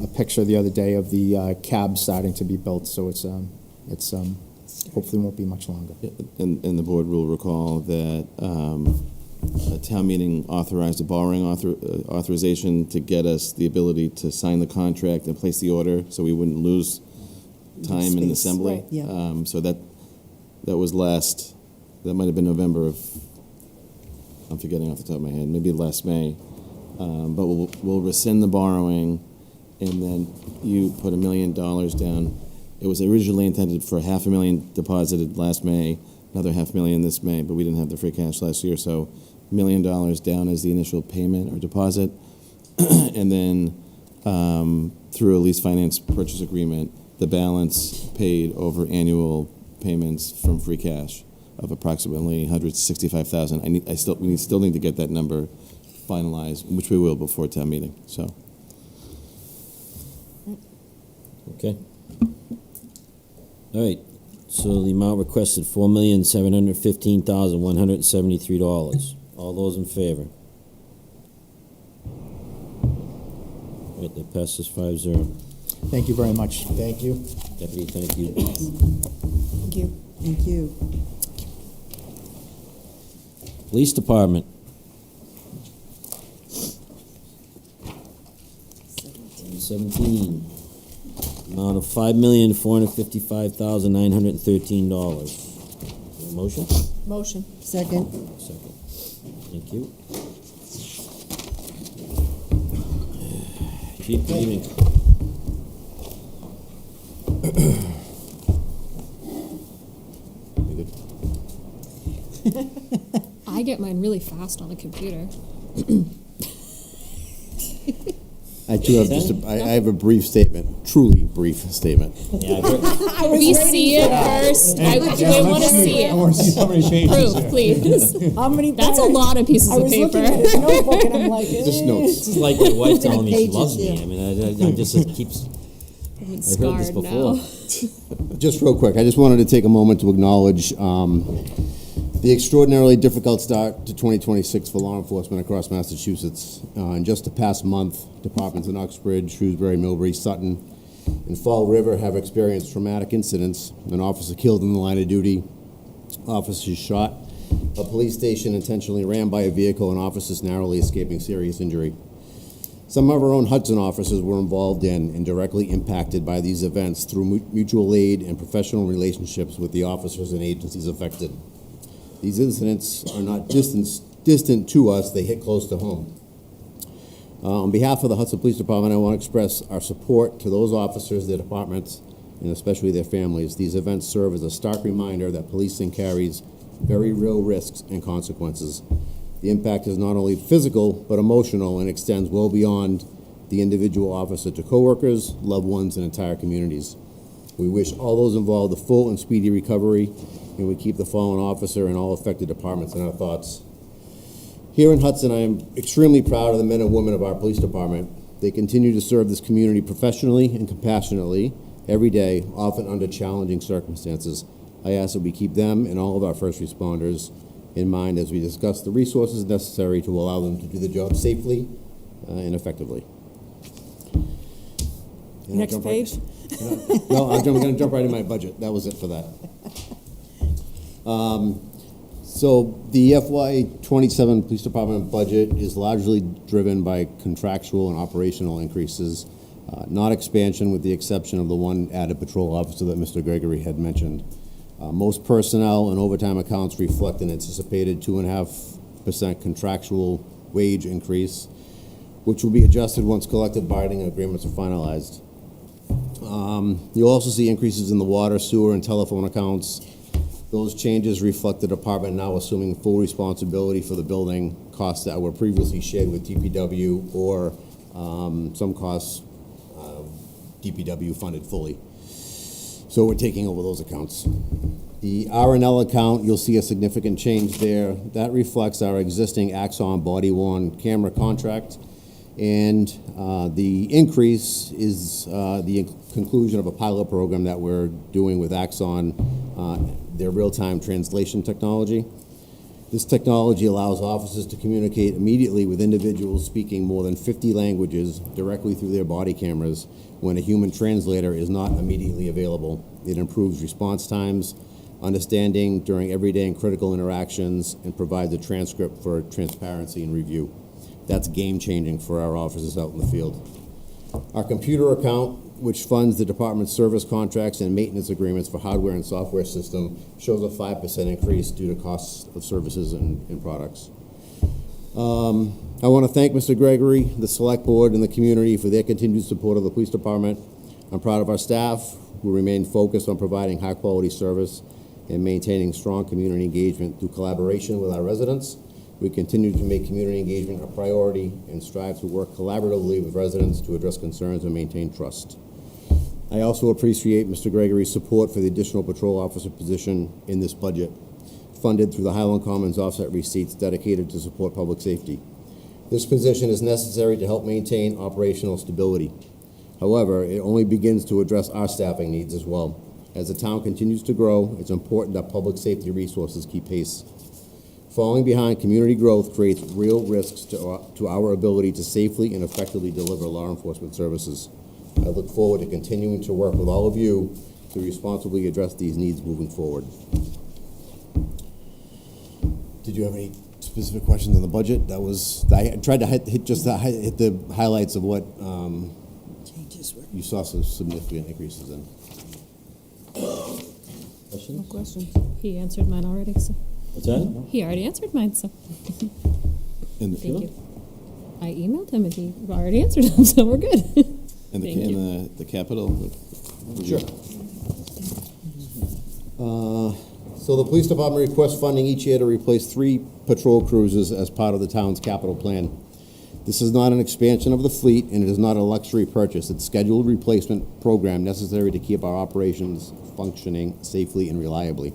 a picture the other day of the cab starting to be built, so it's hopefully won't be much longer. Yeah, and the board will recall that a town meeting authorized a borrowing authorization to get us the ability to sign the contract and place the order, so we wouldn't lose time in assembly. Right, yeah. So that was that might have been November of I'm forgetting off the top of my head, maybe last May. But we'll rescind the borrowing, and then you put $1 million down. It was originally intended for $500,000 deposited last May, another $500,000 this May, but we didn't have the free cash last year, so $1 million down as the initial payment or deposit, and then through a lease finance purchase agreement, the balance paid over annual payments from free cash of approximately $165,000. We still need to get that number finalized, which we will before town meeting. So. Okay. All right. So the amount requested, $4,715,173. All those in favor? All right, that passes 5-0. Thank you very much. Thank you. Deputy, thank you. Thank you. Thank you. Police Department. 17. Amount of $5,455,913. Motion? Motion. Second. Second. Thank you. Chief, good evening. I get mine really fast on the computer. I too have I have a brief statement, truly brief statement. Yeah, I heard. We see it first. I want to see I want to see how many pages Proof, there. please. How many? That's a lot of pieces of paper. Looking at his notebook and I'm like, Just notes. This is like my wife telling me she Pages, loves me. yeah. I mean, I just it keeps. I'm I heard this scarred before. now. Just real quick, I just wanted to take a moment to acknowledge the extraordinarily difficult start to 2026 for law enforcement across Massachusetts. In just the past month, departments in Uxbridge, Shrewsbury, Millbury, Sutton, and Fall River have experienced traumatic incidents. An officer killed in the line of duty, officers shot, a police station intentionally rammed by a vehicle, and officers narrowly escaping serious injury. Some of our own Hudson officers were involved in and directly impacted by these events through mutual aid and professional relationships with the officers and agencies affected. These incidents are not distant to us, they hit close to home. On behalf of the Hudson Police Department, I want to express our support to those officers, their departments, and especially their families. These events serve as a stark reminder that policing carries very real risks and consequences. The impact is not only physical, but emotional and extends well beyond the individual officer to coworkers, loved ones, and entire communities. We wish all those involved a full and speedy recovery, and we keep the fallen officer and all affected departments in our thoughts. Here in Hudson, I am extremely proud of the men and women of our police department. They continue to serve this community professionally and compassionately every day, often under challenging circumstances. I ask that we keep them and all of our first responders in mind as we discuss the resources necessary to allow them to do the job safely and effectively. Next page. No, I'm going to jump right in my budget. That was it for that. So the FY27 Police Department budget is largely driven by contractual and operational increases, not expansion, with the exception of the one added patrol officer that Mr. Gregory had mentioned. Most personnel and overtime accounts reflect an anticipated 2.5% contractual wage increase, which will be adjusted once collective bargaining agreements are finalized. You'll also see increases in the water, sewer, and telephone accounts. Those changes reflect the department now assuming full responsibility for the building costs that were previously shared with DPW, or some costs DPW funded fully. So we're taking over those accounts. The R&L account, you'll see a significant change there. That reflects our existing Axon body-worn camera contract. And the increase is the conclusion of a pilot program that we're doing with Axon, their real-time translation technology. This technology allows officers to communicate immediately with individuals speaking more than 50 languages directly through their body cameras when a human translator is not immediately available. It improves response times, understanding during everyday and critical interactions, and provides a transcript for transparency and review. That's game-changing for our officers out in the field. Our computer account, which funds the department's service contracts and maintenance agreements for hardware and software system, shows a 5% increase due to costs of services and products. I want to thank Mr. Gregory, the Select Board, and the community for their continued support of the Police Department. I'm proud of our staff, who remain focused on providing high-quality service and maintaining strong community engagement through collaboration with our residents. We continue to make community engagement a priority and strive to work collaboratively with residents to address concerns and maintain trust. I also appreciate Mr. Gregory's support for the additional patrol officer position in this budget, funded through the Highland Commons offset receipts dedicated to support public safety. This position is necessary to help maintain operational stability. However, it only begins to address our staffing needs as well. As the town continues to grow, it's important that public safety resources keep pace. Falling behind community growth creates real risks to our ability to safely and effectively deliver law enforcement services. I look forward to continuing to work with all of you to responsibly address these needs moving forward. Did you have any specific questions on the budget? I tried to hit the highlights of what you saw some significant increases in. Questions? No questions. He answered mine already, so. What's that? He already answered mine, so. In the Thank field? you. I emailed him and he already answered them, so we're good. And the capital? Sure. So the police department requests funding each year to replace 3 patrol cruisers as part of the town's capital plan. This is not an expansion of the fleet, and it is not a luxury purchase. It's a scheduled replacement program necessary to keep our operations functioning safely and reliably.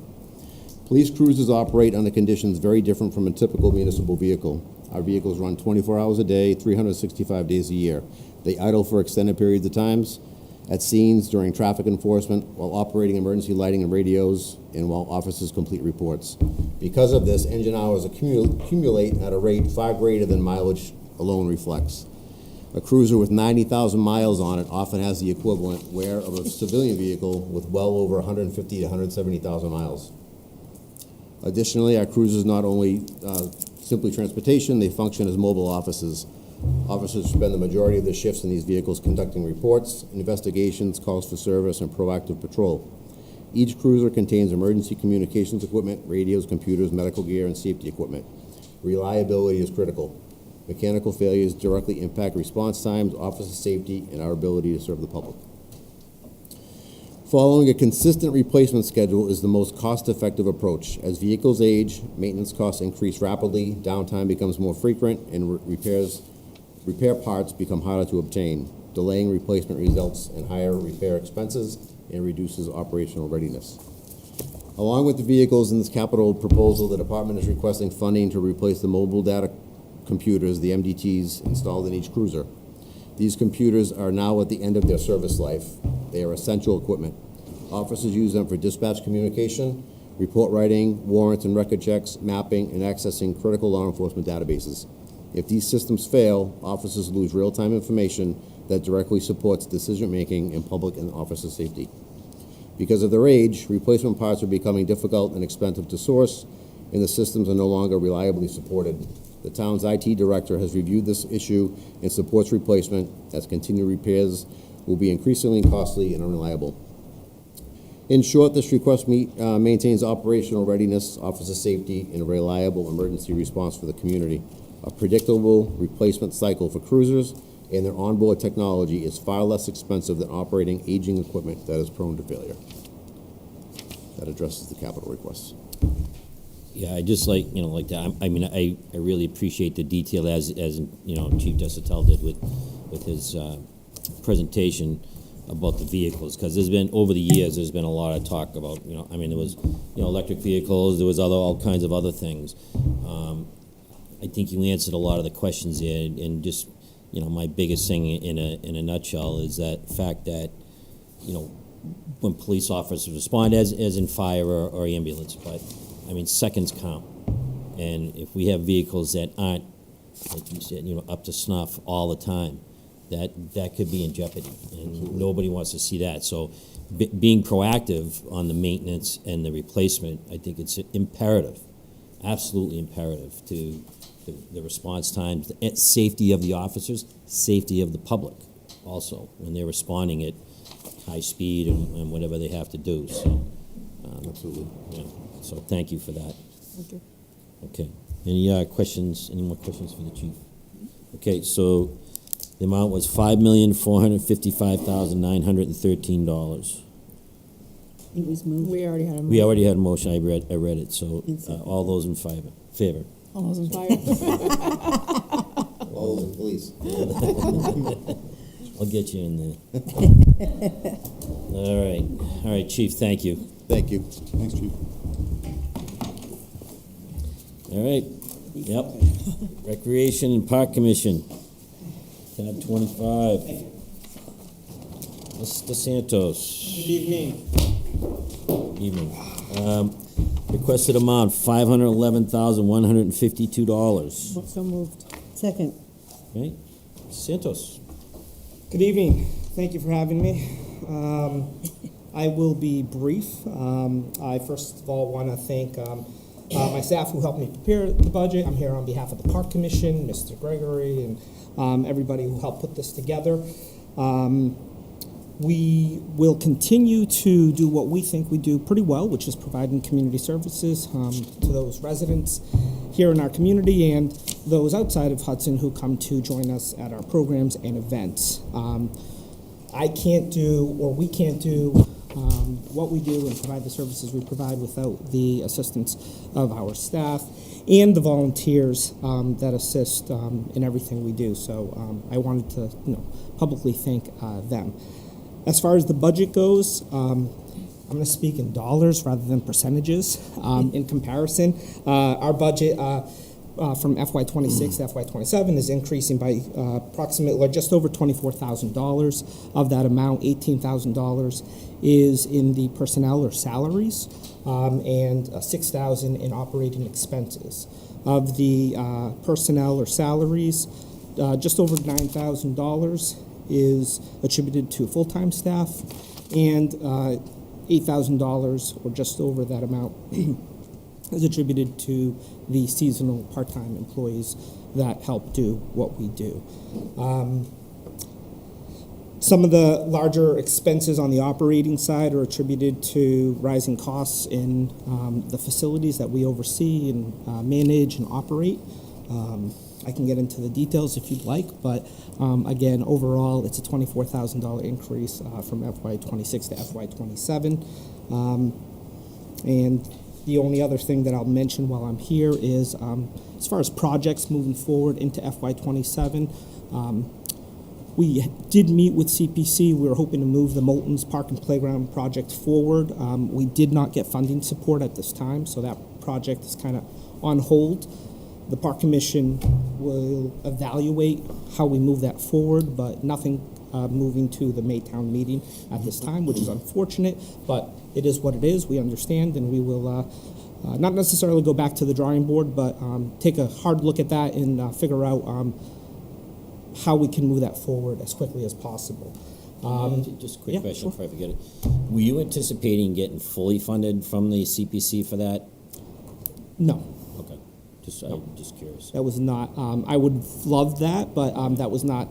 Police cruisers operate under conditions very different from a typical municipal vehicle. Our vehicles run 24 hours a day, 365 days a year. They idle for extended periods of times at scenes, during traffic enforcement, while operating emergency lighting and radios, and while officers complete reports. Because of this, engine hours accumulate at a rate far greater than mileage alone reflects. A cruiser with 90,000 miles on it often has the equivalent wear of a civilian vehicle with well over 150 to 170,000 miles. Additionally, our cruisers not only simply transportation, they function as mobile offices. Officers spend the majority of their shifts in these vehicles conducting reports, investigations, calls for service, and proactive patrol. Each cruiser contains emergency communications equipment, radios, computers, medical gear, and safety equipment. Reliability is critical. Mechanical failures directly impact response times, officer safety, and our ability to serve the public. Following a consistent replacement schedule is the most cost-effective approach. As vehicles age, maintenance costs increase rapidly, downtime becomes more frequent, and repair parts become harder to obtain. Delaying replacement results in higher repair expenses and reduces operational readiness. Along with the vehicles in this capital proposal, the department is requesting funding to replace the mobile data computers, the MDTs, installed in each cruiser. These computers are now at the end of their service life. They are essential equipment. Officers use them for dispatch communication, report writing, warrants and record checks, mapping, and accessing critical law enforcement databases. If these systems fail, officers lose real-time information that directly supports decision-making in public and officer safety. Because of their age, replacement parts are becoming difficult and expensive to source, and the systems are no longer reliably supported. The town's IT director has reviewed this issue and supports replacement, as continued repairs will be increasingly costly and unreliable. In short, this request maintains operational readiness, officer safety, and a reliable emergency response for the community. A predictable replacement cycle for cruisers and their onboard technology is far less expensive than operating aging equipment that is prone to failure. That addresses the capital requests. Yeah, I just like that. I mean, I really appreciate the detail as Chief Desatel did with his presentation about the vehicles, because over the years there's been a lot of talk about there was electric vehicles, there was all kinds of other things. I think you answered a lot of the questions there, and just my biggest thing in a nutshell is that fact that when police officers respond as in fire or ambulance, but seconds count. And if we have vehicles that aren't, like you said, up to snuff all the time, that could be in jeopardy, and nobody wants to see that. So being proactive on the maintenance and the replacement, I think it's imperative, absolutely imperative to the response times, the safety of the officers, safety of the public also, when they're responding at high speed and whatever they have to do. So, absolutely. Yeah. So thank you for that. Okay. Any questions, any more questions for the chief? Okay, so the amount was $5,455,913. It was moved. We already had a motion. We already had a motion, I read it, so all those in favor? All those in favor? All the police. I'll get you in there. All right, chief, thank you. Thank you. Thanks, Chief. All right, yep. Recreation and Park Commission, tab 25. Mr. Santos. Good evening. Evening. Requested amount, $511,152. So moved. Second. Okay, Santos. Good evening. Thank you for having me. I will be brief. I first of all want to thank my staff who helped me prepare the budget. I'm here on behalf of the Park Commission, Mr. Gregory, and everybody who helped put this together. We will continue to do what we think we do pretty well, which is providing community services to those residents here in our community and those outside of Hudson who come to join us at our programs and events. I can't do, or we can't do, what we do and provide the services we provide without the assistance of our staff and the volunteers that assist in everything we do. So I wanted to, publicly thank them. As far as the budget goes, I'm going to speak in dollars rather than percentages in comparison. Our budget from FY26 to FY27 is increasing by approximately, or just over $24,000. Of that amount, $18,000 is in the personnel or salaries, and $6,000 in operating expenses. Of the personnel or salaries, just over $9,000 is attributed to full-time staff, and $8,000, or just over that amount, is attributed to the seasonal part-time employees that help do what we do. Some of the larger expenses on the operating side are attributed to rising costs in the facilities that we oversee and manage and operate. I can get into the details if you'd like, but again, overall, it's a $24,000 increase from FY26 to FY27. And the only other thing that I'll mention while I'm here is as far as projects moving forward into FY27, we did meet with CPC. We were hoping to move the Moulton's Park and Playground project forward. We did not get funding support at this time, so that project is kind of on hold. The Park Commission will evaluate how we move that forward, but nothing moving to the Maytown meeting at this time, which is unfortunate, but it is what it is. We understand, and we will not necessarily go back to the drawing board, but take a hard look at that and figure out how we can move that forward as quickly as possible. Just a quick question before I forget it. Were you anticipating getting fully funded from the CPC for that? No. Okay. I'm just curious. That was not, I would love that, but that was not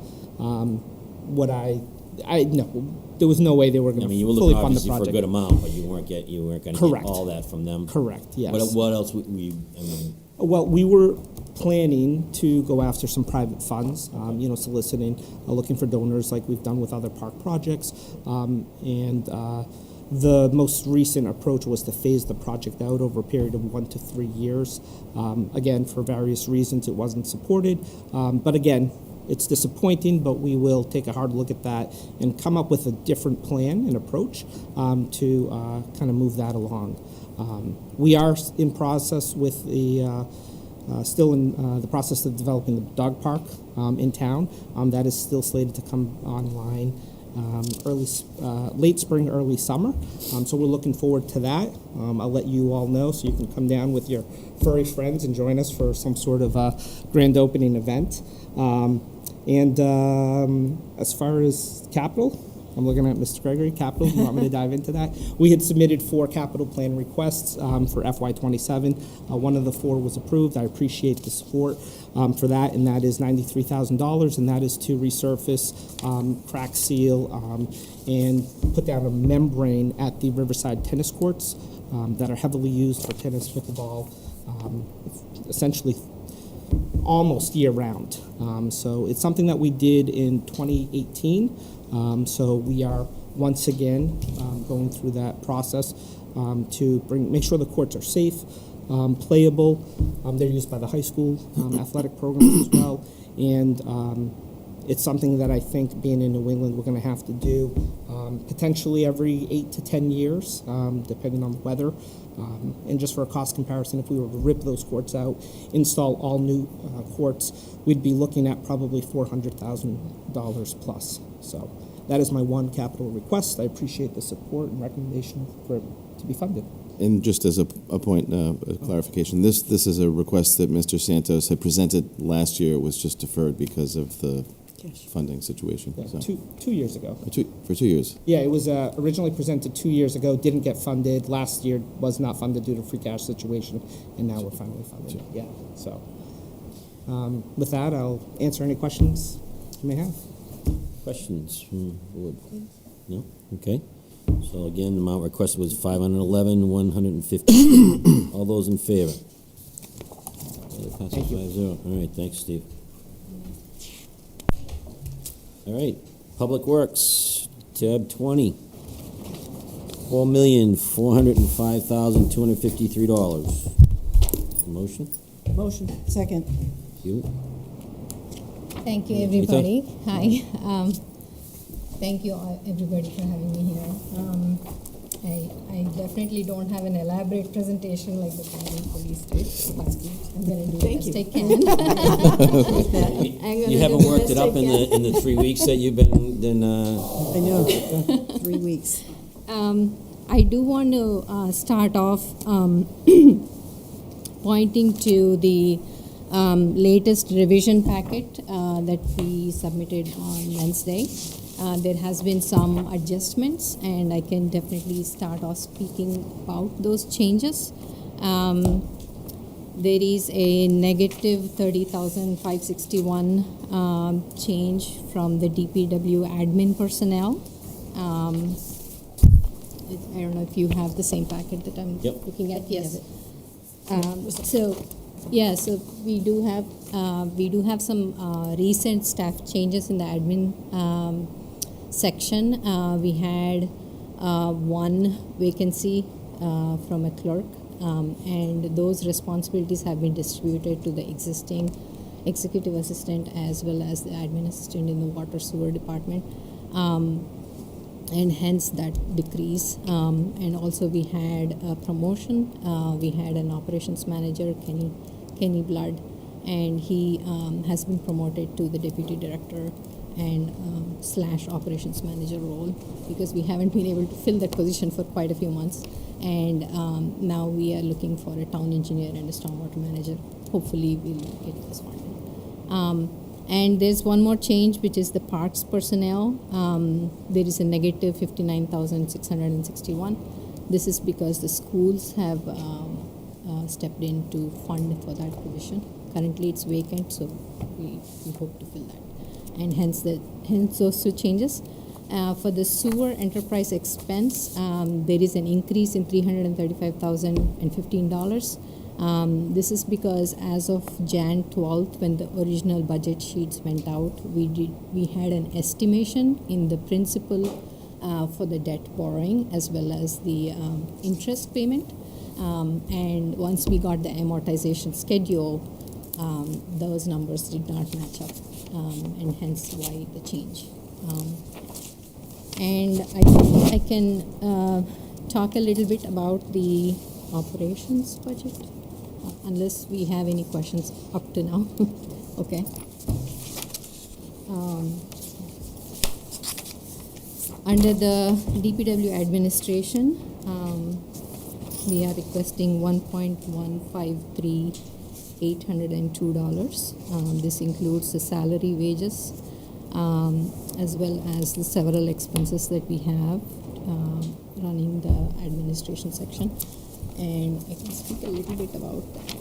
what no, there was no way they were going to you were fully looking fund the obviously project. for a good amount, but you weren't going to get all that from them. Correct, yes. What else Well, we were planning to go after some private funds, soliciting, looking for donors like we've done with other park projects, and the most recent approach was to phase the project out over a period of 1 to 3 years. Again, for various reasons, it wasn't supported. But again, it's disappointing, but we will take a hard look at that and come up with a different plan and approach to kind of move that along. We are in process with the still in the process of developing the dog park in town. That is still slated to come online late spring, early summer. So we're looking forward to that. I'll let you all know so you can come down with your furry friends and join us for some sort of grand opening event. As far as capital, I'm looking at Mr. Gregory. Capital, you want me to dive into that? We had submitted 4 capital plan requests for FY27. One of the 4 was approved. I appreciate the support for that, and that is $93,000, and that is to resurface, crack seal, and put down a membrane at the Riverside tennis courts that are heavily used for tennis, pickleball, essentially almost year-round. So it's something that we did in 2018. So we are once again going through that process to make sure the courts are safe, playable. They're used by the high school athletic programs as well. And it's something that I think, being in New England, we're going to have to do potentially every 8 to 10 years, depending on the weather. And just for a cost comparison, if we were to rip those courts out, install all new courts, we'd be looking at probably $400,000 plus. So that is my one capital request. I appreciate the support and recommendation for it to be funded. And just as a point, a clarification, this is a request that Mr. Santos had presented last year. It was just deferred because of the funding situation. Yeah, so. 2 years ago. For 2 years. Yeah, it was originally presented 2 years ago, didn't get funded. Last year was not funded due to free cash situation, and now we're finally funded. Yeah, so with that, I'll answer any questions you may have. Questions from the board? No? Okay. So again, the amount requested was $511,150. All those in favor? Okay, that passes 5-0. All right, thanks, Steve. All right, Public Works, tab 20. $4,405,253. Motion? Motion. Second. Thank you. Thank you, everybody. Hi. Thank you, everybody, for having me here. I definitely don't have an elaborate presentation like the police did, but I'm going to do the best I can. You haven't worked it up in the 3 weeks that you've been in. I know, 3 weeks. I do want to start off pointing to the latest revision packet that we submitted on Wednesday. There has been some adjustments, and I can definitely start off speaking about those changes. There is a negative 30,561 change from the DPW admin personnel. I don't know if you have the same packet that I'm looking at. Yes. So we do have some recent staff changes in the admin section. We had one vacancy from a clerk, and those responsibilities have been distributed to the existing executive assistant as well as the admin assistant in the water sewer department, and hence that decrease. And also we had a promotion. We had an operations manager, Kenny Blood, and he has been promoted to the deputy director and / operations manager role, because we haven't been able to fill that position for quite a few months. And now we are looking for a town engineer and a stormwater manager. Hopefully we'll get this funded. And there's one more change, which is the parks personnel. There is a negative 59,661. This is because the schools have stepped in to fund for that position. Currently it's vacant, so we hope to fill that. And hence those two changes. For the sewer enterprise expense, there is an increase in $335,015. This is because as of Jan 12th, when the original budget sheets went out, we had an estimation in the principal for the debt borrowing as well as the interest payment. And once we got the amortization schedule, those numbers did not match up, and hence why the change. And I can talk a little bit about the operations budget, unless we have any questions up to now. Okay. Under the DPW administration, we are requesting $1,153,802. This includes the salary, wages, as well as the several expenses that we have running the administration section. And I can speak a little bit about that.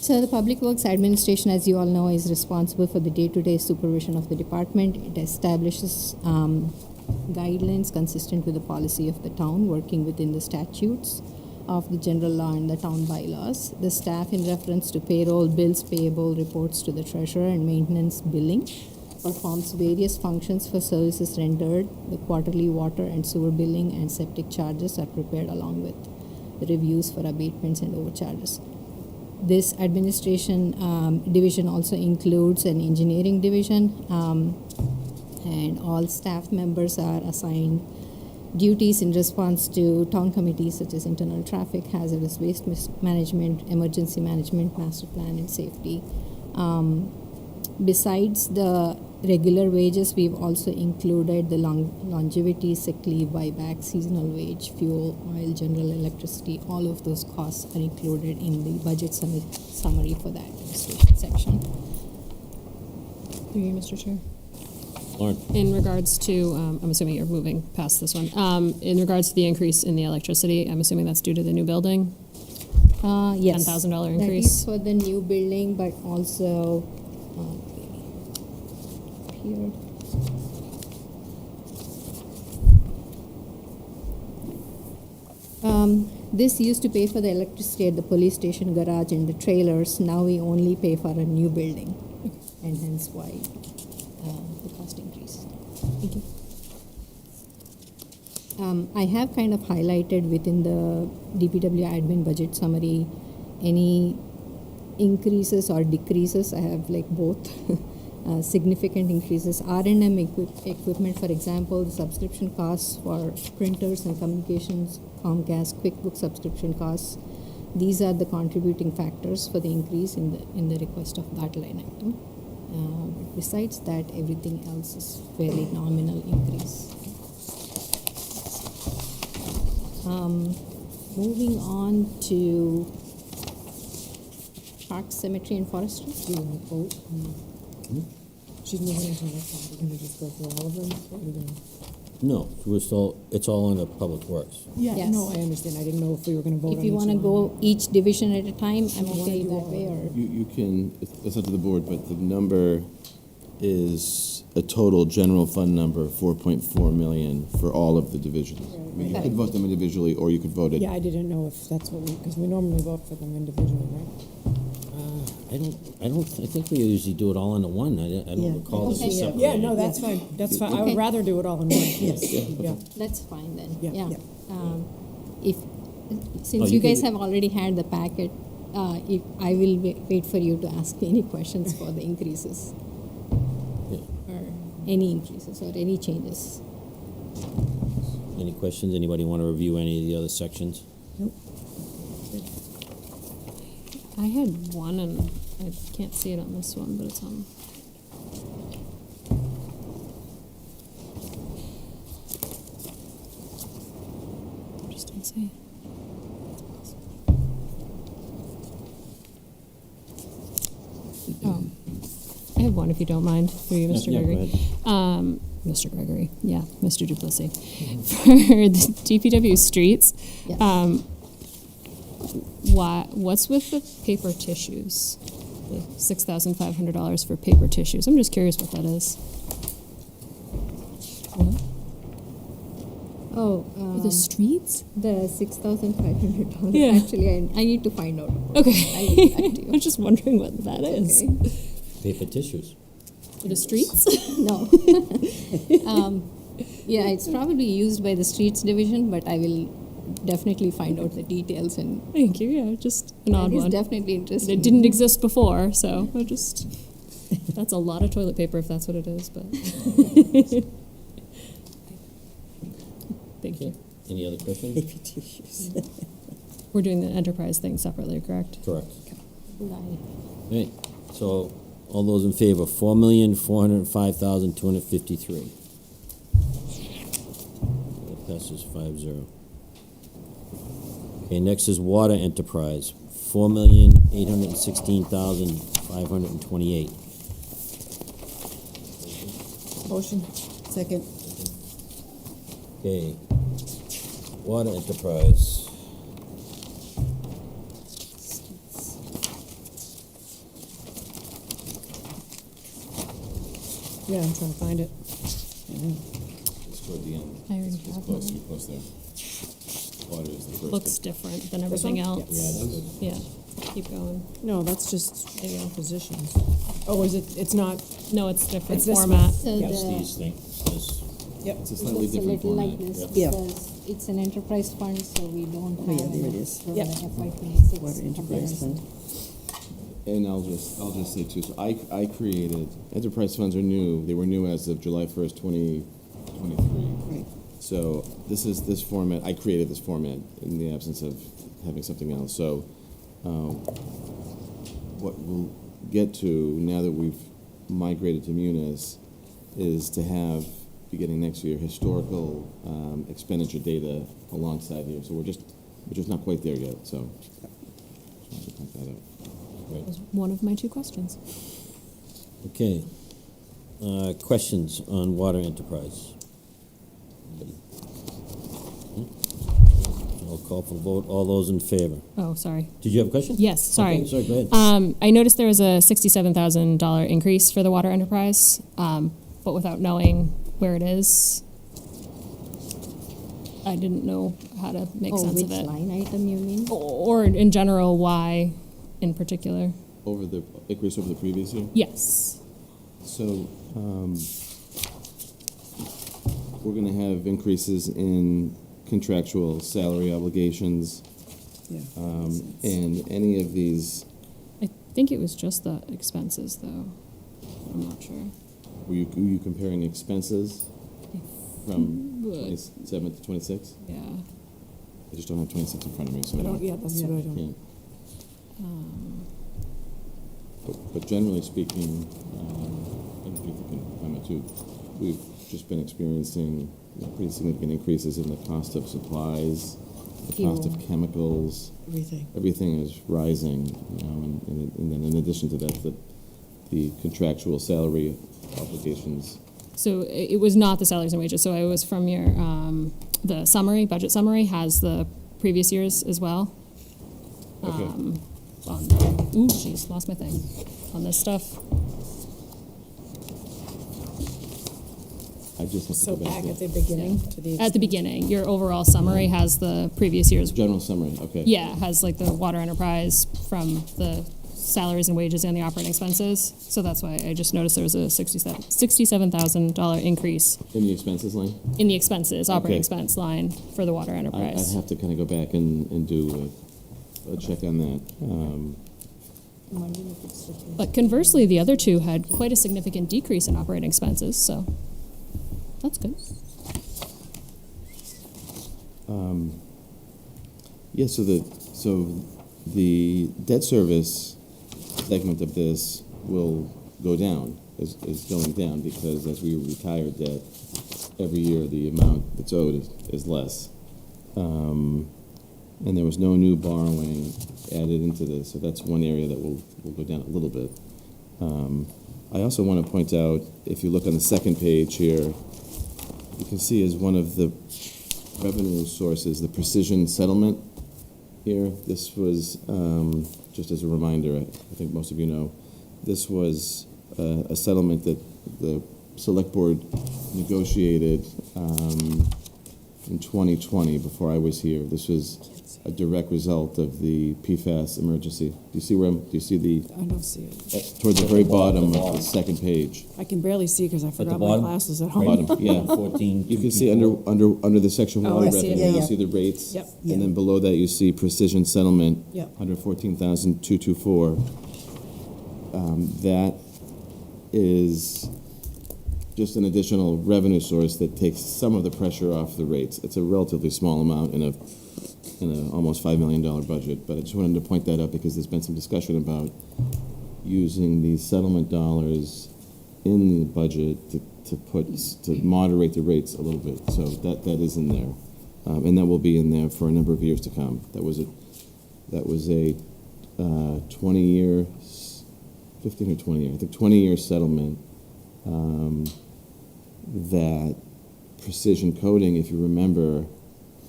So the Public Works Administration, as you all know, is responsible for the day-to-day supervision of the department. It establishes guidelines consistent with the policy of the town, working within the statutes of the general law and the town bylaws. The staff, in reference to payroll, bills payable, reports to the treasurer, and maintenance billing, performs various functions for services rendered. The quarterly water and sewer billing and septic charges are prepared along with the reviews for abatements and overcharges. This administration division also includes an engineering division, and all staff members are assigned duties in response to town committees such as internal traffic, hazardous waste management, emergency management, master plan, and safety. Besides the regular wages, we've also included the longevity, sick leave, buyback, seasonal wage, fuel, oil, general electricity. All of those costs are included in the budget summary for that section. Through you, Mr. Chair. Lauren? In regards to, I'm assuming you're moving past this one. In regards to the increase in the electricity, I'm assuming that's due to the new building? Yes. $10,000 increase? That is for the new building, but also here. This used to pay for the electricity at the police station garage and the trailers. Now we only pay for a new building, and hence why the cost increase. Thank you. I have kind of highlighted within the DPW admin budget summary any increases or decreases. I have like both. Significant increases. R&M equipment, for example, the subscription costs for printers and communications, Comcast, QuickBooks subscription costs. These are the contributing factors for the increase in the request of that line item. Besides that, everything else is fairly nominal increase. Moving on to Parks, Cemetery, and Forestry. She's moving into the side. Can we just go through all of them? What are we doing? No, it's all under Public Works. Yeah, Yes. no, I understand. I didn't know if we were going to vote on If you each want to one. go each division at a time, I'm wanna okay do that all way. of Or You can, it's up to the board, but the number is a total general fund number of 4.4 million for all of the divisions. I mean, you could vote them individually, or you could vote it. Yeah, I didn't know if that's what because we normally vote for them individually, right? I think we usually do it all into one. I don't recall this Okay. as separated. Yeah, no, that's fine. That's fine. I Okay. would rather do it all in one. Yes. Yeah. that's fine then. Yeah. If since you you guys can- have already had the packet, if I will wait for you to ask me any questions for the increases Yeah. or any increases or any changes. Any questions? Anybody want to review any of the other sections? I had one, and I can't see it on this one, but it's on. Just don't see. Oh, I have one if you don't mind, through you, Mr. Yeah, go Gregory. ahead. Mr. Gregory, yeah, Mr. Duplessis. For the DPW streets, Yes. what's with the paper tissues? The $6,500 for paper tissues. I'm just curious what that is. Oh, For the streets? the $6,500. Yeah. Actually, I need to find out. Okay. I'll get back to you. I'm just wondering what that is. Okay. Paper tissues. For the streets? No. Yeah, it's probably used by the streets division, but I will definitely find out the details. And Thank you. Yeah, just an odd it is one. definitely interesting. It didn't exist before, so I just. That's a lot of toilet paper if that's what it is, but. Thank you. Any other questions? Baby tissues. We're doing the enterprise thing separately, correct? Correct. Right. All right, so all those in favor, 4,405,253. That passes 5-0. Okay, next is water enterprise, 4,816,528. Motion. Second. Okay, water enterprise. Yeah, I'm trying to find it. toward the end. I already It's have close, mine. you're close there. Water is the first. Looks different than everything one? else. Yeah, it does. Yeah, keep going. No, that's just positions. Oh, is it, it's not, No, it's different It's this format. So Yes, the, these things, this. yep. It's a it slightly looks a different little format. like this Yeah. because it's an enterprise fund, so we don't have Oh, yeah, there it any is. for Yep. the FY26 Water enterprise comparison. fund. And I'll just say too, so I created, enterprise funds are new, they were new as of July 1st, 2023. Right. So this format, I created this format in the absence of having something else. So what we'll get to now that we've migrated to Munis is to have, beginning next year, historical expenditure data alongside here. So we're just not quite there yet, so just wanted to point that out. That was one of my two questions. Okay. Questions on water enterprise? Anybody? I'll call for the vote. All those in favor? Oh, sorry. Did you have a question? Yes, sorry. Okay, sorry, go ahead. I noticed there was a $67,000 increase for the water enterprise, but without knowing where it is, I didn't know how to make sense which of it. line item you mean? Or in general, why in particular? Over the increase over the previous year? Yes. So we're going to have increases in contractual salary obligations, Yeah. and any of these. I think it was just the expenses, though. I'm not sure. Were you comparing expenses from 27 to 26? Yeah. I just don't have 26 in front of me, so I don't, yeah, that's what I don't. can't. But generally speaking, and if you can comment too, we've just been experiencing pretty significant increases in the cost of supplies, the cost of chemicals. Everything. Everything is rising, and then in addition to that, the contractual salary obligations. So it was not the salaries and wages. So it was from your, the summary, budget summary has the previous years as well. Okay. Ooh, jeez, lost my thing on this stuff. I just have to So go back back to at the beginning to the. At the beginning, your overall summary has the previous year's. general summary. Okay. Yeah, it has like the water enterprise from the salaries and wages and the operating expenses. So that's why I just noticed there was a $67,000 increase In the expenses line. in the expenses, operating Okay. expense line for the water I'd enterprise. have to kind of go back and do a check on that. I'm wondering if it's the case. But conversely, the other two had quite a significant decrease in operating expenses, so that's good. Yeah, so the debt service segment of this will go down, is going down, because as we retire debt, every year the amount that's owed is less. And there was no new borrowing added into this, so that's one area that will go down a little bit. I also want to point out, if you look on the second page here, you can see as one of the revenue sources, the precision settlement here. This was, just as a reminder, I think most of you know, this was a settlement that the select board negotiated in 2020 before I was here. This was a direct result of the PFAS emergency. Do you see I don't see it. towards the very bottom of the second page? I can barely see because I forgot my bottom? glasses at home. Bottom, yeah. 14. You can see under the section Oh, water I see it. revenue, Yeah, you yeah. see the rates. Yep. And then below that, you see precision settlement, Yep. 114,224. That is just an additional revenue source that takes some of the pressure off the rates. It's a relatively small amount in a almost $5 million budget, but I just wanted to point that out because there's been some discussion about using these settlement dollars in the budget to moderate the rates a little bit. So that is in there, and that will be in there for a number of years to come. That was a 20-year, 15 or 20 year, I think 20-year settlement. That precision coding, if you remember,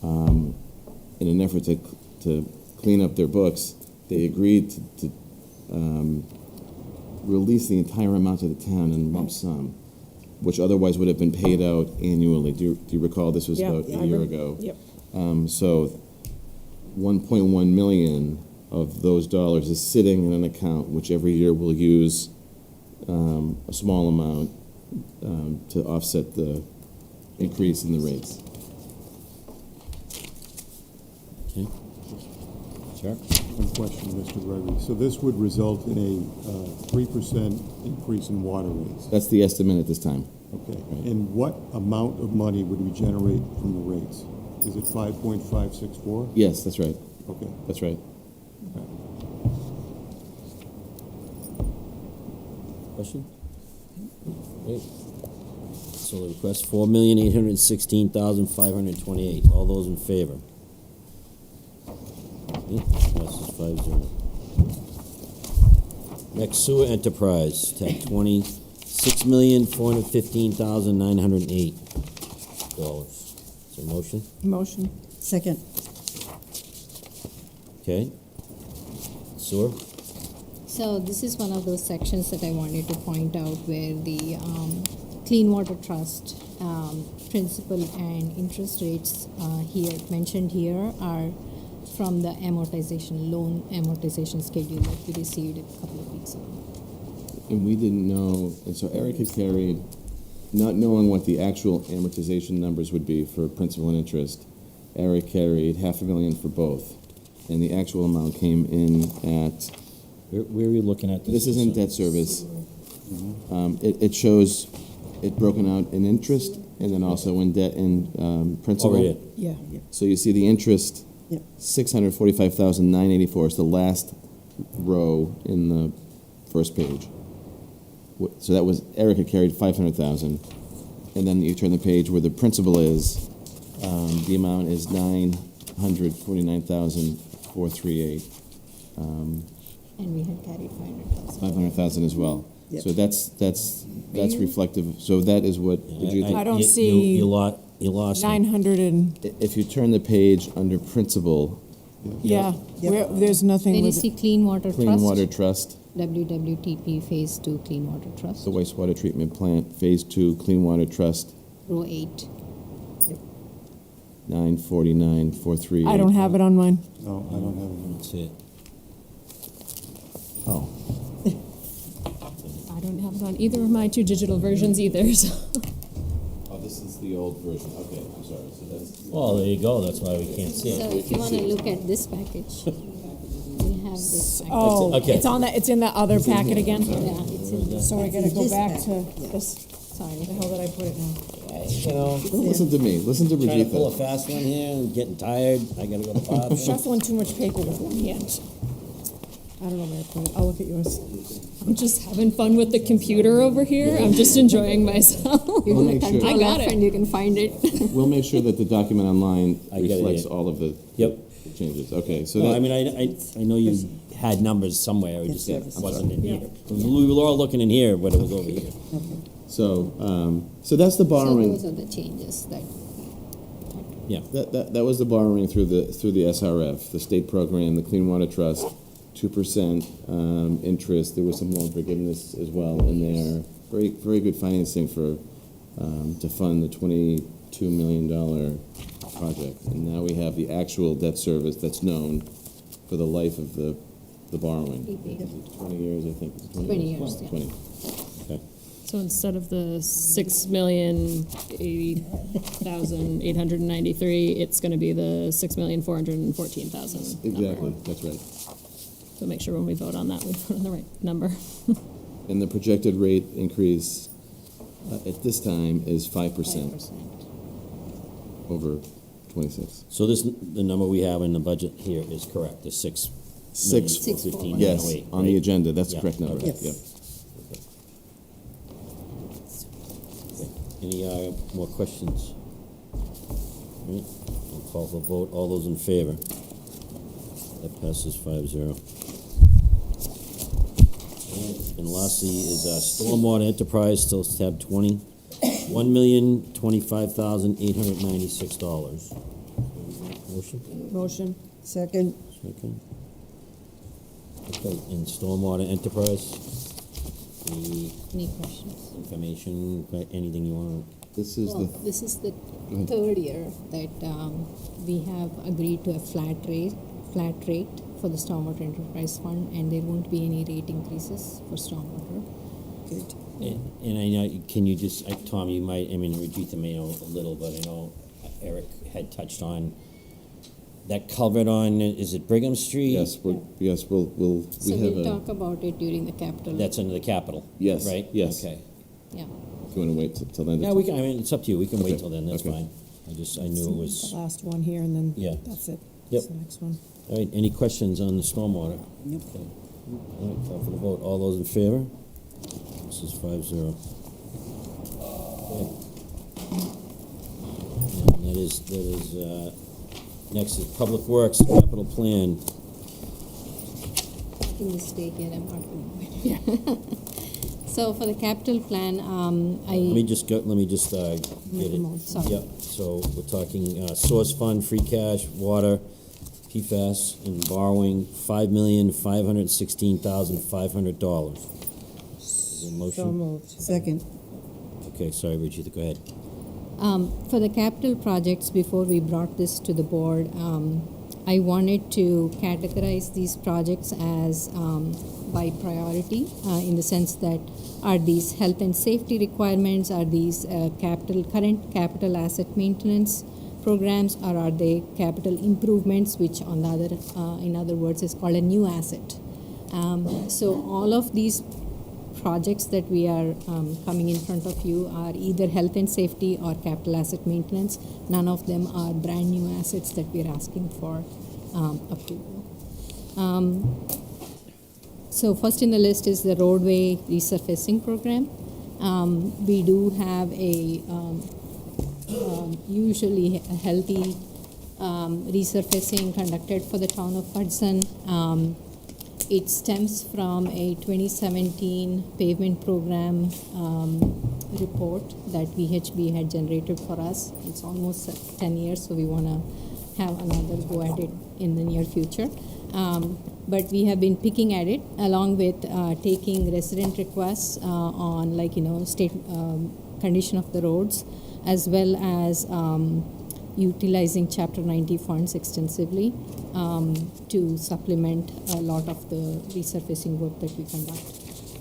in an effort to clean up their books, they agreed to release the entire amount to the town in lump sum. which otherwise would have been paid out annually. Do you recall this was Yeah, about I a year re- ago? Yep. So 1.1 million of those dollars is sitting in an account which every year will use a small amount to offset the increase in the rates. Okay. Sure. One question, Mr. Gregory. So this would result in a 3% increase in water rates? That's the estimate at this time. Okay. Right. And what amount of money would we generate from the rates? Is it 5.564? Yes, that's right. Okay. That's right. Question? Great. So the request, 4,816,528. All those in favor? Okay, passes 5-0. Next, sewer enterprise, tab 20, $6,415,908. Is there a motion? Motion. Second. Okay. Sewer? So this is one of those sections that I wanted to point out where the Clean Water Trust principal and interest rates mentioned here are from the loan amortization schedule that we received a couple of weeks ago. And we didn't know, and so Eric had carried, not knowing what the actual amortization numbers would be for principal and interest, Eric carried $500,000 for both. And the actual amount came in at... Where are you looking at this? This isn't debt service. It shows it broken out in interest and then also in debt and principal. Oh, right. Yeah. So you see the interest, Yep. $645,984 is the last row in the first page. So that was, Eric had carried $500,000. And then you turn the page where the principal is, the amount is $949,438. And we had carried 500,000. 500,000 as well. Yep. So that's reflective. So that is what, did you, I don't see You lost me. 900 and, if you turn the page under principal, yeah, Yep. there's nothing Then you with see it. Clean Water Clean Trust. Water Trust, WWTP Phase 2 Clean Water Trust. the wastewater treatment plant, Phase 2, Clean Water Trust, Row 8. 949,438. I don't have it on mine. No, I don't have it. That's it. Oh, I don't have it on either of my two digital versions either, so. oh, this is the old version. Okay, I'm sorry. So that's. Well, there you go. That's why we can't see So it. if you want to look at this package, we have this package. Oh, Okay. it's in the other packet again? Yeah, it's in this. So I gotta go This back packet, to yeah. this, sorry, the hell did I put it now? You know, Don't listen to me. Listen to trying to pull a Brigitte. fast one here and getting tired. I gotta go to the I'm bathroom. shuffling too much paper with one hand. I don't know where I put it. I'll look at yours. I'm just having fun with the computer over here. I'm just enjoying myself. You We'll do make a sure- control I got F it. and you can find it. We'll make sure that the document online I get it, reflects yeah. all of the Yep. changes. Okay, so No, that, I mean, I know you had numbers somewhere. It just Yes, wasn't in here. We were all looking in here, but it was over here. so that's the So borrowing. those are the changes that. Yeah. That was the borrowing through the SRF, the state program, the Clean Water Trust, 2% interest. There was some loan forgiveness as well in there. Very very good financing for to fund the $22 million project. And now we have the actual debt service that's known for the life of the borrowing. 20 years, I think. 20 years, yeah. 20. Okay. So instead of the 6,080,893, it's going to be the 6,414,000. Exactly. That's right. So make sure when we vote on that, we vote on the right number. And the projected rate increase at this time is 5% over 26. So the number we have in the budget here is correct, the 6,415,908. Yes, on the right? agenda, that's the Yeah, correct number. okay. Yep. Any more questions? All right, I'll call for a vote. All those in favor? That passes 5-0. And lastly is Stormwater Enterprise, still tab 20, $1,025,896. Motion? Motion. Any questions? information, anything you want? This is Well, this is the third year that we have agreed to a flat rate for the Stormwater Enterprise Fund, and there won't be any rate increases for stormwater. Good. And I know, can you just, Tom, you might, I mean, Rajitha may know a little, but I know Eric had touched on that culvert on, is it Brigham Street? Yes, we'll, So we have we'll a, talk about it during the capital. That's under the capital? Yes, Right? yes. Okay. Yeah. if you want to wait till then. Yeah, we can, I mean, it's up to you, we can wait Okay, till then, that's okay. fine. I knew it was, The last one here, and then Yeah. that's it. Yep. That's the next one. all right, any questions on the stormwater? Nope. Okay. All right, call for the vote, all those in favor? This is 5-0. Okay. And that is, next is Public Works Capital Plan. Making mistake here, I'm not going to. So for the capital plan, Let me just get it. Sorry. Yep, so we're talking, source fund, free cash, water, PFAS, and borrowing, $5,516,500. Is there a motion? So moved. Second. Okay, sorry, Rajitha, go ahead. For the capital projects, before we brought this to the board, I wanted to categorize these projects as by priority, in the sense that are these health and safety requirements, are these current capital asset maintenance programs, or are they capital improvements, which on the other, in other words, is called a new asset. So all of these projects that we are coming in front of you are either health and safety or capital asset maintenance. None of them are brand new assets that we are asking for approval. So first in the list is the roadway resurfacing program. We do have a usually a healthy resurfacing conducted for the town of Hudson. It stems from a 2017 pavement program report that VHB had generated for us. It's almost 10 years, so we want to have another go at it in the near future. But we have been picking at it along with taking resident requests on, like, state condition of the roads, as well as utilizing Chapter 90 funds extensively to supplement a lot of the resurfacing work that we conduct.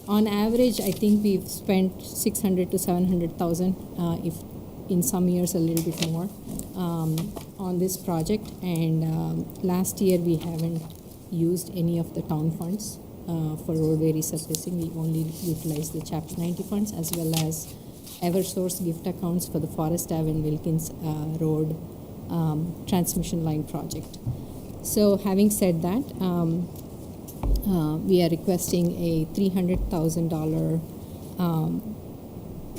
On average, I think we've spent $600,000 to $700,000, if in some years a little bit more, on this project. And last year we haven't used any of the town funds for roadway resurfacing. We only utilized the Chapter 90 funds, as well as Eversource gift accounts for the Forest Ave and Wilkins Road transmission line project. So having said that, we are requesting a $300,000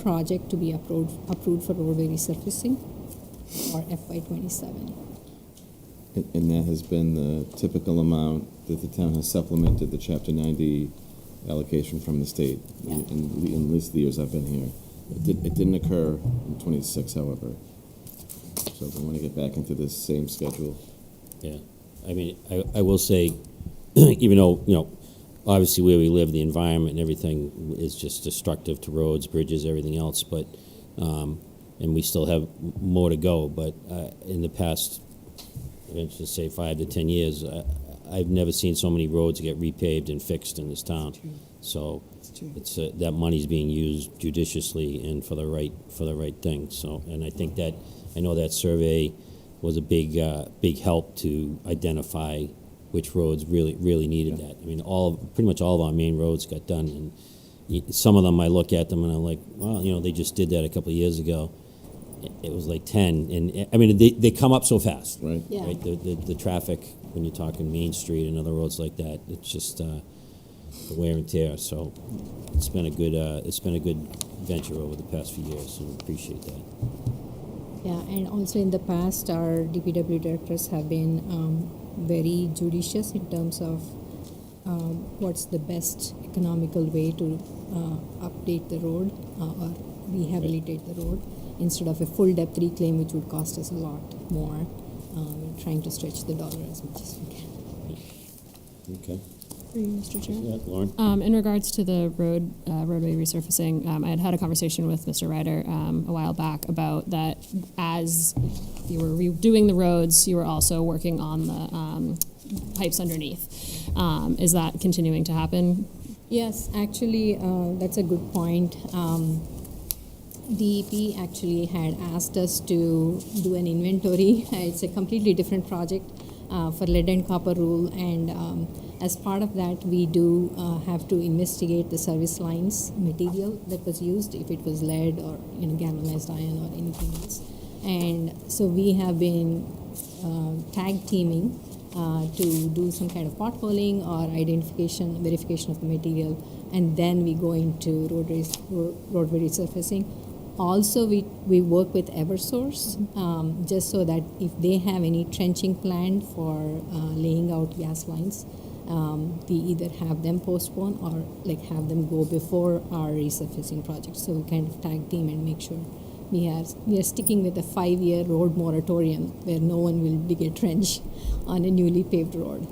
project to be approved for roadway resurfacing for FY27. And that has been the typical amount that the town has supplemented the Chapter 90 allocation from the state, in at least the years I've been here. It didn't occur in 26, however. So we want to get back into this same schedule. Yeah, I mean, I will say, even though, obviously where we live, the environment and everything is just destructive to roads, bridges, everything else, but, and we still have more to go, but in the past, let's just say 5 to 10 years, I've never seen so many roads get repaved and fixed in this town. So it's that money's being used judiciously and for the right thing. So, and I think that, I know that survey was a big help to identify which roads really needed that. I mean, pretty much all of our main roads got done, and some of them I look at them and I'm like, well, they just did that a couple of years ago. It was like 10, and I mean, they come up so fast, right? Yeah. Right. The traffic when you're talking Main Street and other roads like that, it's just the wear and tear. So it's been a good venture over the past few years, and appreciate that. Yeah, and also in the past, our DPW directors have been very judicious in terms of what's the best economical way to update the road or rehabilitate the road, instead of a full depth reclaim, which would cost us a lot more. We're trying to stretch the dollar as much as we can. Okay. For you, Mr. Chair. Yeah, Lauren? In regards to the roadway resurfacing, I had had a conversation with Mr. Ryder a while back about that. As you were redoing the roads, you were also working on the pipes underneath. Is that continuing to happen? Yes, actually, that's a good point. DEP actually had asked us to do an inventory. It's a completely different project for lead and copper rule, and as part of that, we do have to investigate the service lines material that was used, if it was lead or galvanized iron or anything else. And so we have been tag teaming to do some kind of potholing or verification of the material, and then we go into roadway resurfacing. Also, we work with Eversource, just so that if they have any trenching planned for laying out gas lines, we either have them postpone or have them go before our resurfacing project. So we kind of tag team and make sure we are sticking with a 5-year road moratorium where no one will dig a trench on a newly paved road.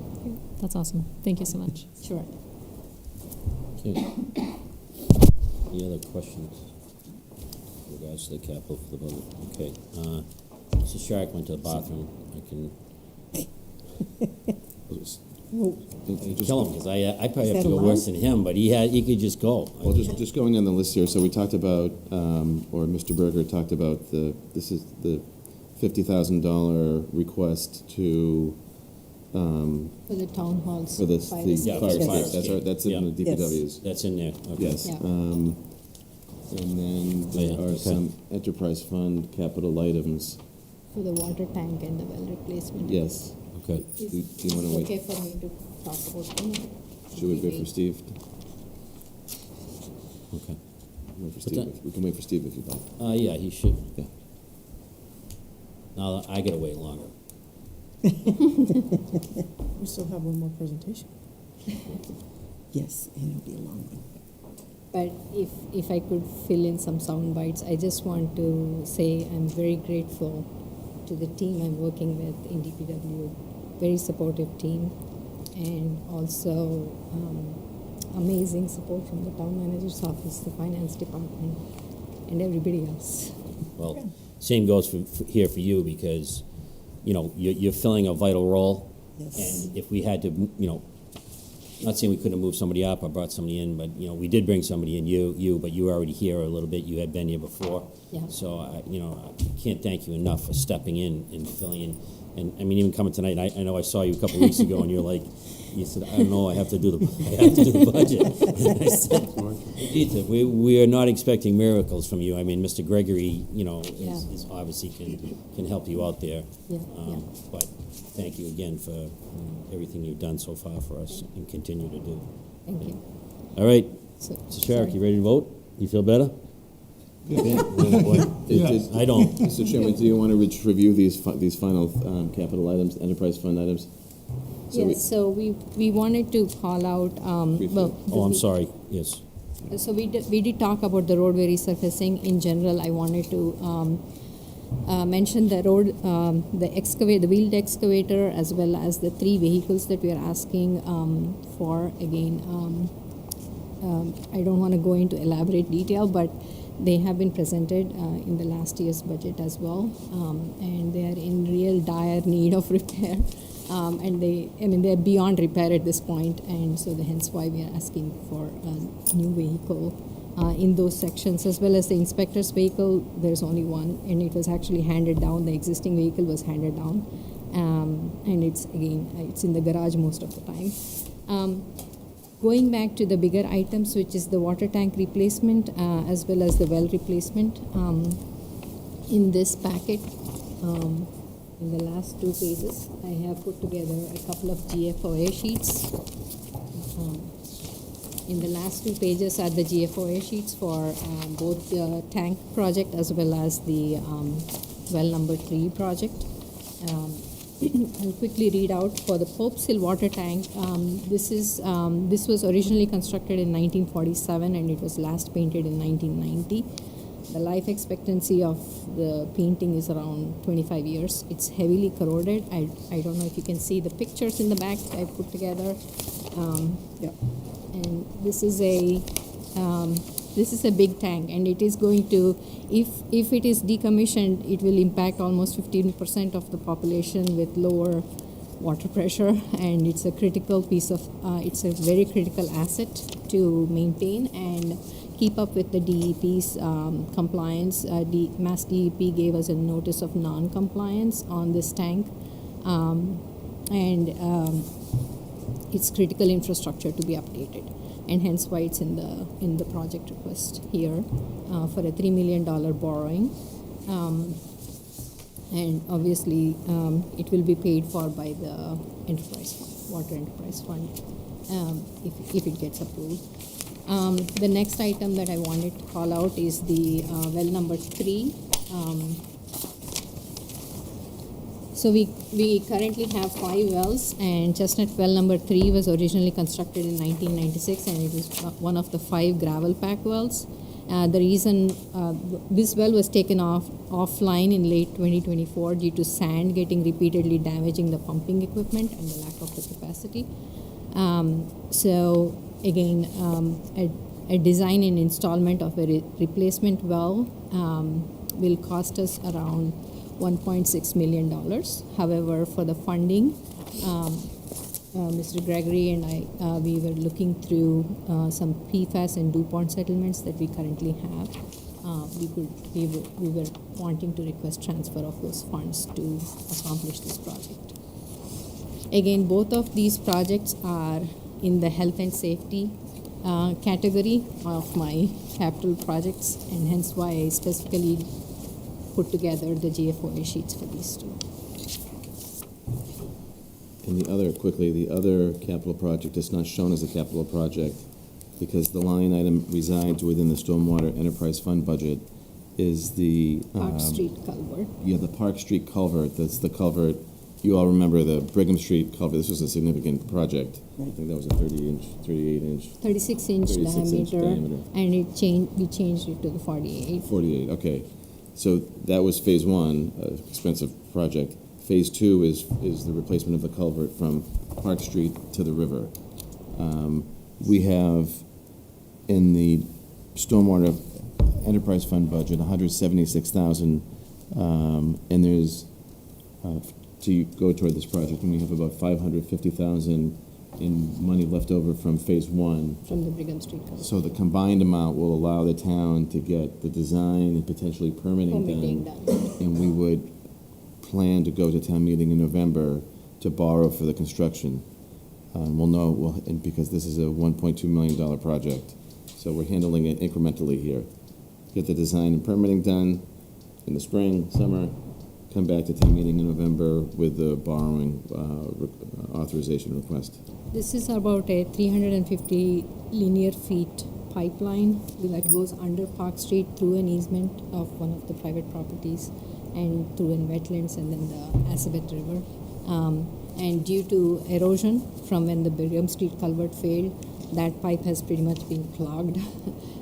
That's awesome. Thank you so much. Sure. Okay. Any other questions in regards to the capital for the budget? Okay. Mr. Shark went to the bathroom. I can kill him, because I probably have to go worse than him, but he could just go. Well, just going down the list here, so we talked about, or Mr. Berger talked about this is the $50,000 request to For the town halls. for the fire fire escape. escape. That's in the DPWs. That's in there. Okay. Yes. Yeah. And then there are some enterprise fund capital items. For the water tank and the well replacement. Yes. Okay. Is Do you want to it okay wait? for me to talk about them? Should we wait for Steve? Okay. Wait for What's Steve. that? We can wait for Steve if you'd like. Yeah, he should. Yeah. Now, I gotta wait longer. We still have one more presentation. Yes, and it'll be a long one. But if I could fill in some sound bites, I just want to say I'm very grateful to the team I'm working with in DPW. Very supportive team, and also amazing support from the town manager's office, the finance department, and everybody else. Well, same goes for here for you, because, you're filling a vital role. Yes. And if we had to, not saying we couldn't have moved somebody up or brought somebody in, but, we did bring somebody in, but you were already here a little bit. You had been here before. Yeah. So, I can't thank you enough for stepping in and filling in. And, even coming tonight, I know I saw you a couple weeks ago, and you said, I don't know, I have to do the budget. And I said, Edith, we are not expecting miracles from you. Mr. Gregory, is obviously can help you out there. Yeah, But thank you again for everything you've done so far for us and continue to do. Thank you. All right, So, Mr. Sharrock, you ready to vote? You feel better? Yeah. I don't. Mr. Chairman, do you want to review these final capital items, enterprise fund items? So we wanted to call out, I'm sorry, yes. So we did talk about the roadway resurfacing in general. I wanted to mention the the wheeled excavator, as well as the 3 vehicles that we are asking for. Again, I don't want to go into elaborate detail, but they have been presented in the last year's budget as well, and they are in real dire need of repair. And they're beyond repair at this point, and so hence why we are asking for a new vehicle in those sections, as well as the inspector's vehicle. There's only one, and it was actually handed down. The existing vehicle was handed down, and it's in the garage most of the time. Going back to the bigger items, which is the water tank replacement, as well as the well replacement, in this packet, in the last 2 pages, I have put together a couple of GFOA sheets. In the last 2 pages are the GFOA sheets for both the tank project as well as the well number 3 project. I'll quickly read out for the Pope's Hill water tank. This was originally constructed in 1947, and it was last painted in 1990. The life expectancy of the painting is around 25 years. It's heavily corroded. I don't know if you can see the pictures in the back I put together. Yeah. And this is a big tank, and it is going to, if it is decommissioned, it will impact almost 15% of the population with lower water pressure, and it's a critical piece of, it's a very critical asset to maintain and keep up with the DEP's compliance. Mass DEP gave us a notice of non-compliance on this tank, and it's critical infrastructure to be updated, and hence why it's in the project request here for a $3 million borrowing. And obviously, it will be paid for by the enterprise fund, water enterprise fund, if it gets approved. The next item that I wanted to call out is the well number 3. So we currently have 5 wells, and Chestnut well number 3 was originally constructed in 1996, and it is one of the 5 gravel pack wells. The reason this well was taken offline in late 2024 due to sand getting repeatedly damaging the pumping equipment and the lack of the capacity. So again, a design and installment of a replacement well will cost us around $1.6 million. However, for the funding, Mr. Gregory and I, we were looking through some PFAS and DuPont settlements that we currently have. We were wanting to request transfer of those funds to accomplish this project. Again, both of these projects are in the health and safety category of my capital projects, and hence why I specifically put together the GFOA sheets for these two. And the other capital project is not shown as a capital project because the line item resides within the Stormwater Enterprise Fund budget is the Park Street culvert. Yeah, the Park Street culvert. That's the culvert. You all remember the Brigham Street culvert. This was a significant project. I think that was a 38 inch 36-inch diameter, and we changed it to the 48. 48, okay. So that was phase 1, expensive project. Phase 2 is the replacement of the culvert from Park Street to the river. We have in the Stormwater Enterprise Fund budget $176,000, and there's to go toward this project, and we have about $550,000 in money left over from phase 1. From the Brigham Street culvert. So the combined amount will allow the town to get the design and potentially permitting done. And we would plan to go to town meeting in November to borrow for the construction. We'll know, and because this is a $1.2 million project, so we're handling it incrementally here. Get the design and permitting done in the spring, summer, come back to town meeting in November with the borrowing authorization request. This is about a 350 linear feet pipeline that goes under Park Street through an easement of one of the private properties and through in wetlands and then the Assabet River. And due to erosion from when the Brigham Street culvert failed, that pipe has pretty much been clogged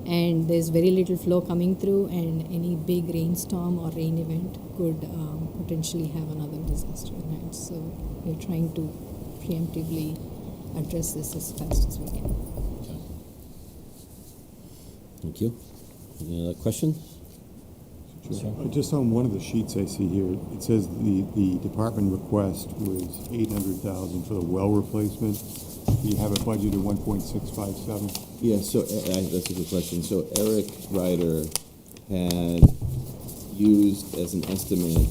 and there's very little flow coming through, and any big rainstorm or rain event could potentially have another disaster event. So we're trying to preemptively address this as fast as we can. Okay. Thank you. Any other questions? Sure. Just on one of the sheets I see here, it says the department request was $800,000 for the well replacement. You have a budget of 1.657. Yeah, so that's a good question. So Eric Ryder had used as an estimate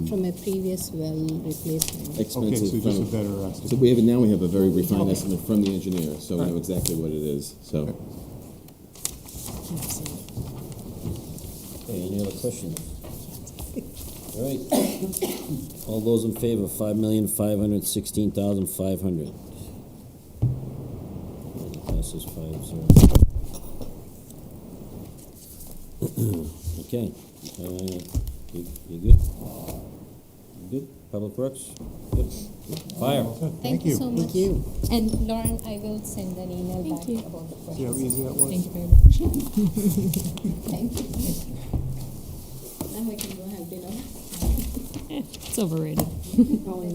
from a previous well replacement. Expenses. Okay, so just a better estimate. So we have a very refined estimate from the engineer, so we know exactly what it is. So. Okay, any other questions? All right. All those in favor, $5,516,500. Passes 5-0. Okay. You good? Good. Public Works? Good. Fire? Thank you so much. Thank you. And Lauren, I will send an email back you. about the See how questions. easy that was? Thank you very much. Thank you. Now I can go have dinner. It's overrated.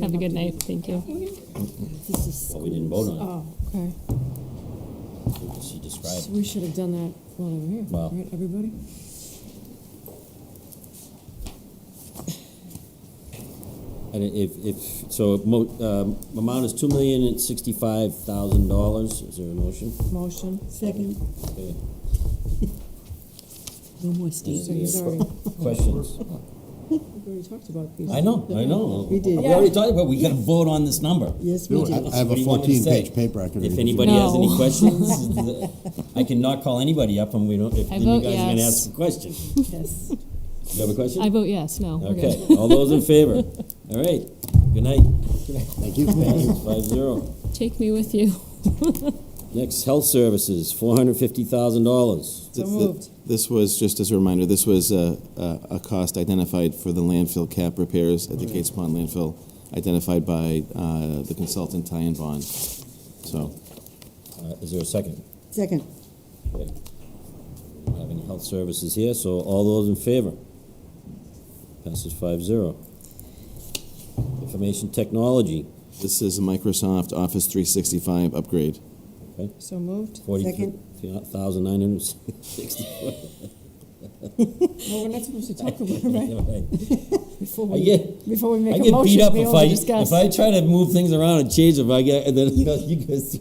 Have a good night. Thank you. Well, we didn't vote on Oh, okay. it. She described So we should have done that while they were here, Well. right, everybody? And amount is $2,065,000. Is there a motion? Motion. Second. Okay. No more Steve. So you've already, Questions? we've already talked about these. I know. We did. We already talked about, we gotta vote on this number. Yes, we Do it. did. I have What do a you want me to say? 14-page paper I could read. If anybody has any No. questions, I can not call anybody up and we don't, if I then you vote guys are gonna yes. ask a question. Yes. You have a question? I vote yes. No. We're Okay, good. all those in favor? All right, good night. Thank you. Passes 5-0. Take me with you. Next, Health Services, $450,000. So moved. This was, just as a reminder, this was a cost identified for the landfill cap repairs at the Gates Pond landfill, identified by the consultant Ty and Bond. So, Is there a second? Second. Okay. Don't have any Health Services here, so all those in favor? Passes 5-0. Information Technology, this is a Microsoft Office 365 upgrade. okay? So moved. Second. 40,964. Well, we're not supposed to talk about it, right? Before I we, get- before we I make a get motion, beat up we if only discuss. if I try to move things around and change them. I get, and then you guys.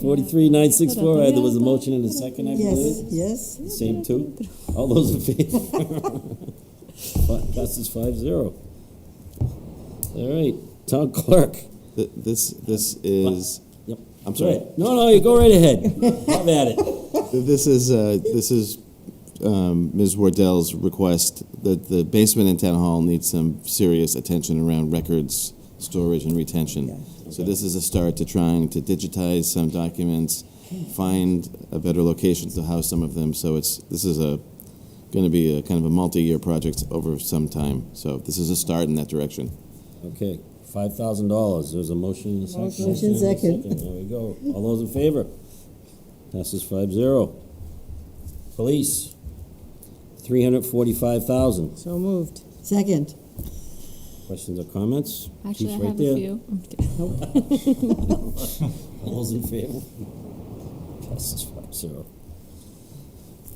43,964. There was a motion and a second, I Yes, believe. yes. Same two. All those in favor? Passes 5-0. All right, Town Clerk. This is. Yep. I'm sorry. No, you go right ahead. Have at it. This is Ms. Wardell's request that the basement in Town Hall needs some serious attention around records, storage, and retention. So this is a start to trying to digitize some documents, find a better location to house some of them. So this is going to be a kind of a multi-year project over some time. So this is a start in that direction. Okay, $5,000. There's a motion and a second. Motion second. There we go. All those in favor? Passes 5-0. Police, $345,000. So moved. Second. Questions or comments? Actually, Chief's I right have there. a few. All those in favor? Passes 5-0.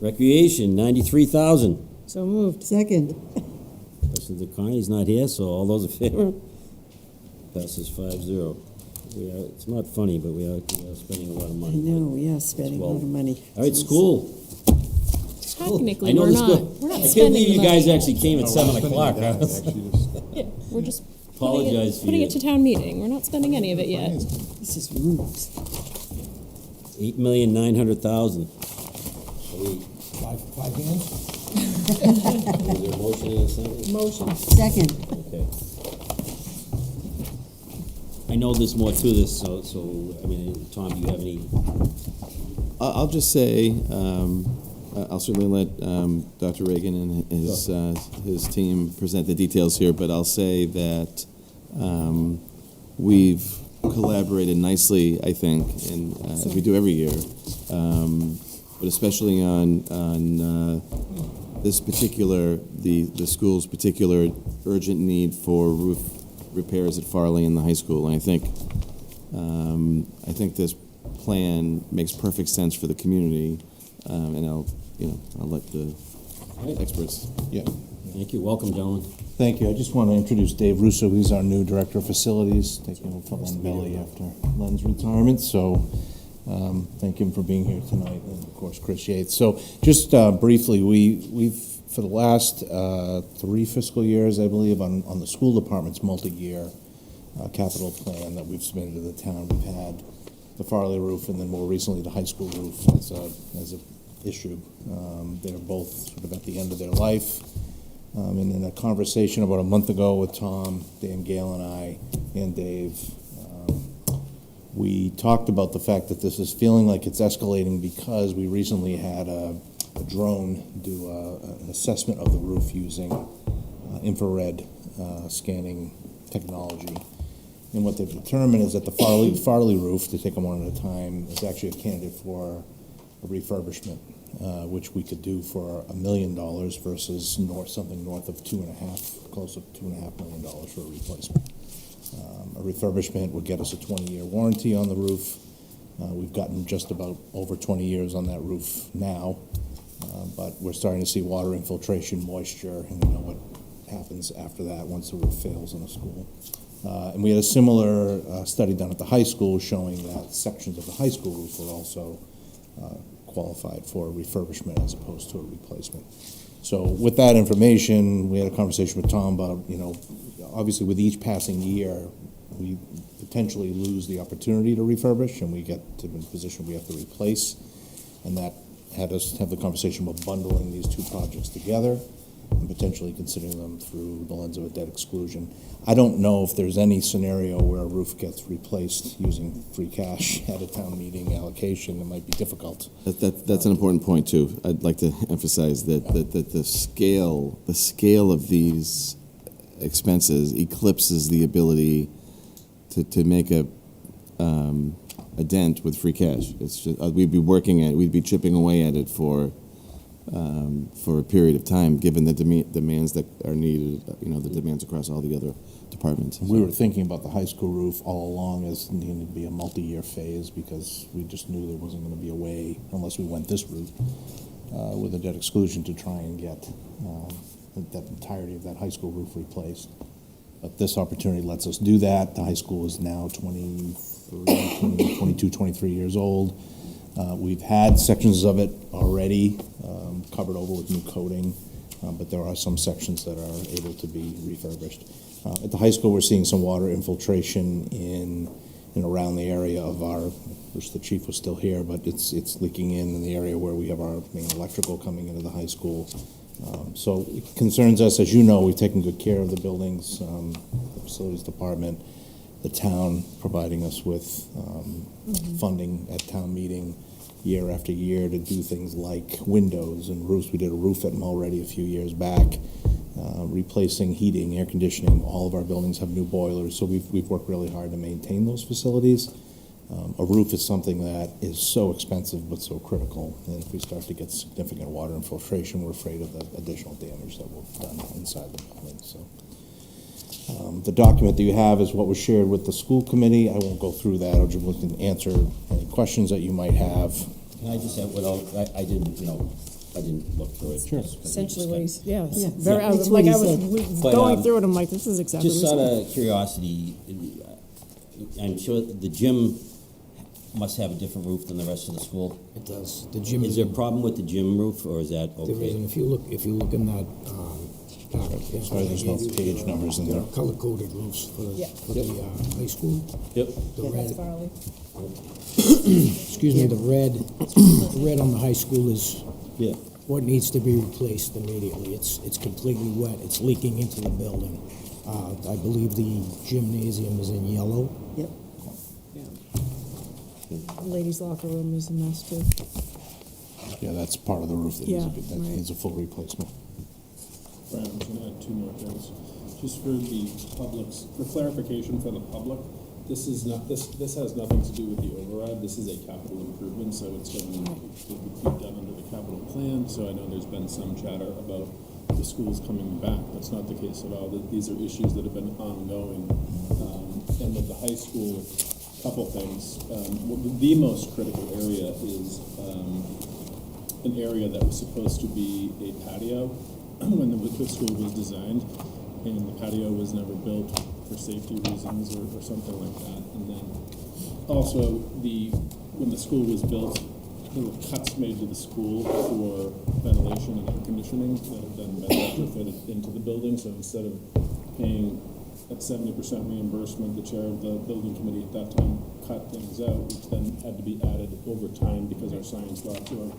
Recreation, $93,000. So moved. Second. Questions or comments? He's not here, so all those in favor? Passes 5-0. It's not funny, but we are spending a lot of I money. know, we are spending a lot of money. All right, school. Technically, I know we're this not. good. We're not I can't spending believe the you guys money. actually came at 7 o'clock. Yeah, we're just Apologize for putting you. it to town meeting. We're not spending any of it yet. This is rude. $8,900,000. Five hands? Is there a motion in a second? Motion. Second. Okay. I know there's more to this, so I mean, Tom, do you have any? I'll just say, I'll certainly let Dr. Reagan and his team present the details here, but I'll say that we've collaborated nicely, I think, and as we do every year, but especially on this particular, the school's particular urgent need for roof repairs at Farley and the high school, and I think this plan makes perfect sense for the community, and I'll let the experts. Yeah. Thank you. Welcome, gentlemen. Thank you. I just want to introduce Dave Russo. He's our new Director of Facilities, taking over from Len Belly after Len's retirement. So thank him for being here tonight, and of course Chris Yates. So just briefly, we've for the last 3 fiscal years, I believe, on the school department's multi-year capital plan that we've submitted to the town. We've had the Farley roof, and then more recently the high school roof as a issue. They're both sort of at the end of their life. And in a conversation about a month ago with Tom, Dan Gale, and I, and Dave, we talked about the fact that this is feeling like it's escalating because we recently had a drone do an assessment of the roof using infrared scanning technology. And what they've determined is that the Farley roof, to take them one at a time, is actually a candidate for a refurbishment, which we could do for $1 million versus something north of close to $2.5 million for a replacement. A refurbishment would get us a 20-year warranty on the roof. We've gotten just about over 20 years on that roof now, but we're starting to see water infiltration, moisture, and we know what happens after that once the roof fails in a school. And we had a similar study done at the high school showing that sections of the high school roof were also qualified for a refurbishment as opposed to a replacement. So with that information, we had a conversation with Tom about, obviously with each passing year, we potentially lose the opportunity to refurbish, and we get to the position we have to replace. And that had us have the conversation about bundling these two projects together and potentially considering them through the lens of a debt exclusion. I don't know if there's any scenario where a roof gets replaced using free cash at a town meeting allocation. It might be difficult. That's an important point too. I'd like to emphasize that the scale of these expenses eclipses the ability to make a dent with free cash. It's just we'd be chipping away at it for a period of time, given the demands that are needed, the demands across all the other departments. We were thinking about the high school roof all along as needing to be a multi-year phase because we just knew there wasn't going to be a way, unless we went this route, with a debt exclusion to try and get that entirety of that high school roof replaced. But this opportunity lets us do that. The high school is now 22, 23 years old. We've had sections of it already covered over with new coating, but there are some sections that are able to be refurbished. At the high school, we're seeing some water infiltration in and around the area of our, wish the chief was still here, but it's leaking in the area where we have our main electrical coming into the high school. So it concerns us. As you know, we've taken good care of the buildings, the facilities department, the town providing us with funding at town meeting year after year to do things like windows and roofs. We did a roof at Mulready a few years back, replacing heating, air conditioning. All of our buildings have new boilers, so we've worked really hard to maintain those facilities. A roof is something that is so expensive but so critical, and if we start to get significant water infiltration, we're afraid of the additional damage that will be done inside the building. So the document that you have is what was shared with the school committee. I won't go through that. I'll just look and answer any questions that you might have. Can I just add, I didn't look through it. Sure. Essentially what he's, Yeah. Very, I was going through it, I'm like, this is exactly Just what out he of curiosity, I'm sure the gym must have a different roof than the rest of the school. It does. The gym Is there a problem with the gym roof, or is that okay? There isn't. If you look in that packet, Sorry, there's no page numbers in there. Color-coded roofs for the high school. Yep. The red. That's Farley. Excuse me. The red on the high school is what needs to be replaced immediately. It's completely wet. It's leaking into the building. I believe the gymnasium is in yellow. Yep. The ladies' locker room is a mess too. Yeah, that's part of the roof that needs a full replacement. Brian, I'm going to add two more things. Just for the public's, for clarification for the public, this has nothing to do with the override. This is a capital improvement, so it's going to be done under the capital plan. So I know there's been some chatter about the schools coming back. That's not the case at all. These are issues that have been ongoing. And with the high school, a couple things. The most critical area is an area that was supposed to be a patio when the school was designed, and the patio was never built for safety reasons or something like that. And then also when the school was built, there were cuts made to the school for ventilation and air conditioning that have then been retrofitted into the building. So instead of paying at 70% reimbursement, the chair of the building committee at that time cut things out, which then had to be added over time because our science labs were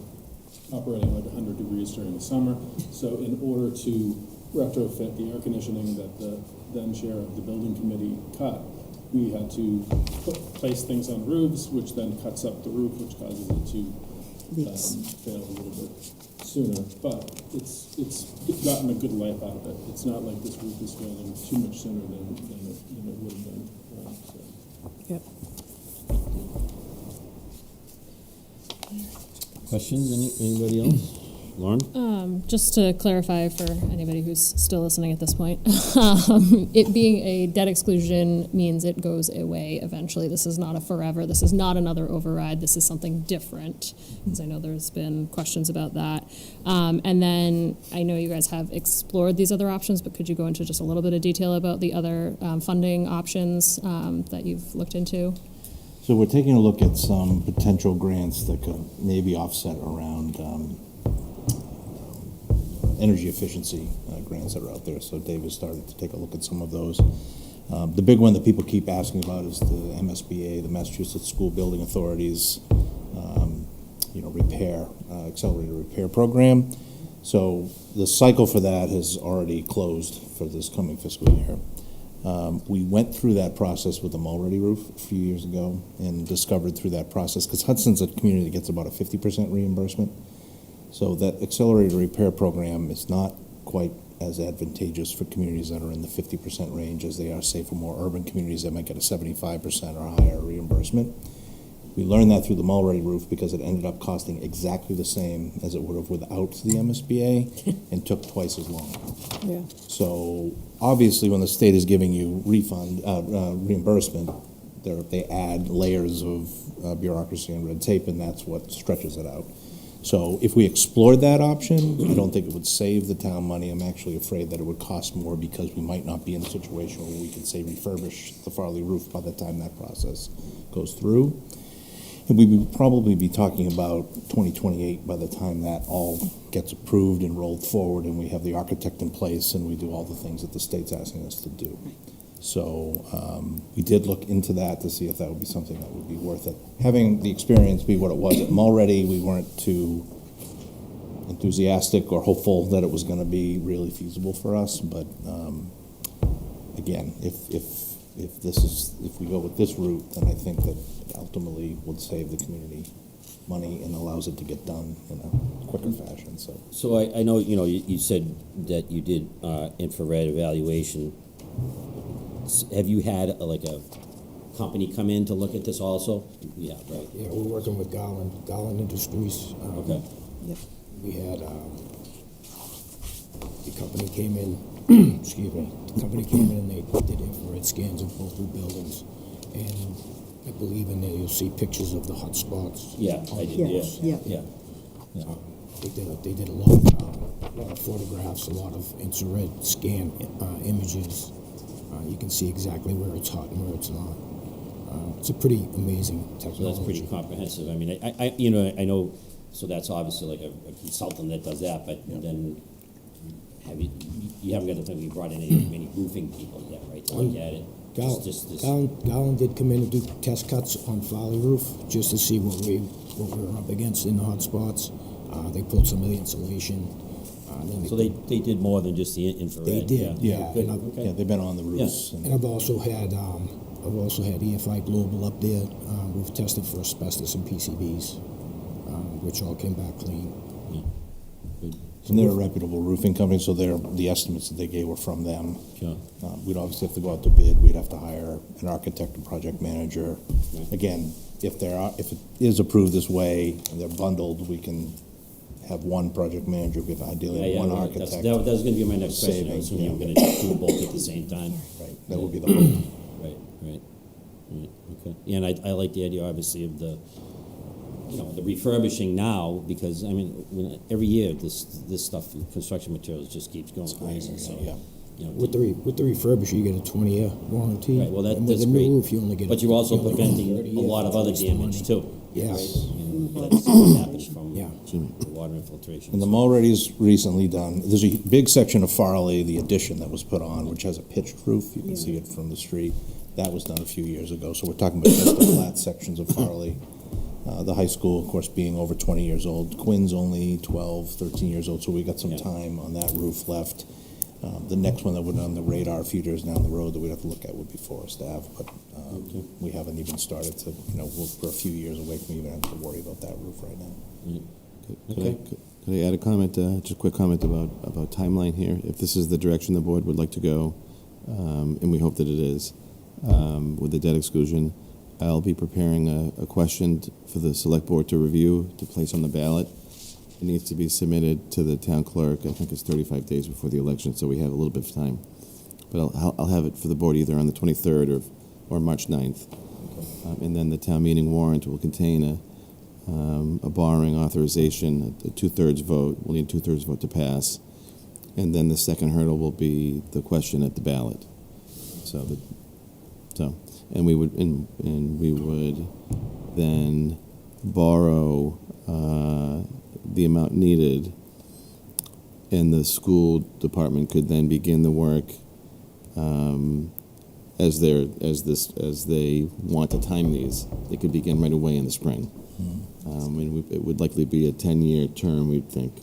operating like 100 degrees during the summer. So in order to retrofit the air conditioning that the then chair of the building committee cut, we had to place things on roofs, which then cuts up the roof, which causes it to fail a little bit sooner, but it's gotten a good life out of it. It's not like this roof is failing too much sooner than it would have been. So. Yep. Questions? Anybody else? Lauren? Just to clarify for anybody who's still listening at this point, it being a debt exclusion means it goes away eventually. This is not a forever. This is not another override. This is something different, because I know there's been questions about that. And then I know you guys have explored these other options, but could you go into just a little bit of detail about the other funding options that you've looked into? So we're taking a look at some potential grants that could maybe offset around energy efficiency grants that are out there. So Dave has started to take a look at some of those. The big one that people keep asking about is the MSBA, the Massachusetts School Building Authority's, accelerated repair program. So the cycle for that has already closed for this coming fiscal year. We went through that process with the Mulready roof a few years ago and discovered through that process, because Hudson's a community that gets about a 50% reimbursement. So that accelerated repair program is not quite as advantageous for communities that are in the 50% range as they are, say, for more urban communities that might get a 75% or higher reimbursement. We learned that through the Mulready roof because it ended up costing exactly the same as it would have without the MSBA and took twice as long. Yeah. So obviously when the state is giving you reimbursement, they add layers of bureaucracy and red tape, and that's what stretches it out. So if we explored that option, I don't think it would save the town money. I'm actually afraid that it would cost more because we might not be in a situation where we could, say, refurbish the Farley roof by the time that process goes through. And we would probably be talking about 2028 by the time that all gets approved and rolled forward and we have the architect in place and we do all the things that the state's asking us to do. So we did look into that to see if that would be something that would be worth it. Having the experience be what it was at Mulready, we weren't too enthusiastic or hopeful that it was going to be really feasible for us. But again, if we go with this route, then I think that it ultimately would save the community money and allows it to get done in a quicker fashion. So I know you said that you did infrared evaluation. Have you had a company come in to look at this also? Yeah, right. Yeah, we're working with Garland Industries. Okay. Yep. We had the company came in. Excuse me. The company came in and they did infrared scans of both the buildings, and I believe in there you'll see pictures of the hot spots. Yeah, I did. Yes. Yeah. They did a lot of photographs, a lot of infrared scan images. You can see exactly where it's hot and where it's not. It's a pretty amazing technology. So that's pretty comprehensive. I mean, I know. So that's obviously like a consultant that does that, but then you haven't got the thing. We brought in many roofing people yet, right? To look at it. Garland did come in and do test cuts on Farley roof just to see what we were up against in the hot spots. They pulled some of the insulation. So they did more than just the infrared. They did, yeah. Yeah, they've been on the roofs. Yeah. And I've also had EFI Global up there. We've tested for asbestos and PCBs, which all came back clean. And they're a reputable roofing company, so the estimates that they gave were from them. Sure. We'd obviously have to go out to bid. We'd have to hire an architect and project manager. Right. Again, if it is approved this way and they're bundled, we can have one project manager with ideally one architect. That was going to be my next question. I was assuming you were going to do both at the same time. Right. That would be the hope. Right. Okay. Yeah, and I like the idea, obviously, of the refurbishing now, because I mean, every year this stuff, construction materials, just keeps going crazy. So yeah. With the refurbisher, you get a 20-year warranty. Right. Well, that's with great. New roof, you only get. But you're also preventing a lot of other damage too. Yes. Right? That's what happens from water infiltration. And the Mulready's recently done. There's a big section of Farley, the addition that was put on, which has a pitched roof. You can see it from the street. That was done a few years ago. So we're talking about just the flat sections of Farley. The high school, of course, being over 20 years old. Quinn's only 12, 13 years old, so we got some time on that roof left. The next one that would on the radar a few years down the road that we'd have to look at would be Forest Ave, but we haven't even started to, we're a few years away from even having to worry about that roof right now. Could I add a comment, just a quick comment about timeline here? If this is the direction the board would like to go, and we hope that it is, with the debt exclusion, I'll be preparing a question for the select board to review, to place on the ballot. It needs to be submitted to the town clerk. I think it's 35 days before the election, so we have a little bit of time. But I'll have it for the board either on the 23rd or March 9th. And then the town meeting warrant will contain a borrowing authorization, a two-thirds vote. We'll need a two-thirds vote to pass. And then the second hurdle will be the question at the ballot. And we would then borrow the amount needed, and the school department could then begin the work as they want to time these. They could begin right away in the spring. And it would likely be a 10-year term, we'd think.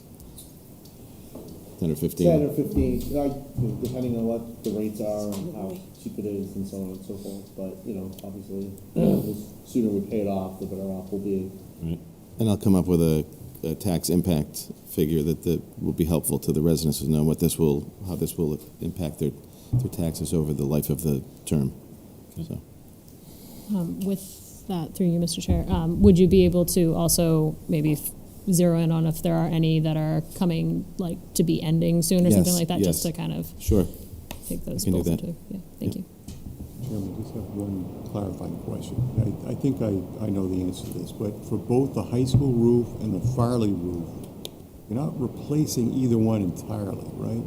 10 or 15. 10 or 15, depending on what the rates are and how cheap it is and so on and so forth. But, obviously, the sooner we pay it off, the better off we'll be. Right. And I'll come up with a tax impact figure that will be helpful to the residents to know how this will impact their taxes over the life of the term. So. With that, through you, Mr. Chair, would you be able to also maybe zero in on if there are any that are coming to be ending soon or something like that, just to kind of take those both into. Yeah, thank you. Chairman, I just have one clarifying question. I think I know the answer to this, but for both the high school roof and the Farley roof, you're not replacing either one entirely, right?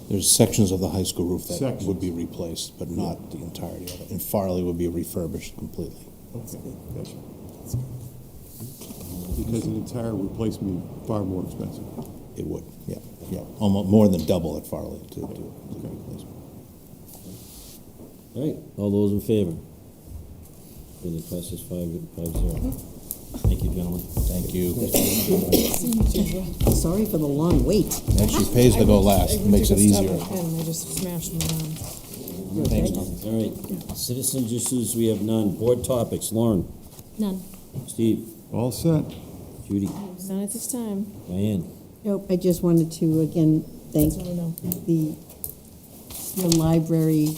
There's sections of the high school roof that would be replaced, but not the entirety of it. And Farley would be refurbished completely. Okay, gotcha. Because an entire replacement would be far more expensive. It would, yeah. Almost more than double at Farley to do the replacement. All right, all those in favor? And it passes 5-0. Thank you, gentlemen. Thank you. Sorry for the long wait. Actually pays to go last. It makes it easier. I just smashed them around. Thanks, Tom. All right, citizens issues, we have none. Board topics, Lauren? None. Steve? All set. Judy? None at this time. Diane? Nope, I just wanted to, again, thank the library,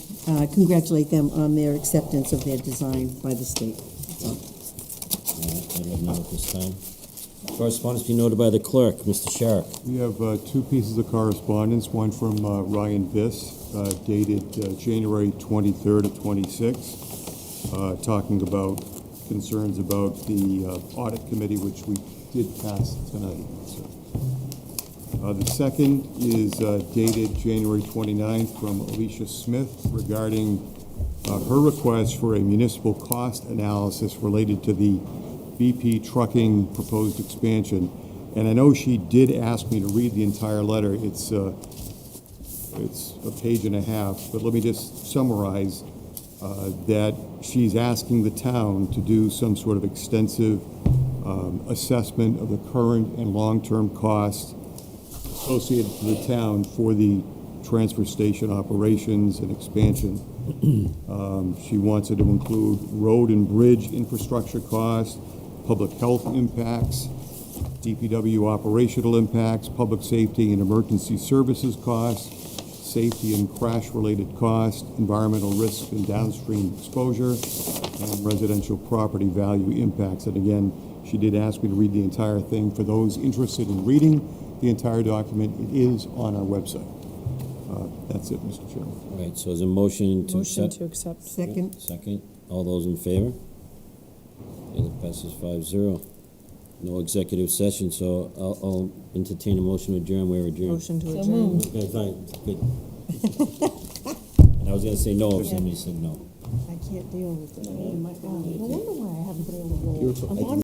congratulate them on their acceptance of their design by the state. I have none at this time. Correspondence be noted by the clerk, Mr. Sharp. We have two pieces of correspondence, one from Ryan Viss, dated January 23rd of 26, talking about concerns about the audit committee, which we did pass tonight. The second is dated January 29th from Alicia Smith regarding her request for a municipal cost analysis related to the BP trucking proposed expansion. And I know she did ask me to read the entire letter. It's a page and a half, but let me just summarize that she's asking the town to do some sort of extensive assessment of the current and long-term costs associated to the town for the transfer station operations and expansion. She wants it to include road and bridge infrastructure costs, public health impacts, DPW operational impacts, public safety and emergency services costs, safety and crash-related costs, environmental risk and downstream exposure, and residential property value impacts. And again, she did ask me to read the entire thing. For those interested in reading the entire document, it is on our website. That's it, Mr. Chairman. All right, so is a motion to accept? Motion to accept. Second. Second. All those in favor? And it passes 5-0. No executive session, so I'll entertain a motion to adjourn. We're adjourned. Motion to adjourn. Okay, fine, good. And I was gonna say no if somebody said no. I can't deal with it. No wonder why I haven't been able to roll. I'm on